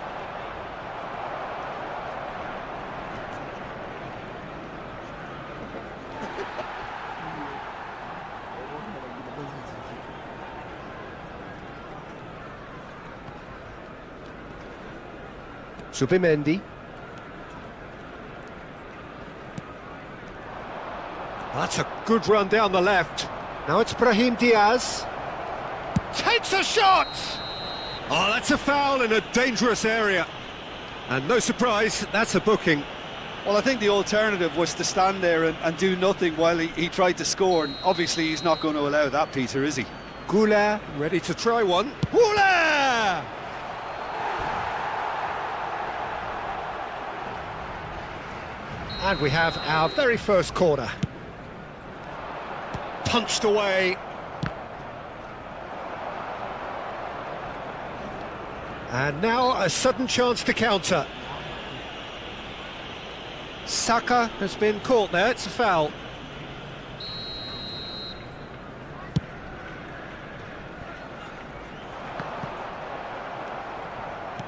[SPEAKER 2] Subimendi. That's a good run down the left. Now it's Brahim Diaz. Takes a shot! Oh, that's a foul in a dangerous area. And no surprise, that's a booking.
[SPEAKER 3] Well, I think the alternative was to stand there and do nothing while he tried to score, and obviously he's not going to allow that, Peter, is he?
[SPEAKER 2] Goulart ready to try one. Goulart! And we have our very first corner. Punched away. And now a sudden chance to counter. Saka has been caught there, it's a foul.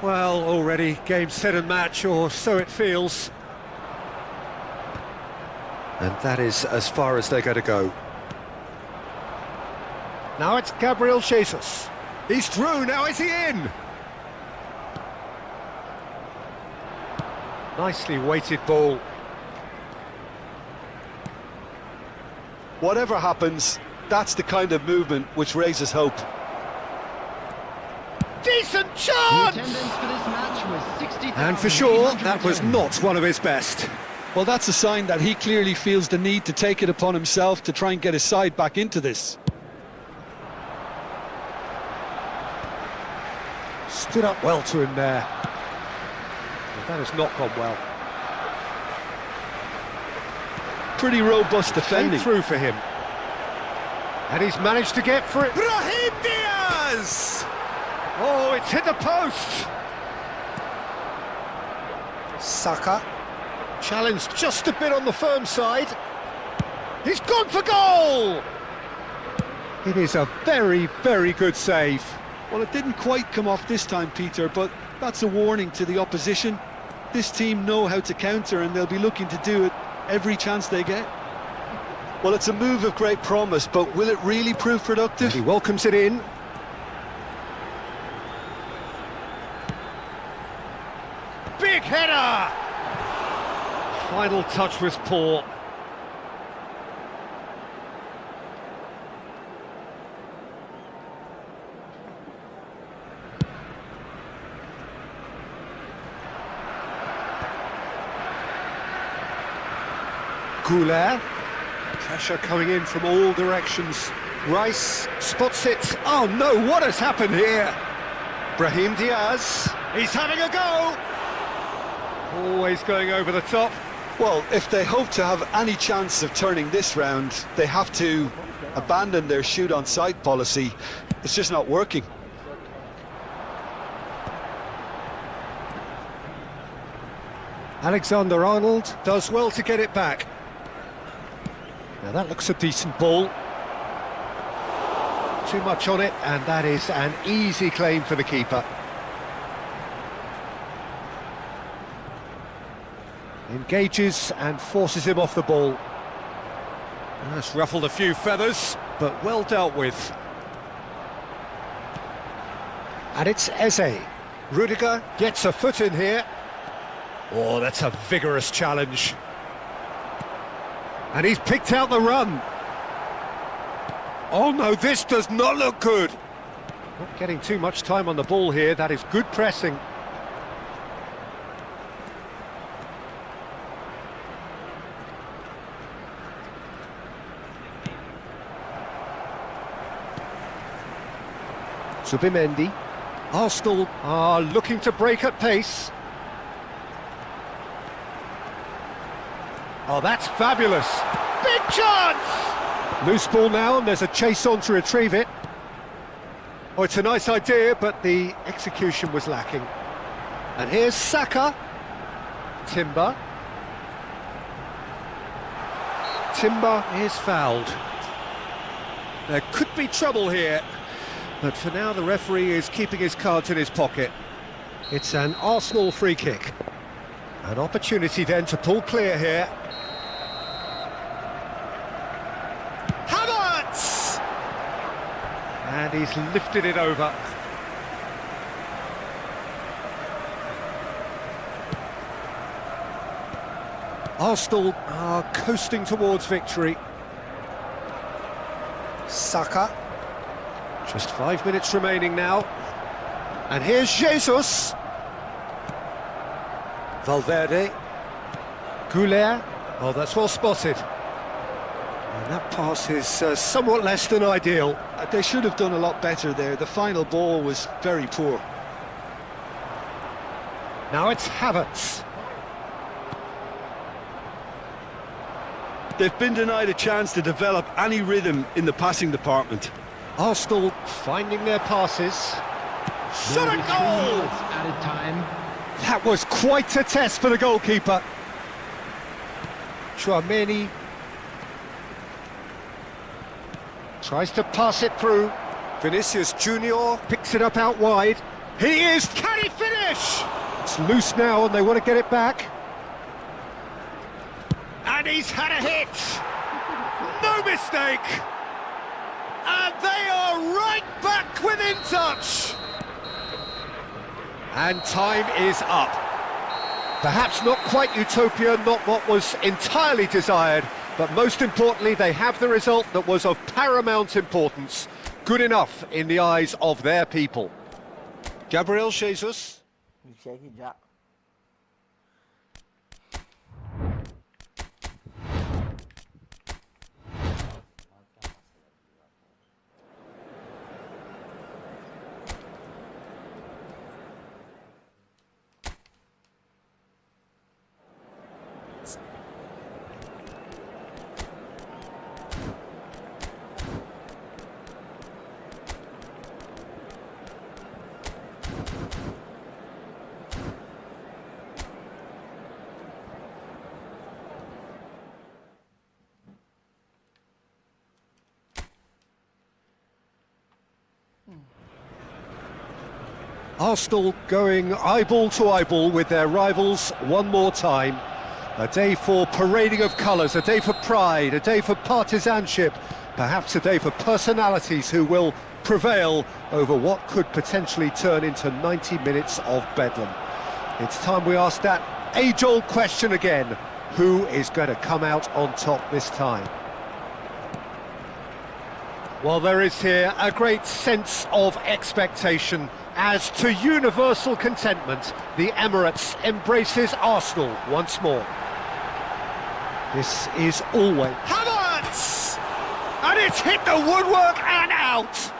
[SPEAKER 2] Well, already game, set and match, or so it feels. And that is as far as they're going to go. Now it's Gabriel Jesus. He's through, now is he in? Nicely weighted ball.
[SPEAKER 3] Whatever happens, that's the kind of movement which raises hope.
[SPEAKER 2] Decent chance! And for sure, that was not one of his best.
[SPEAKER 3] Well, that's a sign that he clearly feels the need to take it upon himself to try and get his side back into this.
[SPEAKER 2] Stood up well to him there. But that has not gone well.
[SPEAKER 3] Pretty robust defending.
[SPEAKER 2] Came through for him. And he's managed to get for it. Brahim Diaz! Oh, it's hit the post! Saka. Challenged just a bit on the firm side. He's gone for goal! It is a very, very good save.
[SPEAKER 3] Well, it didn't quite come off this time, Peter, but that's a warning to the opposition. This team know how to counter, and they'll be looking to do it every chance they get. Well, it's a move of great promise, but will it really prove productive?
[SPEAKER 2] And he welcomes it in. Big header! Final touch was poor. Goulart. Pressure coming in from all directions. Rice spots it. Oh no, what has happened here? Brahim Diaz. He's having a go! Always going over the top.
[SPEAKER 3] Well, if they hope to have any chance of turning this round, they have to abandon their shoot-on-sight policy. It's just not working.
[SPEAKER 2] Alexander-Arnold does well to get it back. Now that looks a decent ball. too much on it, and that is an easy claim for the keeper. Engages and forces him off the ball. That's ruffled a few feathers, but well dealt with. And it's Eze. Rudiger gets a foot in here. Oh, that's a vigorous challenge. And he's picked out the run. Oh no, this does not look good. Not getting too much time on the ball here. That is good pressing. Zubimendi. Arsenal are looking to break at pace. Oh, that's fabulous. Big chance! Loose ball now, and there's a chase on to retrieve it. Oh, it's a nice idea, but the execution was lacking. And here's Saka. Timber. Timber is fouled. There could be trouble here. But for now, the referee is keeping his cards in his pocket. It's an Arsenal free kick. An opportunity then to pull clear here. Havertz! And he's lifted it over. Arsenal are coasting towards victory. Saka. Just 5 minutes remaining now. And here's Jesus. Valverde. Goulet. Oh, that's well spotted. And that pass is somewhat less than ideal.
[SPEAKER 3] They should have done a lot better there. The final ball was very poor.
[SPEAKER 2] Now it's Havertz.
[SPEAKER 3] They've been denied a chance to develop any rhythm in the passing department.
[SPEAKER 2] Arsenal finding their passes. Shot a goal!
[SPEAKER 4] Added time.
[SPEAKER 2] That was quite a test for the goalkeeper. Chouameni tries to pass it through. Vinicius Junior picks it up out wide. He is... Can he finish? It's loose now and they want to get it back. And he's had a hit. No mistake. And they are right back within touch. And time is up. Perhaps not quite utopia, not what was entirely desired, but most importantly, they have the result that was of paramount importance. Good enough in the eyes of their people. Gabriel Jesus. Arsenal going eyeball to eyeball with their rivals one more time. A day for parading of colours, a day for pride, a day for partisanship, perhaps a day for personalities who will prevail over what could potentially turn into 90 minutes of bedlam. It's time we ask that age-old question again. Who is going to come out on top this time? Well, there is here a great sense of expectation. As to universal contentment, the Emirates embraces Arsenal once more. This is always... Havertz! And it's hit the woodwork and out!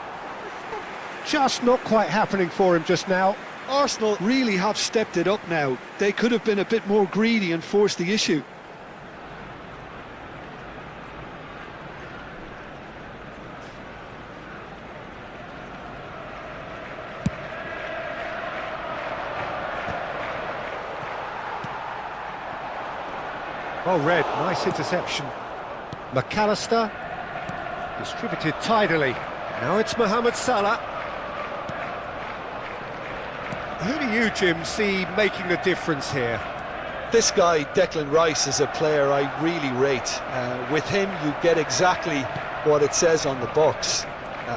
[SPEAKER 2] Just not quite happening for him just now.
[SPEAKER 3] Arsenal really have stepped it up now. They could have been a bit more greedy and forced the issue.
[SPEAKER 2] Oh, Red, nice interception. McAllister, distributed tidily. Now it's Mohamed Salah. Who do you, Jim, see making the difference here?
[SPEAKER 3] This guy, Declan Rice, is a player I really rate. With him, you get exactly what it says on the box.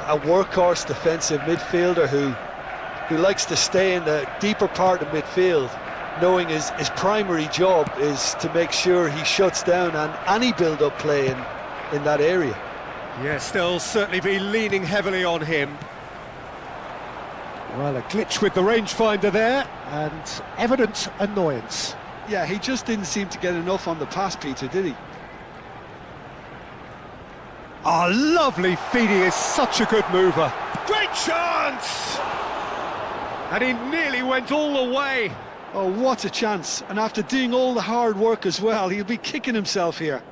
[SPEAKER 3] A workhorse defensive midfielder who likes to stay in the deeper part of midfield, knowing his primary job is to make sure he shuts down any build-up play in that area.
[SPEAKER 2] Yes, they'll certainly be leaning heavily on him. Well, a glitch with the rangefinder there, and evident annoyance.
[SPEAKER 3] Yeah, he just didn't seem to get enough on the pass, Peter, did he?
[SPEAKER 2] Oh, lovely feed, he is such a good mover. Great chance! And he nearly went all the way.
[SPEAKER 3] Oh, what a chance. And after doing all the hard work as well, he'll be kicking himself here.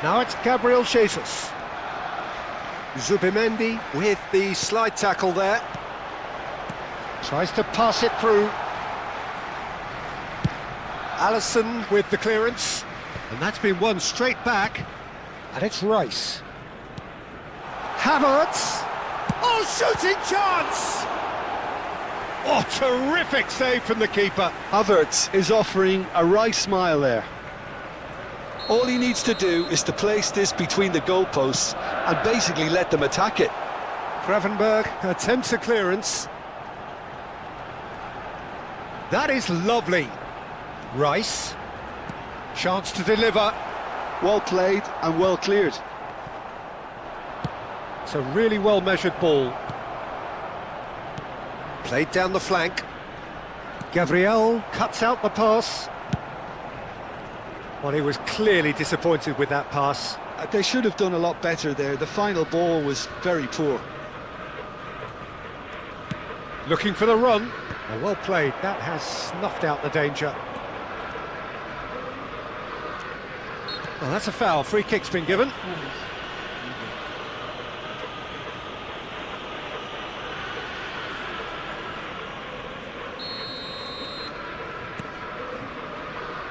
[SPEAKER 2] Now it's Gabriel Jesus. Zubimendi with the slide tackle there. Tries to pass it through. Alisson with the clearance. And that's been won straight back. And it's Rice. Havertz. Oh, shooting chance! Oh, terrific save from the keeper.
[SPEAKER 3] Havertz is offering a Rice smile there. All he needs to do is to place this between the goalposts and basically let them attack it.
[SPEAKER 2] Gravenberg attempts a clearance. That is lovely. Rice. Chance to deliver.
[SPEAKER 3] Well played and well cleared.
[SPEAKER 2] It's a really well-measured ball. Played down the flank. Gabriel cuts out the pass. Well, he was clearly disappointed with that pass.
[SPEAKER 3] They should have done a lot better there. The final ball was very poor.
[SPEAKER 2] Looking for the run. Well played. That has snuffed out the danger. Well, that's a foul. Free kick's been given.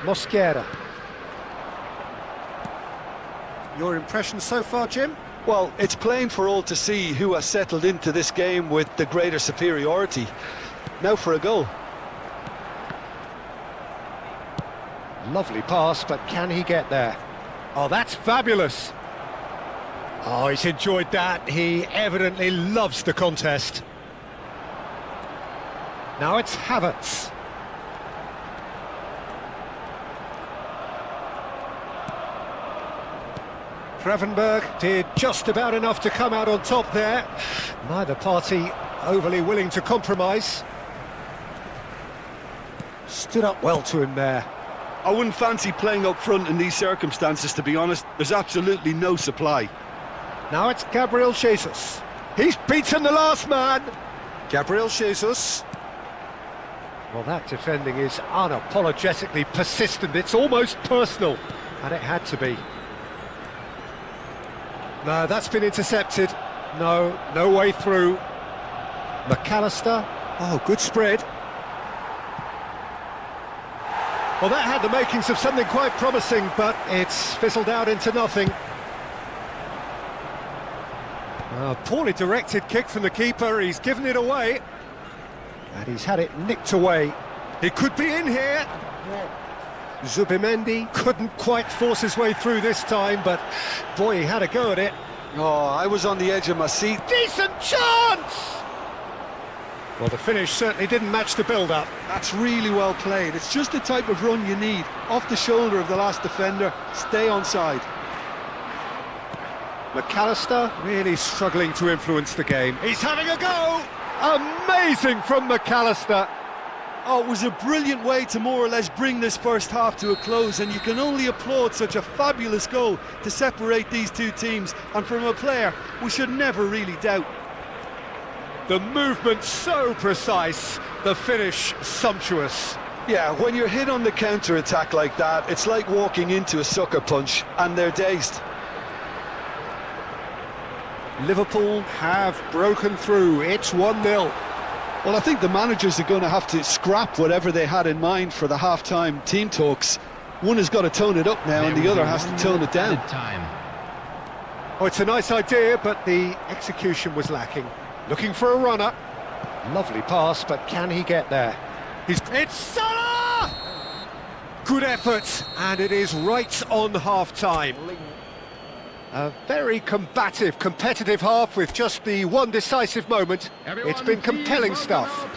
[SPEAKER 2] Mosquera. Your impression so far, Jim?
[SPEAKER 3] Well, it's plain for all to see who has settled into this game with the greater superiority. Now for a goal.
[SPEAKER 2] Lovely pass, but can he get there? Oh, that's fabulous. Oh, he's enjoyed that. He evidently loves the contest. Now it's Havertz. Gravenberg did just about enough to come out on top there. Neither party overly willing to compromise. Stood up well to him there.
[SPEAKER 6] I wouldn't fancy playing up front in these circumstances, to be honest. There's absolutely no supply.
[SPEAKER 2] Now it's Gabriel Jesus. He's beaten the last man. Gabriel Jesus. Well, that defending is unapologetically persistent. It's almost personal. And it had to be. No, that's been intercepted. No way through. McAllister. Oh, good spread. Well, that had the makings of something quite promising, but it's fizzled out into nothing. A poorly directed kick from the keeper. He's given it away. And he's had it nicked away. It could be in here. Zubimendi couldn't quite force his way through this time, but boy, he had a go at it.
[SPEAKER 3] Oh, I was on the edge of my seat.
[SPEAKER 2] Decent chance! Well, the finish certainly didn't match the build-up.
[SPEAKER 3] That's really well played. It's just the type of run you need. Off the shoulder of the last defender, stay onside.
[SPEAKER 2] McAllister really struggling to influence the game. He's having a go! Amazing from McAllister.
[SPEAKER 3] Oh, it was a brilliant way to more or less bring this first half to a close, and you can only applaud such a fabulous goal to separate these two teams, and from a player we should never really doubt.
[SPEAKER 2] The movement so precise, the finish sumptuous.
[SPEAKER 3] Yeah, when you're hit on the counter-attack like that, it's like walking into a sucker punch, and they're dazed.
[SPEAKER 2] Liverpool have broken through. It's 1-0.
[SPEAKER 3] Well, I think the managers are going to have to scrap whatever they had in mind for the half-time team talks. One has got to tone it up now, and the other has to tone it down.
[SPEAKER 4] Time.
[SPEAKER 2] Oh, it's a nice idea, but the execution was lacking. Looking for a runner. Lovely pass, but can he get there? It's Salah! Good effort, and it is right on half-time. A very combative, competitive half with just the one decisive moment. It's been compelling stuff.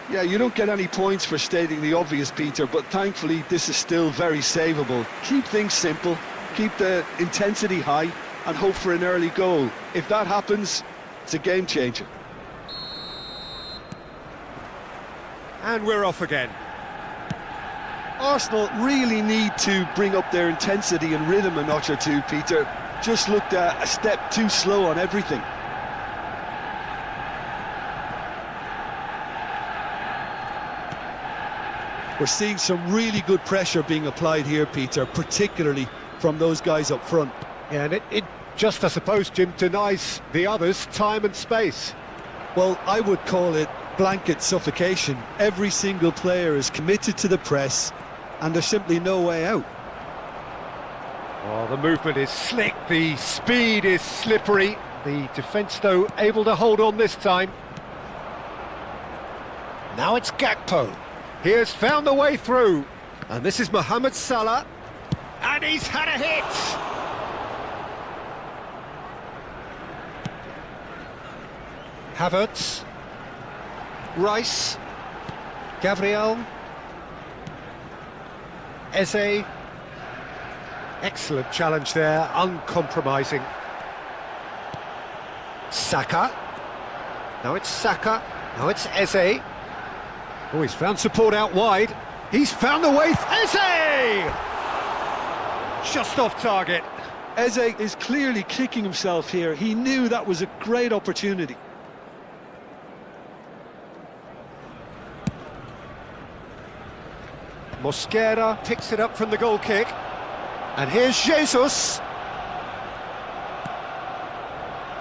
[SPEAKER 6] Yeah, you don't get any points for stating the obvious, Peter, but thankfully this is still very savable. Keep things simple, keep the intensity high, and hope for an early goal. If that happens, it's a game changer.
[SPEAKER 2] And we're off again.
[SPEAKER 3] Arsenal really need to bring up their intensity and rhythm a notch or two, Peter. Just looked a step too slow on everything. We're seeing some really good pressure being applied here, Peter, particularly from those guys up front.
[SPEAKER 2] Yeah, and it just, I suppose, Jim, denies the others time and space.
[SPEAKER 3] Well, I would call it blanket suffocation. Every single player is committed to the press, and there's simply no way out.
[SPEAKER 2] Oh, the movement is slick, the speed is slippery. The defence, though, able to hold on this time. Now it's Gakpo. He has found the way through. And this is Mohamed Salah. And he's had a hit! Havertz. Rice. Gabriel. Eze. Excellent challenge there, uncompromising. Saka. Now it's Saka. Now it's Eze. Oh, he's found support out wide. He's found the way. Eze! Just off target.
[SPEAKER 3] Eze is clearly kicking himself here. He knew that was a great opportunity.
[SPEAKER 2] Mosquera picks it up from the goal kick. And here's Jesus.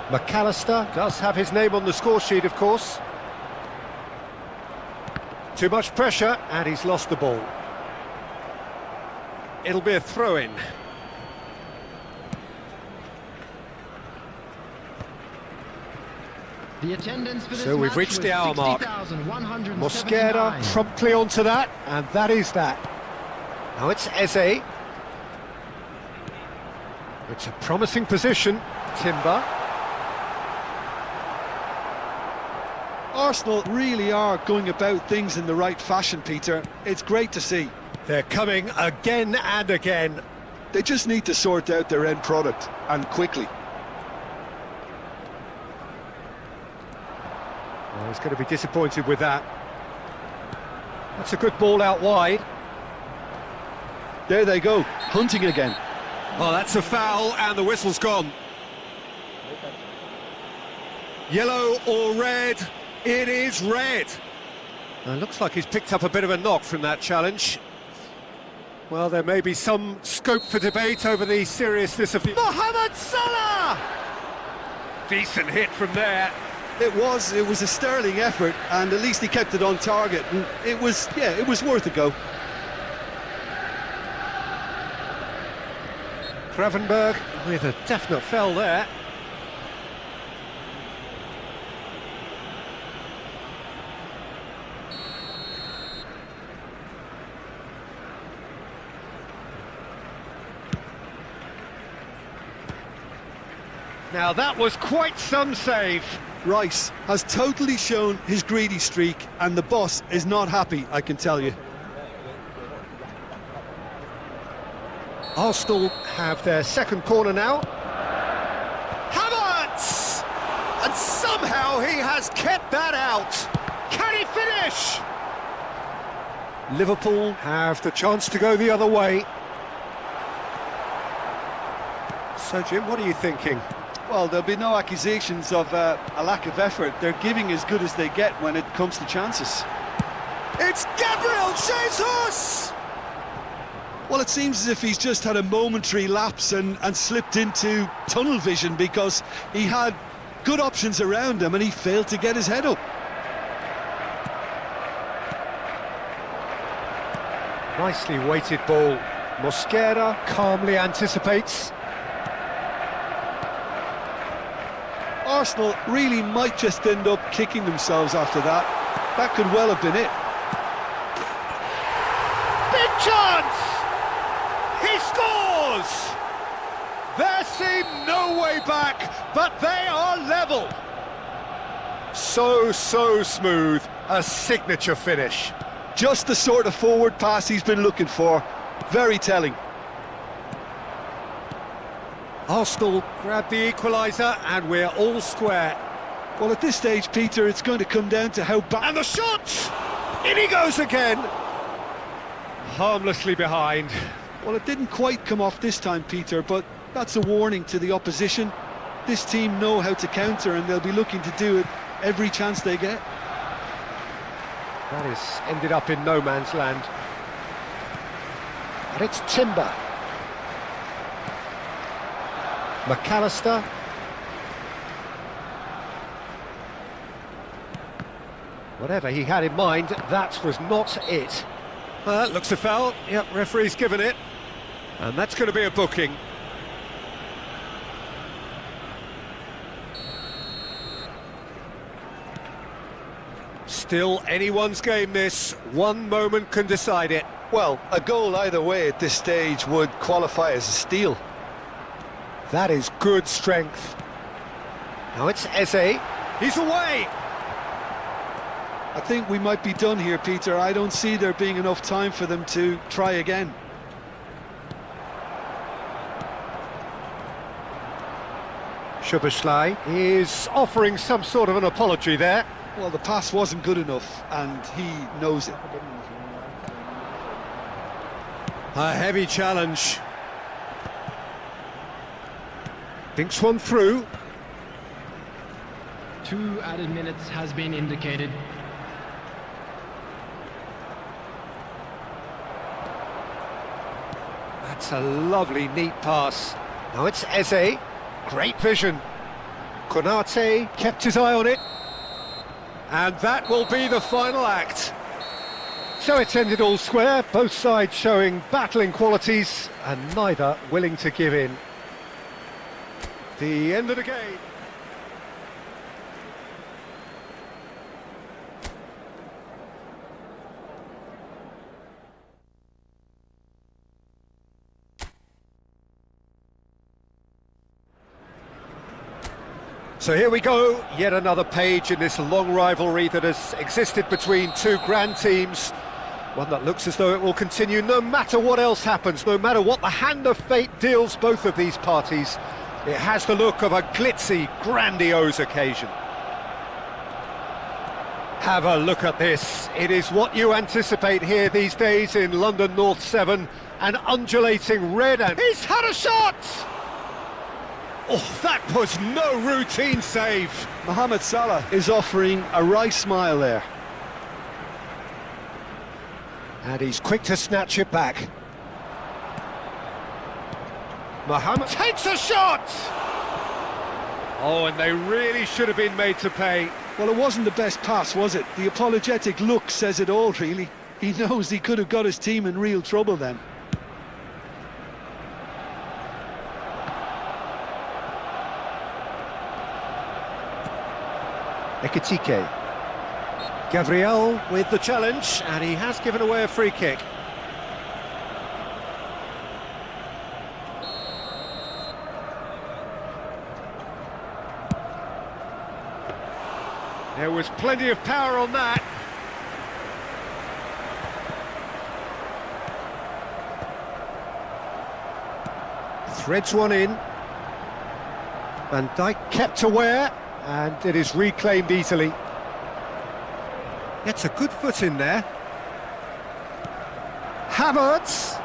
[SPEAKER 2] McAllister does have his name on the score sheet, of course. Too much pressure, and he's lost the ball. It'll be a throw-in.
[SPEAKER 4] The attendance for this
[SPEAKER 2] So we've
[SPEAKER 4] match
[SPEAKER 2] reached the
[SPEAKER 4] was
[SPEAKER 2] hour mark.
[SPEAKER 4] 60,179.
[SPEAKER 2] Mosquera promptly onto that, and that is that. Now it's Eze. It's a promising position. Timber.
[SPEAKER 3] Arsenal really are going about things in the right fashion, Peter. It's great to see.
[SPEAKER 2] They're coming again and again.
[SPEAKER 3] They just need to sort out their end product, and quickly.
[SPEAKER 2] Well, he's going to be disappointed with that. That's a good ball out wide.
[SPEAKER 3] There they go, hunting again.
[SPEAKER 2] Oh, that's a foul, and the whistle's gone. Yellow or red? It is red. It looks like he's picked up a bit of a knock from that challenge. Well, there may be some scope for debate over the seriousness of the... Mohamed Salah! Decent hit from there.
[SPEAKER 3] It was a sterling effort, and at least he kept it on target. And it was worth a go.
[SPEAKER 2] Gravenberg with a definite foul there. Now that was quite some save.
[SPEAKER 3] Rice has totally shown his greedy streak, and the boss is not happy, I can tell you.
[SPEAKER 2] Arsenal have their second corner now. Havertz! And somehow he has kept that out. Can he finish? Liverpool have the chance to go the other way. So, Jim, what are you thinking?
[SPEAKER 3] Well, there'll be no accusations of a lack of effort. They're giving as good as they get when it comes to chances.
[SPEAKER 2] It's Gabriel Jesus!
[SPEAKER 3] Well, it seems as if he's just had a momentary lapse and slipped into tunnel vision, because he had good options around him and he failed to get his head up.
[SPEAKER 2] Nicely weighted ball. Mosquera calmly anticipates.
[SPEAKER 6] Arsenal really might just end up kicking themselves after that. That could well have been it.
[SPEAKER 2] Big chance! He scores! There seemed no way back, but they are level. So smooth, a signature finish.
[SPEAKER 6] Just the sort of forward pass he's been looking for. Very telling.
[SPEAKER 2] Arsenal grab the equaliser and we're all square.
[SPEAKER 6] Well, at this stage, Peter, it's going to come down to how bad...
[SPEAKER 2] And the shot! In he goes again! Harmlessly behind.
[SPEAKER 6] Well, it didn't quite come off this time, Peter, but that's a warning to the opposition. This team know how to counter and they'll be looking to do it every chance they get.
[SPEAKER 2] That has ended up in no man's land. And it's Timber. McAllister. Whatever he had in mind, that was not it. Looks a foul. Yep, referee's given it. And that's going to be a booking. Still anyone's game this. One moment can decide it.
[SPEAKER 3] Well, a goal either way at this stage would qualify as a steal.
[SPEAKER 2] That is good strength. Now it's Eze. He's away!
[SPEAKER 6] I think we might be done here, Peter. I don't see there being enough time for them to try again.
[SPEAKER 2] Szoboszlai is offering some sort of an apology there.
[SPEAKER 6] Well, the pass wasn't good enough, and he knows it.
[SPEAKER 2] A heavy challenge. Thinks one through.
[SPEAKER 4] 2 added minutes has been indicated.
[SPEAKER 2] That's a lovely, neat pass. Now it's Eze. Great vision. Konate kept his eye on it. And that will be the final act. So it's ended all square, both sides showing battling qualities and neither willing to give in. The end of the game. So here we go, yet another page in this long rivalry that has existed between two grand teams. One that looks as though it will continue no matter what else happens, no matter what the hand of fate deals both of these parties. It has the look of a glitzy, grandiose occasion. Have a look at this. It is what you anticipate here these days in London North 7. An undulating red and... He's had a shot! Oh, that was no routine save.
[SPEAKER 6] Mohamed Salah is offering a wry smile there.
[SPEAKER 2] And he's quick to snatch it back. Mohamed takes a shot! Oh, and they really should have been made to pay.
[SPEAKER 6] Well, it wasn't the best pass, was it? The apologetic look says it all, really. He knows he could have got his team in real trouble then.
[SPEAKER 2] Ekitike. Gabriel with the challenge, and he has given away a free kick. There was plenty of power on that. Threads one in. Van Dijk kept aware, and it is reclaimed easily. Gets a good foot in there. Havertz.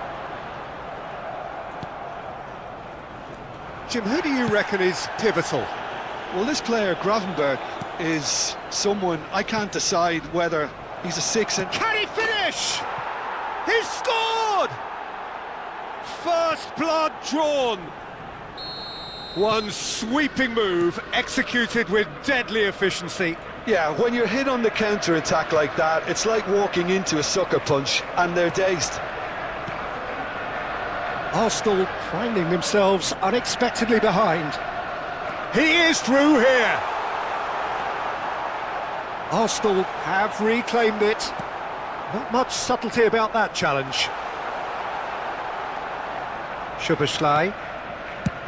[SPEAKER 2] Jim, who do you reckon is pivotal?
[SPEAKER 6] Well, this player, Gravenberch, is someone I can't decide whether he's a 6 and...
[SPEAKER 2] Can he finish? He's scored! First blood drawn. One sweeping move executed with deadly efficiency.
[SPEAKER 3] Yeah, when you're hit on the counter-attack like that, it's like walking into a sucker punch, and they're dazed.
[SPEAKER 2] Arsenal finding themselves unexpectedly behind. He is through here. Arsenal have reclaimed it. Not much subtlety about that challenge. Szoboszlai.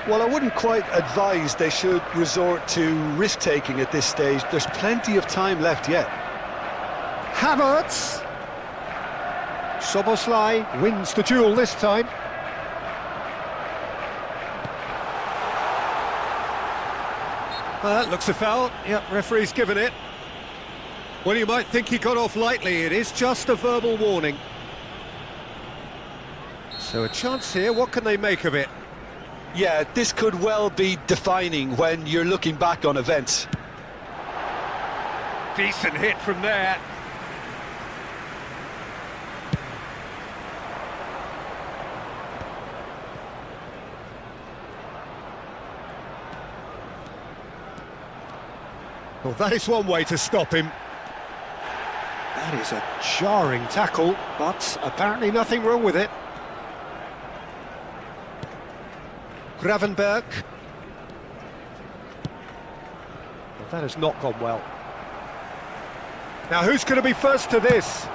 [SPEAKER 3] Well, I wouldn't quite advise they should resort to risk-taking at this stage. There's plenty of time left yet.
[SPEAKER 2] Havertz. Szoboszlai wins the duel this time. Looks a foul. Yep, referee's given it. Well, you might think he got off lightly. It is just a verbal warning. So a chance here. What can they make of it?
[SPEAKER 3] Yeah, this could well be defining when you're looking back on events.
[SPEAKER 2] Decent hit from there. Well, that is one way to stop him. That is a jarring tackle, but apparently nothing wrong with it. Gravenberg. Well, that has not gone well. Now, who's going to be first to this?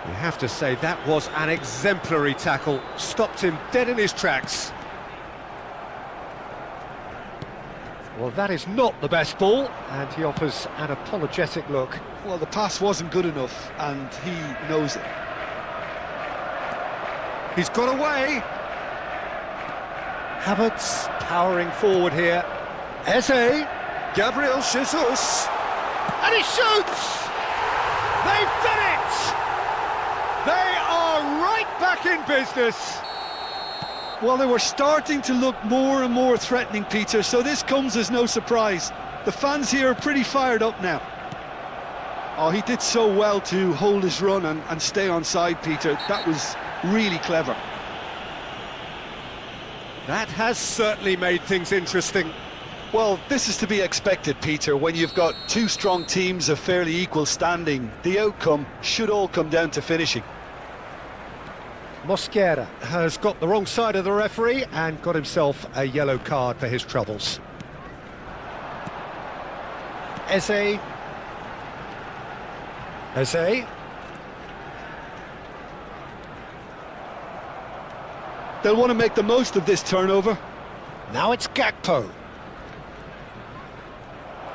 [SPEAKER 2] You have to say that was an exemplary tackle. Stopped him dead in his tracks. Well, that is not the best ball, and he offers an apologetic look.
[SPEAKER 3] Well, the pass wasn't good enough, and he knows it.
[SPEAKER 2] He's got away. Havertz powering forward here. Eze, Gabriel Jesus, and he shoots! They've done it! They are right back in business.
[SPEAKER 3] Well, they were starting to look more and more threatening, Peter, so this comes as no surprise. The fans here are pretty fired up now. Oh, he did so well to hold his run and stay on side, Peter. That was really clever.
[SPEAKER 2] That has certainly made things interesting.
[SPEAKER 3] Well, this is to be expected, Peter. When you've got two strong teams of fairly equal standing, the outcome should all come down to finishing.
[SPEAKER 2] Mosquera has got the wrong side of the referee and got himself a yellow card for his troubles. Eze.
[SPEAKER 3] They'll want to make the most of this turnover.
[SPEAKER 2] Now it's Gakpo.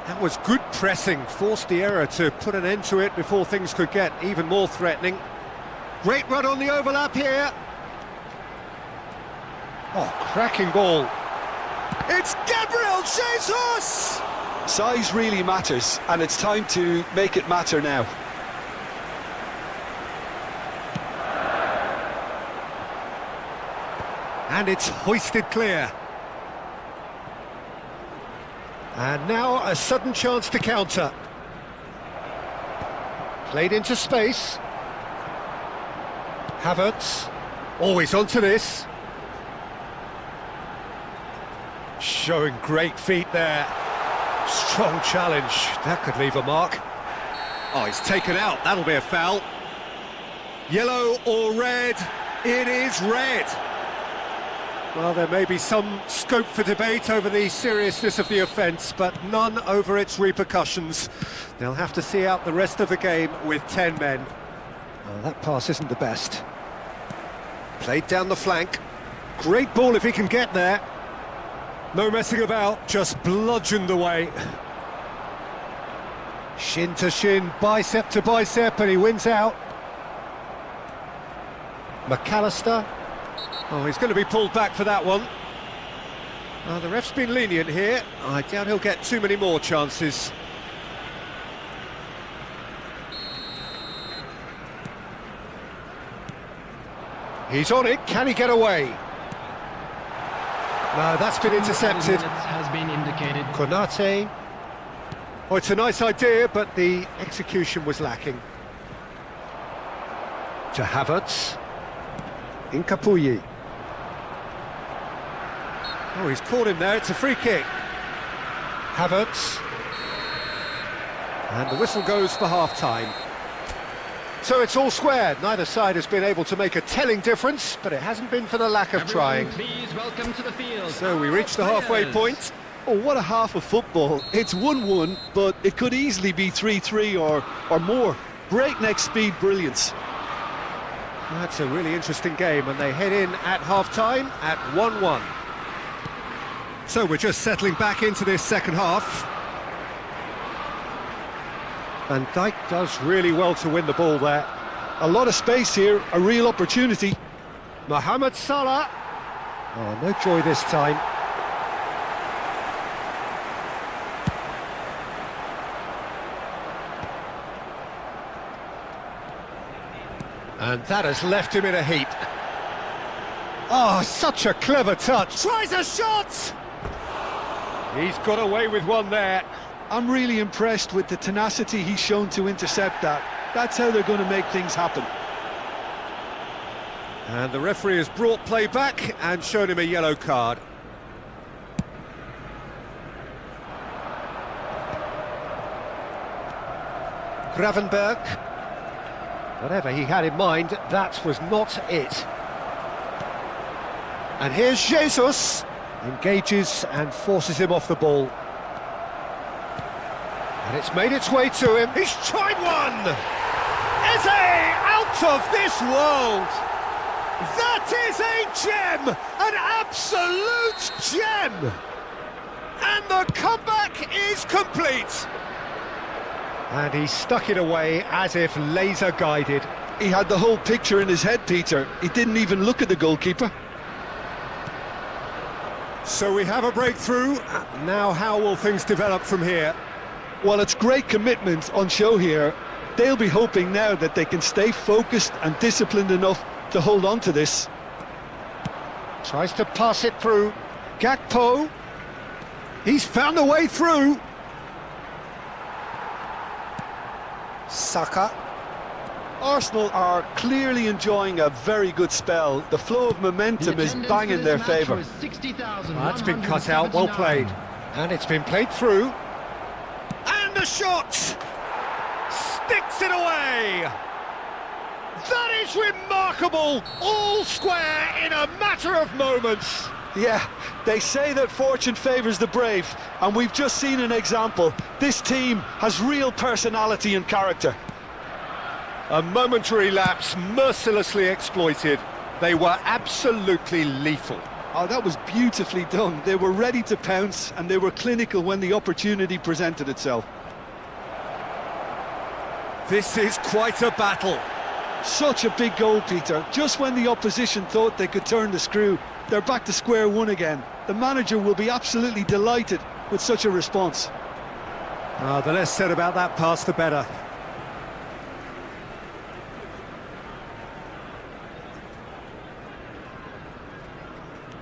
[SPEAKER 2] That was good pressing, forced the error to put an end to it before things could get even more threatening. Great run on the overlap here. Oh, cracking ball. It's Gabriel Jesus!
[SPEAKER 3] Size really matters, and it's time to make it matter now.
[SPEAKER 2] And it's hoisted clear. And now a sudden chance to counter. Played into space. Havertz, always onto this. Showing great feet there. Strong challenge, that could leave a mark. Oh, he's taken out, that'll be a foul. Yellow or red? It is red. Well, there may be some scope for debate over the seriousness of the offence, but none over its repercussions. They'll have to see out the rest of the game with 10 men. Well, that pass isn't the best. Played down the flank. Great ball if he can get there. No messing about, just bludgeoned away. Shin to shin, bicep to bicep, and he wins out. McAllister. Oh, he's going to be pulled back for that one. The ref's been lenient here. I doubt he'll get too many more chances. He's on it, can he get away? No, that's been intercepted.
[SPEAKER 4] Has been indicated.
[SPEAKER 2] Konate. Oh, it's a nice idea, but the execution was lacking. To Havertz. Incapuyi. Oh, he's caught him there, it's a free kick. Havertz. And the whistle goes for half-time. So it's all square. Neither side has been able to make a telling difference, but it hasn't been for the lack of trying.
[SPEAKER 4] Please welcome to the field.
[SPEAKER 2] So we reach the halfway point.
[SPEAKER 6] Oh, what a half of football. It's 1-1, but it could easily be 3-3 or more. Breakneck speed brilliance.
[SPEAKER 2] That's a really interesting game, and they head in at half-time at 1-1. So we're just settling back into this second half. Van Dijk does really well to win the ball there.
[SPEAKER 6] A lot of space here, a real opportunity.
[SPEAKER 2] Mohamed Salah. Oh, no joy this time. And that has left him in a heap. Oh, such a clever touch. Tries a shot! He's got away with one there.
[SPEAKER 6] I'm really impressed with the tenacity he's shown to intercept that. That's how they're going to make things happen.
[SPEAKER 2] And the referee has brought play back and shown him a yellow card. Gravenberg. Whatever he had in mind, that was not it. And here's Jesus. Engages and forces him off the ball. And it's made its way to him. He's tried one! Eze out of this world! That is a gem! An absolute gem! And the comeback is complete! And he stuck it away as if laser guided.
[SPEAKER 6] He had the whole picture in his head, Peter. He didn't even look at the goalkeeper.
[SPEAKER 2] So we have a breakthrough. Now how will things develop from here?
[SPEAKER 6] Well, it's great commitment on show here. They'll be hoping now that they can stay focused and disciplined enough to hold on to this.
[SPEAKER 2] Tries to pass it through. Gakpo. He's found a way through. Saka.
[SPEAKER 6] Arsenal are clearly enjoying a very good spell. The flow of momentum is bang in their favour.
[SPEAKER 2] That's been cut out, well played. And it's been played through. And the shot! Sticks it away! That is remarkable! All square in a matter of moments.
[SPEAKER 6] Yeah, they say that fortune favours the brave, and we've just seen an example. This team has real personality and character.
[SPEAKER 2] A momentary lapse mercilessly exploited. They were absolutely lethal.
[SPEAKER 6] Oh, that was beautifully done. They were ready to pounce, and they were clinical when the opportunity presented itself.
[SPEAKER 2] This is quite a battle.
[SPEAKER 6] Such a big goal, Peter. Just when the opposition thought they could turn the screw, they're back to square one again. The manager will be absolutely delighted with such a response.
[SPEAKER 2] The less said about that pass, the better.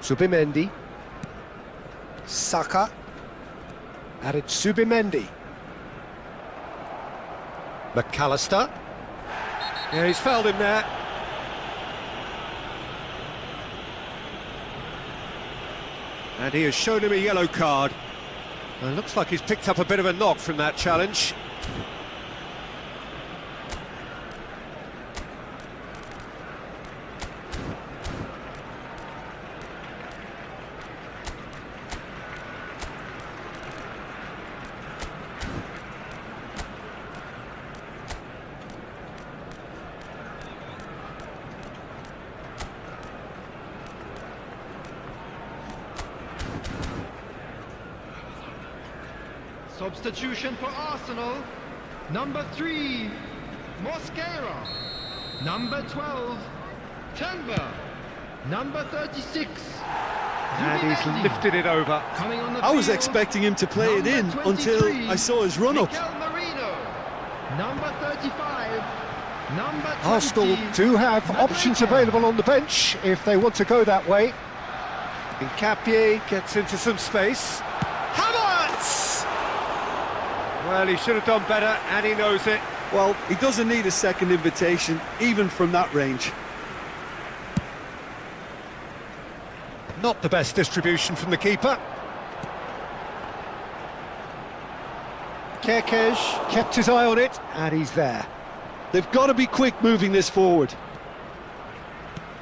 [SPEAKER 2] Subimendi. Saka. And it's Subimendi. McAllister. Yeah, he's fouled him there. And he has shown him a yellow card. And it looks like he's picked up a bit of a knock from that challenge.
[SPEAKER 4] Substitution for Arsenal. Number 3, Mosquera. Number 12, Tenber. Number 36.
[SPEAKER 2] And he's lifted it over.
[SPEAKER 4] Coming on the
[SPEAKER 6] I was
[SPEAKER 4] field,
[SPEAKER 6] expecting him to play it in until I saw his run-up.
[SPEAKER 4] Mikel Merino. Number 35. Number 20.
[SPEAKER 2] Arsenal do have options available on the bench if they want to go that way. Nkapie gets into some space. Havertz! Well, he should have done better, and he knows it.
[SPEAKER 6] Well, he doesn't need a second invitation, even from that range.
[SPEAKER 2] Not the best distribution from the keeper. Kerkez kept his eye on it, and he's there.
[SPEAKER 6] They've got to be quick moving this forward.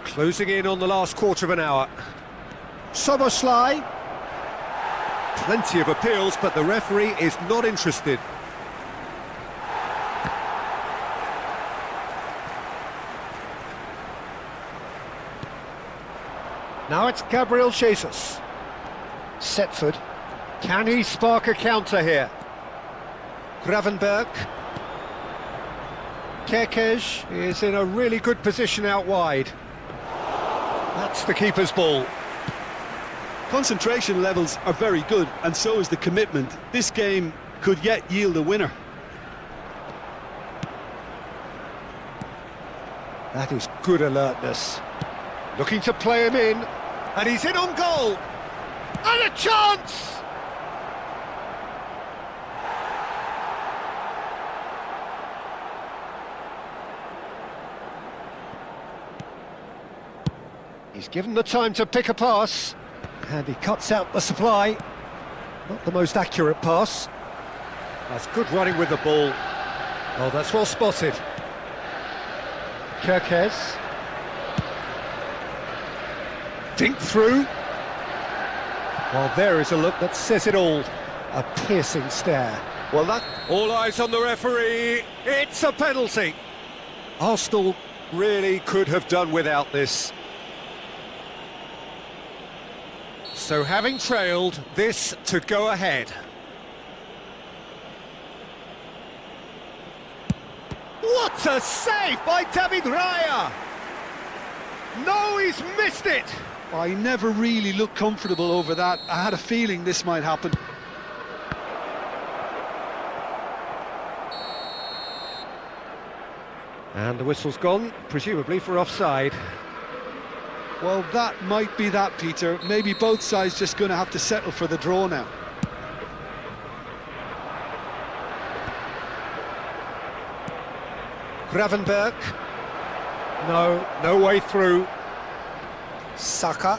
[SPEAKER 2] Closing in on the last quarter of an hour. Soboslai. Plenty of appeals, but the referee is not interested. Now it's Gabriel Jesus. Setford. Can he spark a counter here? Gravenberg. Kerkez is in a really good position out wide. That's the keeper's ball.
[SPEAKER 6] Concentration levels are very good, and so is the commitment. This game could yet yield a winner.
[SPEAKER 2] That is good alertness. Looking to play him in, and he's in on goal! And a chance! He's given the time to pick a pass, and he cuts out the supply. Not the most accurate pass. That's good running with the ball. Oh, that's well spotted. Kerkez. Dink through. Well, there is a look that says it all. A piercing stare.
[SPEAKER 6] Well, that...
[SPEAKER 2] All eyes on the referee. It's a penalty. Arsenal really could have done without this. So having trailed, this to go ahead. What a save by David Raya! No, he's missed it!
[SPEAKER 6] I never really looked comfortable over that. I had a feeling this might happen.
[SPEAKER 2] And the whistle's gone, presumably for offside.
[SPEAKER 6] Well, that might be that, Peter. Maybe both sides just going to have to settle for the draw now.
[SPEAKER 2] Gravenberg. No way through. Saka.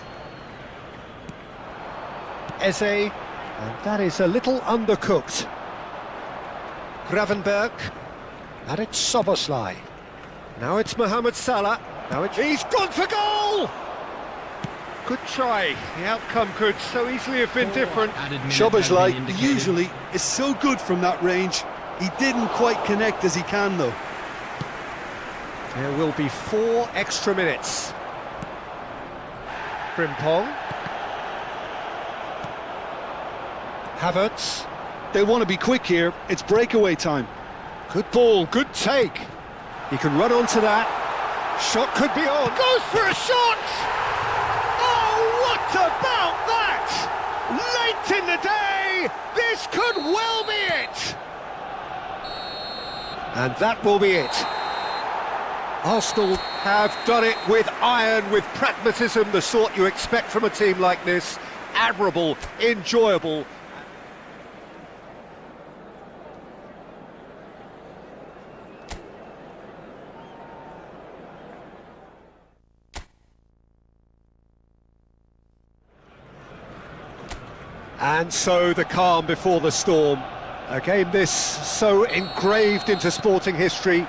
[SPEAKER 2] Eze. And that is a little undercooked. Gravenberg. And it's Soboslai. Now it's Mohamed Salah. He's gone for goal! Good try. The outcome could so easily have been different.
[SPEAKER 6] Szoboszlai usually is so good from that range. He didn't quite connect as he can, though.
[SPEAKER 2] There will be 4 extra minutes. Frimpong. Havertz.
[SPEAKER 6] They want to be quick here. It's breakaway time.
[SPEAKER 2] Good ball, good take. He can run onto that. Shot could be on. Goes for a shot! Oh, what about that? Late in the day, this could well be it. And that will be it. Arsenal have done it with iron, with pragmatism, the sort you expect from a team like this. Admirable, enjoyable. And so the calm before the storm. A game this so engraved into sporting history.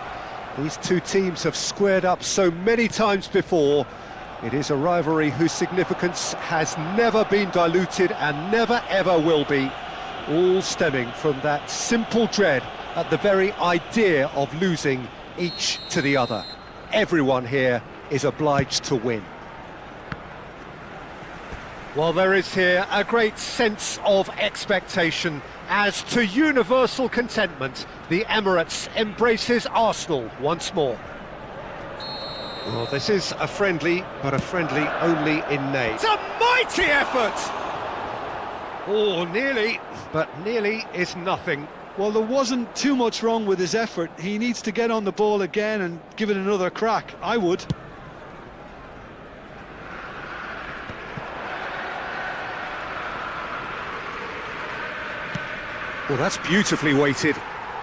[SPEAKER 2] These two teams have squared up so many times before. It is a rivalry whose significance has never been diluted and never ever will be. All stemming from that simple dread at the very idea of losing each to the other. Everyone here is obliged to win. Well, there is here a great sense of expectation as to universal contentment. The Emirates embraces Arsenal once more. Well, this is a friendly, but a friendly only in name. It's a mighty effort! Oh, nearly, but nearly is nothing.
[SPEAKER 6] Well, there wasn't too much wrong with his effort. He needs to get on the ball again and give it another crack. I would.
[SPEAKER 2] Well, that's beautifully weighted.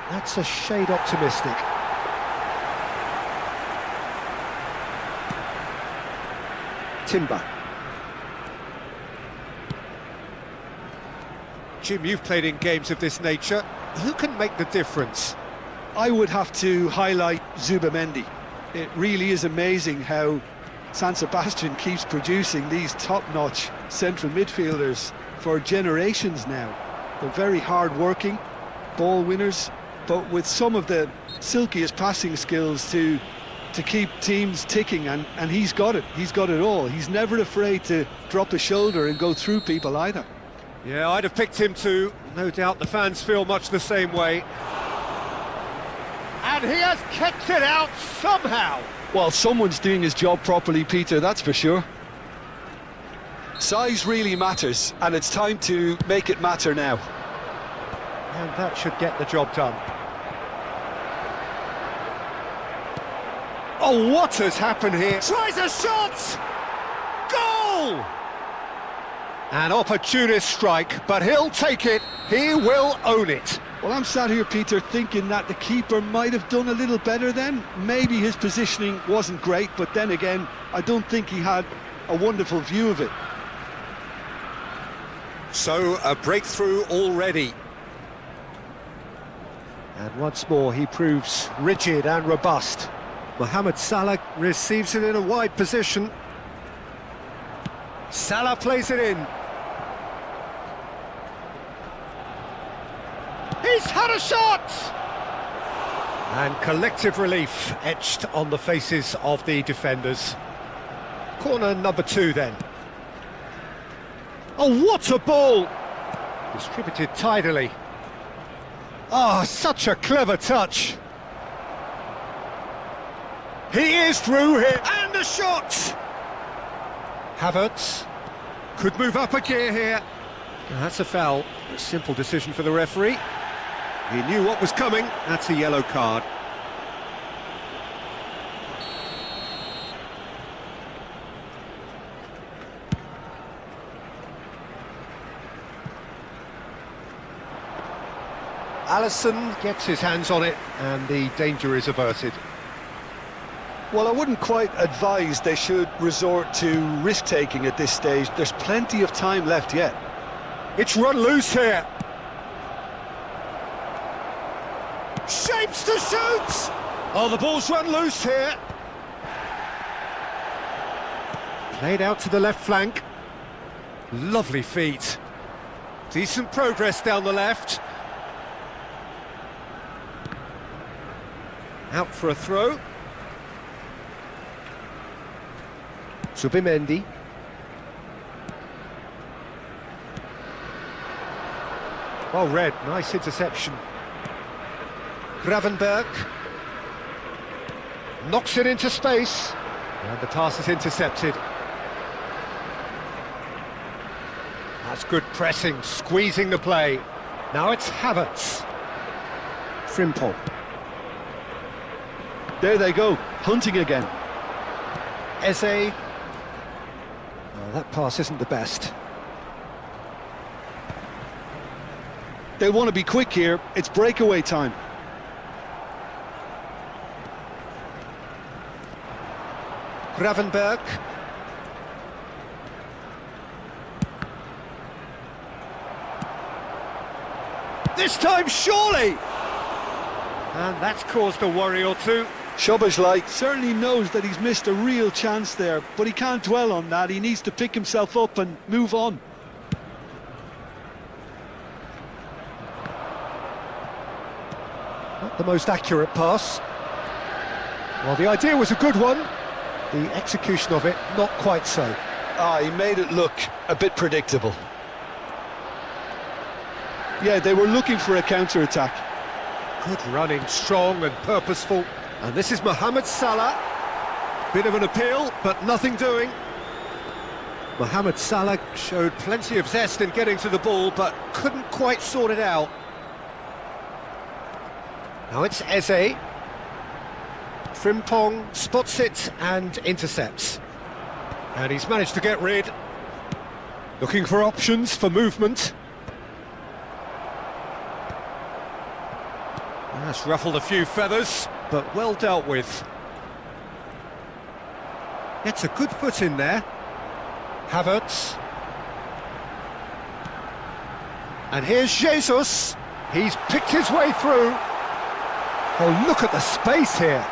[SPEAKER 2] That's a shade optimistic. Timber. Jim, you've played in games of this nature. Who can make the difference?
[SPEAKER 6] I would have to highlight Zubamendi. It really is amazing how San Sebastian keeps producing these top-notch central midfielders for generations now. They're very hard-working, ball winners, but with some of the silkiest passing skills to keep teams ticking, and he's got it. He's got it all. He's never afraid to drop a shoulder and go through people either.
[SPEAKER 2] Yeah, I'd have picked him too. No doubt the fans feel much the same way. And he has kept it out somehow.
[SPEAKER 6] Well, someone's doing his job properly, Peter, that's for sure.
[SPEAKER 3] Size really matters, and it's time to make it matter now.
[SPEAKER 2] And that should get the job done. Oh, what has happened here? Tries a shot! Goal! An opportunist strike, but he'll take it. He will own it.
[SPEAKER 6] Well, I'm sat here, Peter, thinking that the keeper might have done a little better then. Maybe his positioning wasn't great, but then again, I don't think he had a wonderful view of it.
[SPEAKER 2] So, a breakthrough already. And once more, he proves rigid and robust. Mohamed Salah receives it in a wide position. Salah plays it in. He's had a shot! And collective relief etched on the faces of the defenders. Corner number 2 then. Oh, what a ball! Distributed tidily. Oh, such a clever touch. He is through here, and a shot! Havertz could move up a gear here. That's a foul. A simple decision for the referee. He knew what was coming. That's a yellow card. Alisson gets his hands on it, and the danger is averted.
[SPEAKER 3] Well, I wouldn't quite advise they should resort to risk-taking at this stage. There's plenty of time left yet.
[SPEAKER 2] It's run loose here. Shapes to shoot! Oh, the ball's run loose here. Played out to the left flank. Lovely feet. Decent progress down the left. Out for a throw. Zubamendi. Well read, nice interception. Gravenberg knocks it into space, and the pass is intercepted. That's good pressing, squeezing the play. Now it's Havertz. Frimpong.
[SPEAKER 6] There they go, hunting again.
[SPEAKER 2] Eze. Oh, that pass isn't the best.
[SPEAKER 6] They want to be quick here, it's breakaway time.
[SPEAKER 2] Gravenberg. This time, surely! And that's caused a worry or two.
[SPEAKER 6] Szoboszlai certainly knows that he's missed a real chance there, but he can't dwell on that. He needs to pick himself up and move on.
[SPEAKER 2] Not the most accurate pass. Well, the idea was a good one. The execution of it, not quite so.
[SPEAKER 3] He made it look a bit predictable.
[SPEAKER 6] Yeah, they were looking for a counter-attack.
[SPEAKER 2] Good running, strong and purposeful. And this is Mohamed Salah. Bit of an appeal, but nothing doing. Mohamed Salah showed plenty of zest in getting to the ball, but couldn't quite sort it out. Now it's Eze. Frimpong spots it and intercepts. And he's managed to get rid. Looking for options for movement. That's ruffled a few feathers, but well dealt with. Gets a good foot in there. Havertz. And here's Jesus. He's picked his way through. Oh, look at the space here.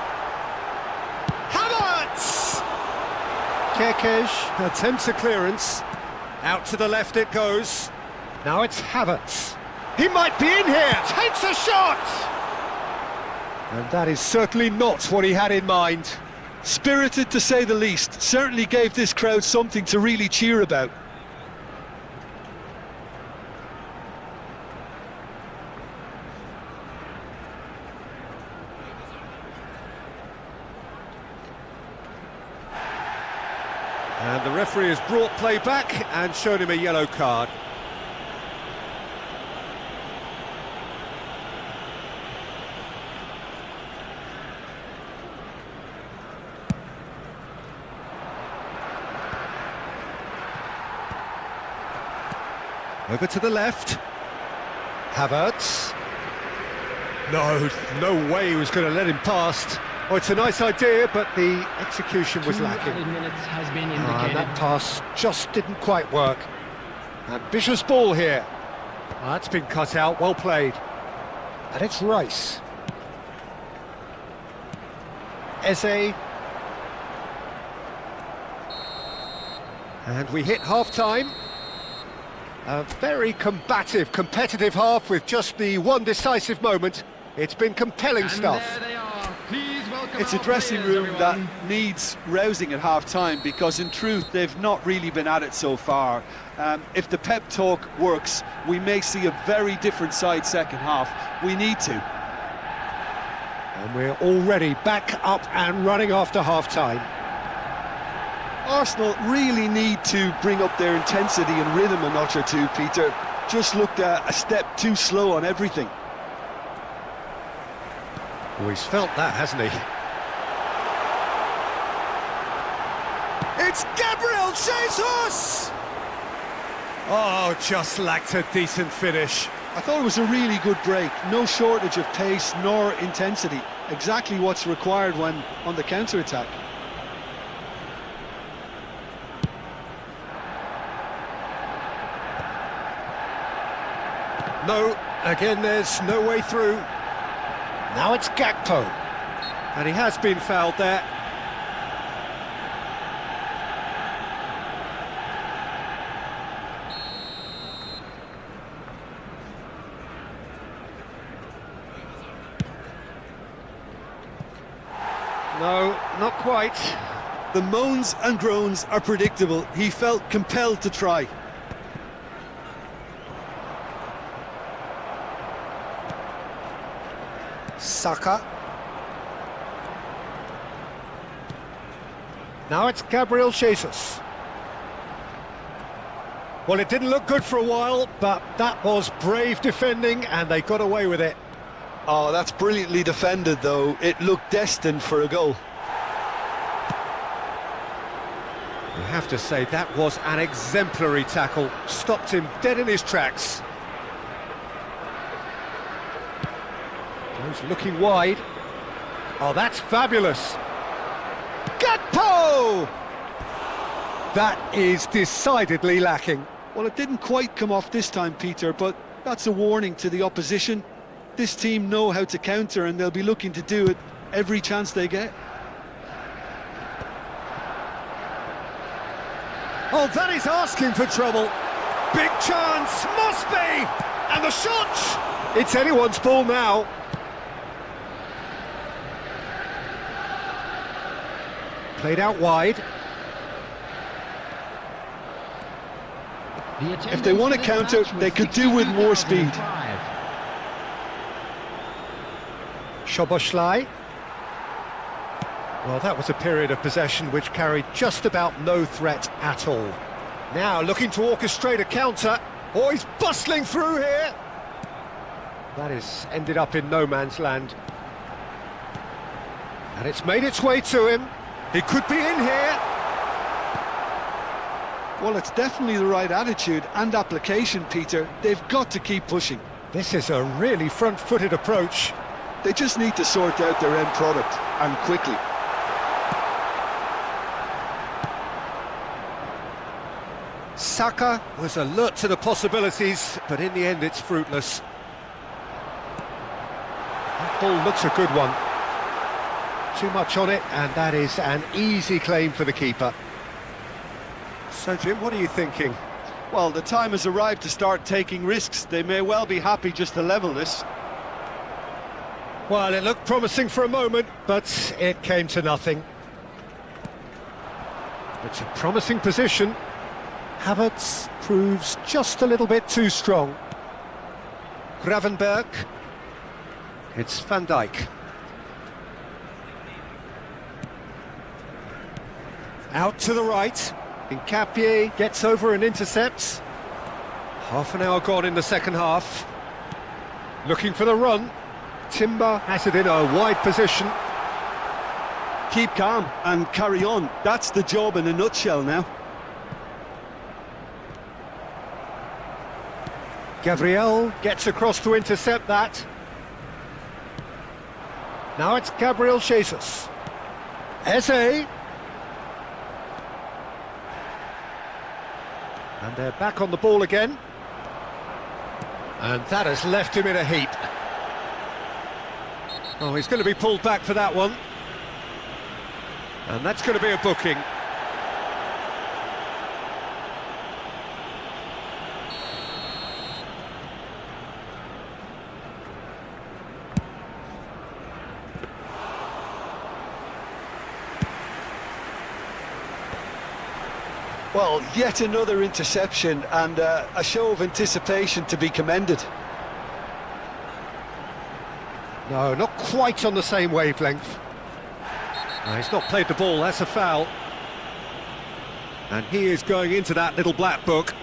[SPEAKER 2] Havertz! Kekej attempts a clearance. Out to the left it goes. Now it's Havertz. He might be in here. Takes a shot! And that is certainly not what he had in mind.
[SPEAKER 3] Spirited to say the least. Certainly gave this crowd something to really cheer about.
[SPEAKER 2] And the referee has brought play back and shown him a yellow card. Over to the left. Havertz. No way he was going to let him past. Oh, it's a nice idea, but the execution was
[SPEAKER 4] 2
[SPEAKER 2] lacking.
[SPEAKER 4] added minutes has been indicated.
[SPEAKER 2] That pass just didn't quite work. Ambitious ball here. That's been cut out, well played. And it's Rice. Eze. And we hit half-time. A very combative, competitive half with just the one decisive moment. It's been compelling
[SPEAKER 4] And
[SPEAKER 2] stuff.
[SPEAKER 4] there they are. Please welcome
[SPEAKER 6] It's a
[SPEAKER 4] our
[SPEAKER 6] dressing
[SPEAKER 4] players,
[SPEAKER 6] room that
[SPEAKER 4] everyone.
[SPEAKER 6] needs rousing at half-time, because in truth they've not really been at it so far. If the pep talk works, we may see a very different side second half. We need to.
[SPEAKER 2] And we're already back up and running after half-time.
[SPEAKER 6] Arsenal really need to bring up their intensity and rhythm a notch or two, Peter. Just looked a step too slow on everything.
[SPEAKER 2] Oh, he's felt that, hasn't he? It's Gabriel Jesus! Oh, just lacked a decent finish.
[SPEAKER 6] I thought it was a really good break. No shortage of pace nor intensity. Exactly what's required when on the counter-attack.
[SPEAKER 2] No, again there's no way through. Now it's Gakpo. And he has been fouled there. No, not quite.
[SPEAKER 6] The moans and groans are predictable. He felt compelled to try.
[SPEAKER 2] Saka. Now it's Gabriel Jesus. Well, it didn't look good for a while, but that was brave defending and they got away with it.
[SPEAKER 3] Oh, that's brilliantly defended, though. It looked destined for a goal.
[SPEAKER 2] You have to say that was an exemplary tackle. Stopped him dead in his tracks. Goes looking wide. Oh, that's fabulous. Gakpo! That is decidedly lacking.
[SPEAKER 6] Well, it didn't quite come off this time, Peter, but that's a warning to the opposition. This team know how to counter and they'll be looking to do it every chance they get.
[SPEAKER 2] Oh, that is asking for trouble. Big chance, must be! And the shot! It's anyone's ball now. Played out wide.
[SPEAKER 6] If they want to counter, they could do with more speed.
[SPEAKER 2] Szoboszlai. Well, that was a period of possession which carried just about no threat at all. Now looking to orchestrate a counter. Oh, he's bustling through here. That is ended up in no man's land. And it's made its way to him. He could be in here.
[SPEAKER 6] Well, it's definitely the right attitude and application, Peter. They've got to keep pushing.
[SPEAKER 2] This is a really front-footed approach.
[SPEAKER 6] They just need to sort out their end product, and quickly.
[SPEAKER 2] Saka was alert to the possibilities, but in the end it's fruitless. That That ball looks a good one. Too much on it, and that is an easy claim for the keeper. So, Jim, what are you thinking?
[SPEAKER 6] Well, the time has arrived to start taking risks. They may well be happy just to level this.
[SPEAKER 2] Well, it looked promising for a moment, but it came to nothing. It's a promising position. Havertz proves just a little bit too strong. Gravenberg. It's Van Dijk. Out to the right. Nkapie gets over and intercepts. Half an hour gone in the second half. Looking for the run. Timber has it in a wide position.
[SPEAKER 6] Keep calm and carry on. That's the job in a nutshell now.
[SPEAKER 2] Gabriel gets across to intercept that. Now it's Gabriel Jesus. Eze. And they're back on the ball again. And that has left him in a heap. Oh, he's going to be pulled back for that one. And that's going to be a booking.
[SPEAKER 3] Well, yet another interception and a show of anticipation to be commended.
[SPEAKER 2] No, not quite on the same wavelength. No, he's not played the ball, that's a foul. And he is going into that little black book.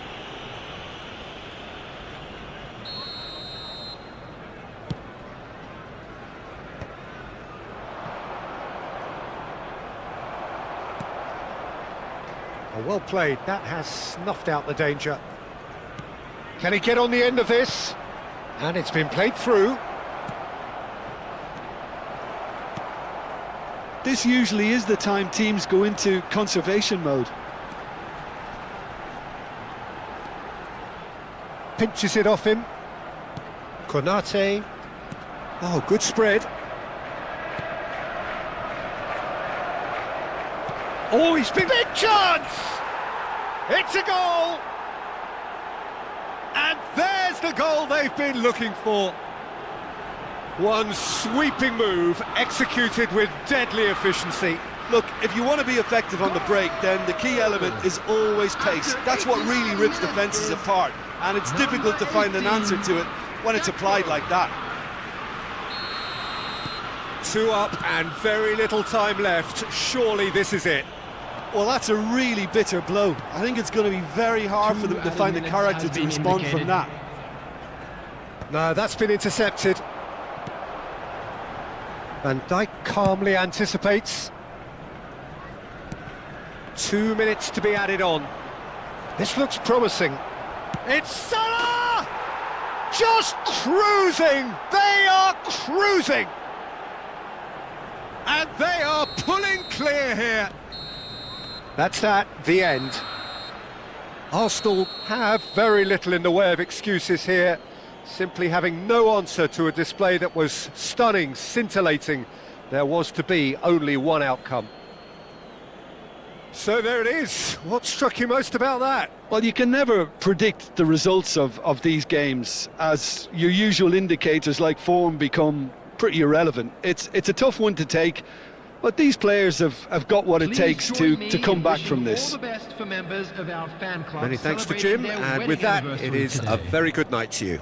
[SPEAKER 2] Oh, well played, that has snuffed out the danger. Can he get on the end of this? And it's been played through.
[SPEAKER 6] This usually is the time teams go into conservation mode.
[SPEAKER 2] Pinches it off him. Konate. Oh, good spread. Oh, he's big chance! It's a goal! And there's the goal they've been looking for. One sweeping move, executed with deadly efficiency.
[SPEAKER 6] Look, if you want to be effective on the break, then the key element is always pace. That's what really rips defences apart, and it's difficult to find an answer to it when it's applied like that.
[SPEAKER 2] 2 up and very little time left. Surely this is it.
[SPEAKER 6] Well, that's a really bitter blow. I think it's going to be very hard for them to find the character to respond from that.
[SPEAKER 2] No, that's been intercepted. Van Dijk calmly anticipates. 2 minutes to be added on. This looks promising. It's Salah! Just cruising! They are cruising! And they are pulling clear here. That's that, the end. Arsenal have very little in the way of excuses here, simply having no answer to a display that was stunning, scintillating. There was to be only one outcome. So there it is. What struck you most about that?
[SPEAKER 6] Well, you can never predict the results of these games, as your usual indicators like form become pretty irrelevant. It's a tough one to take, but these players have got what it takes to come back from this.
[SPEAKER 2] Many thanks to Jim, and with that, it is a very good night to you.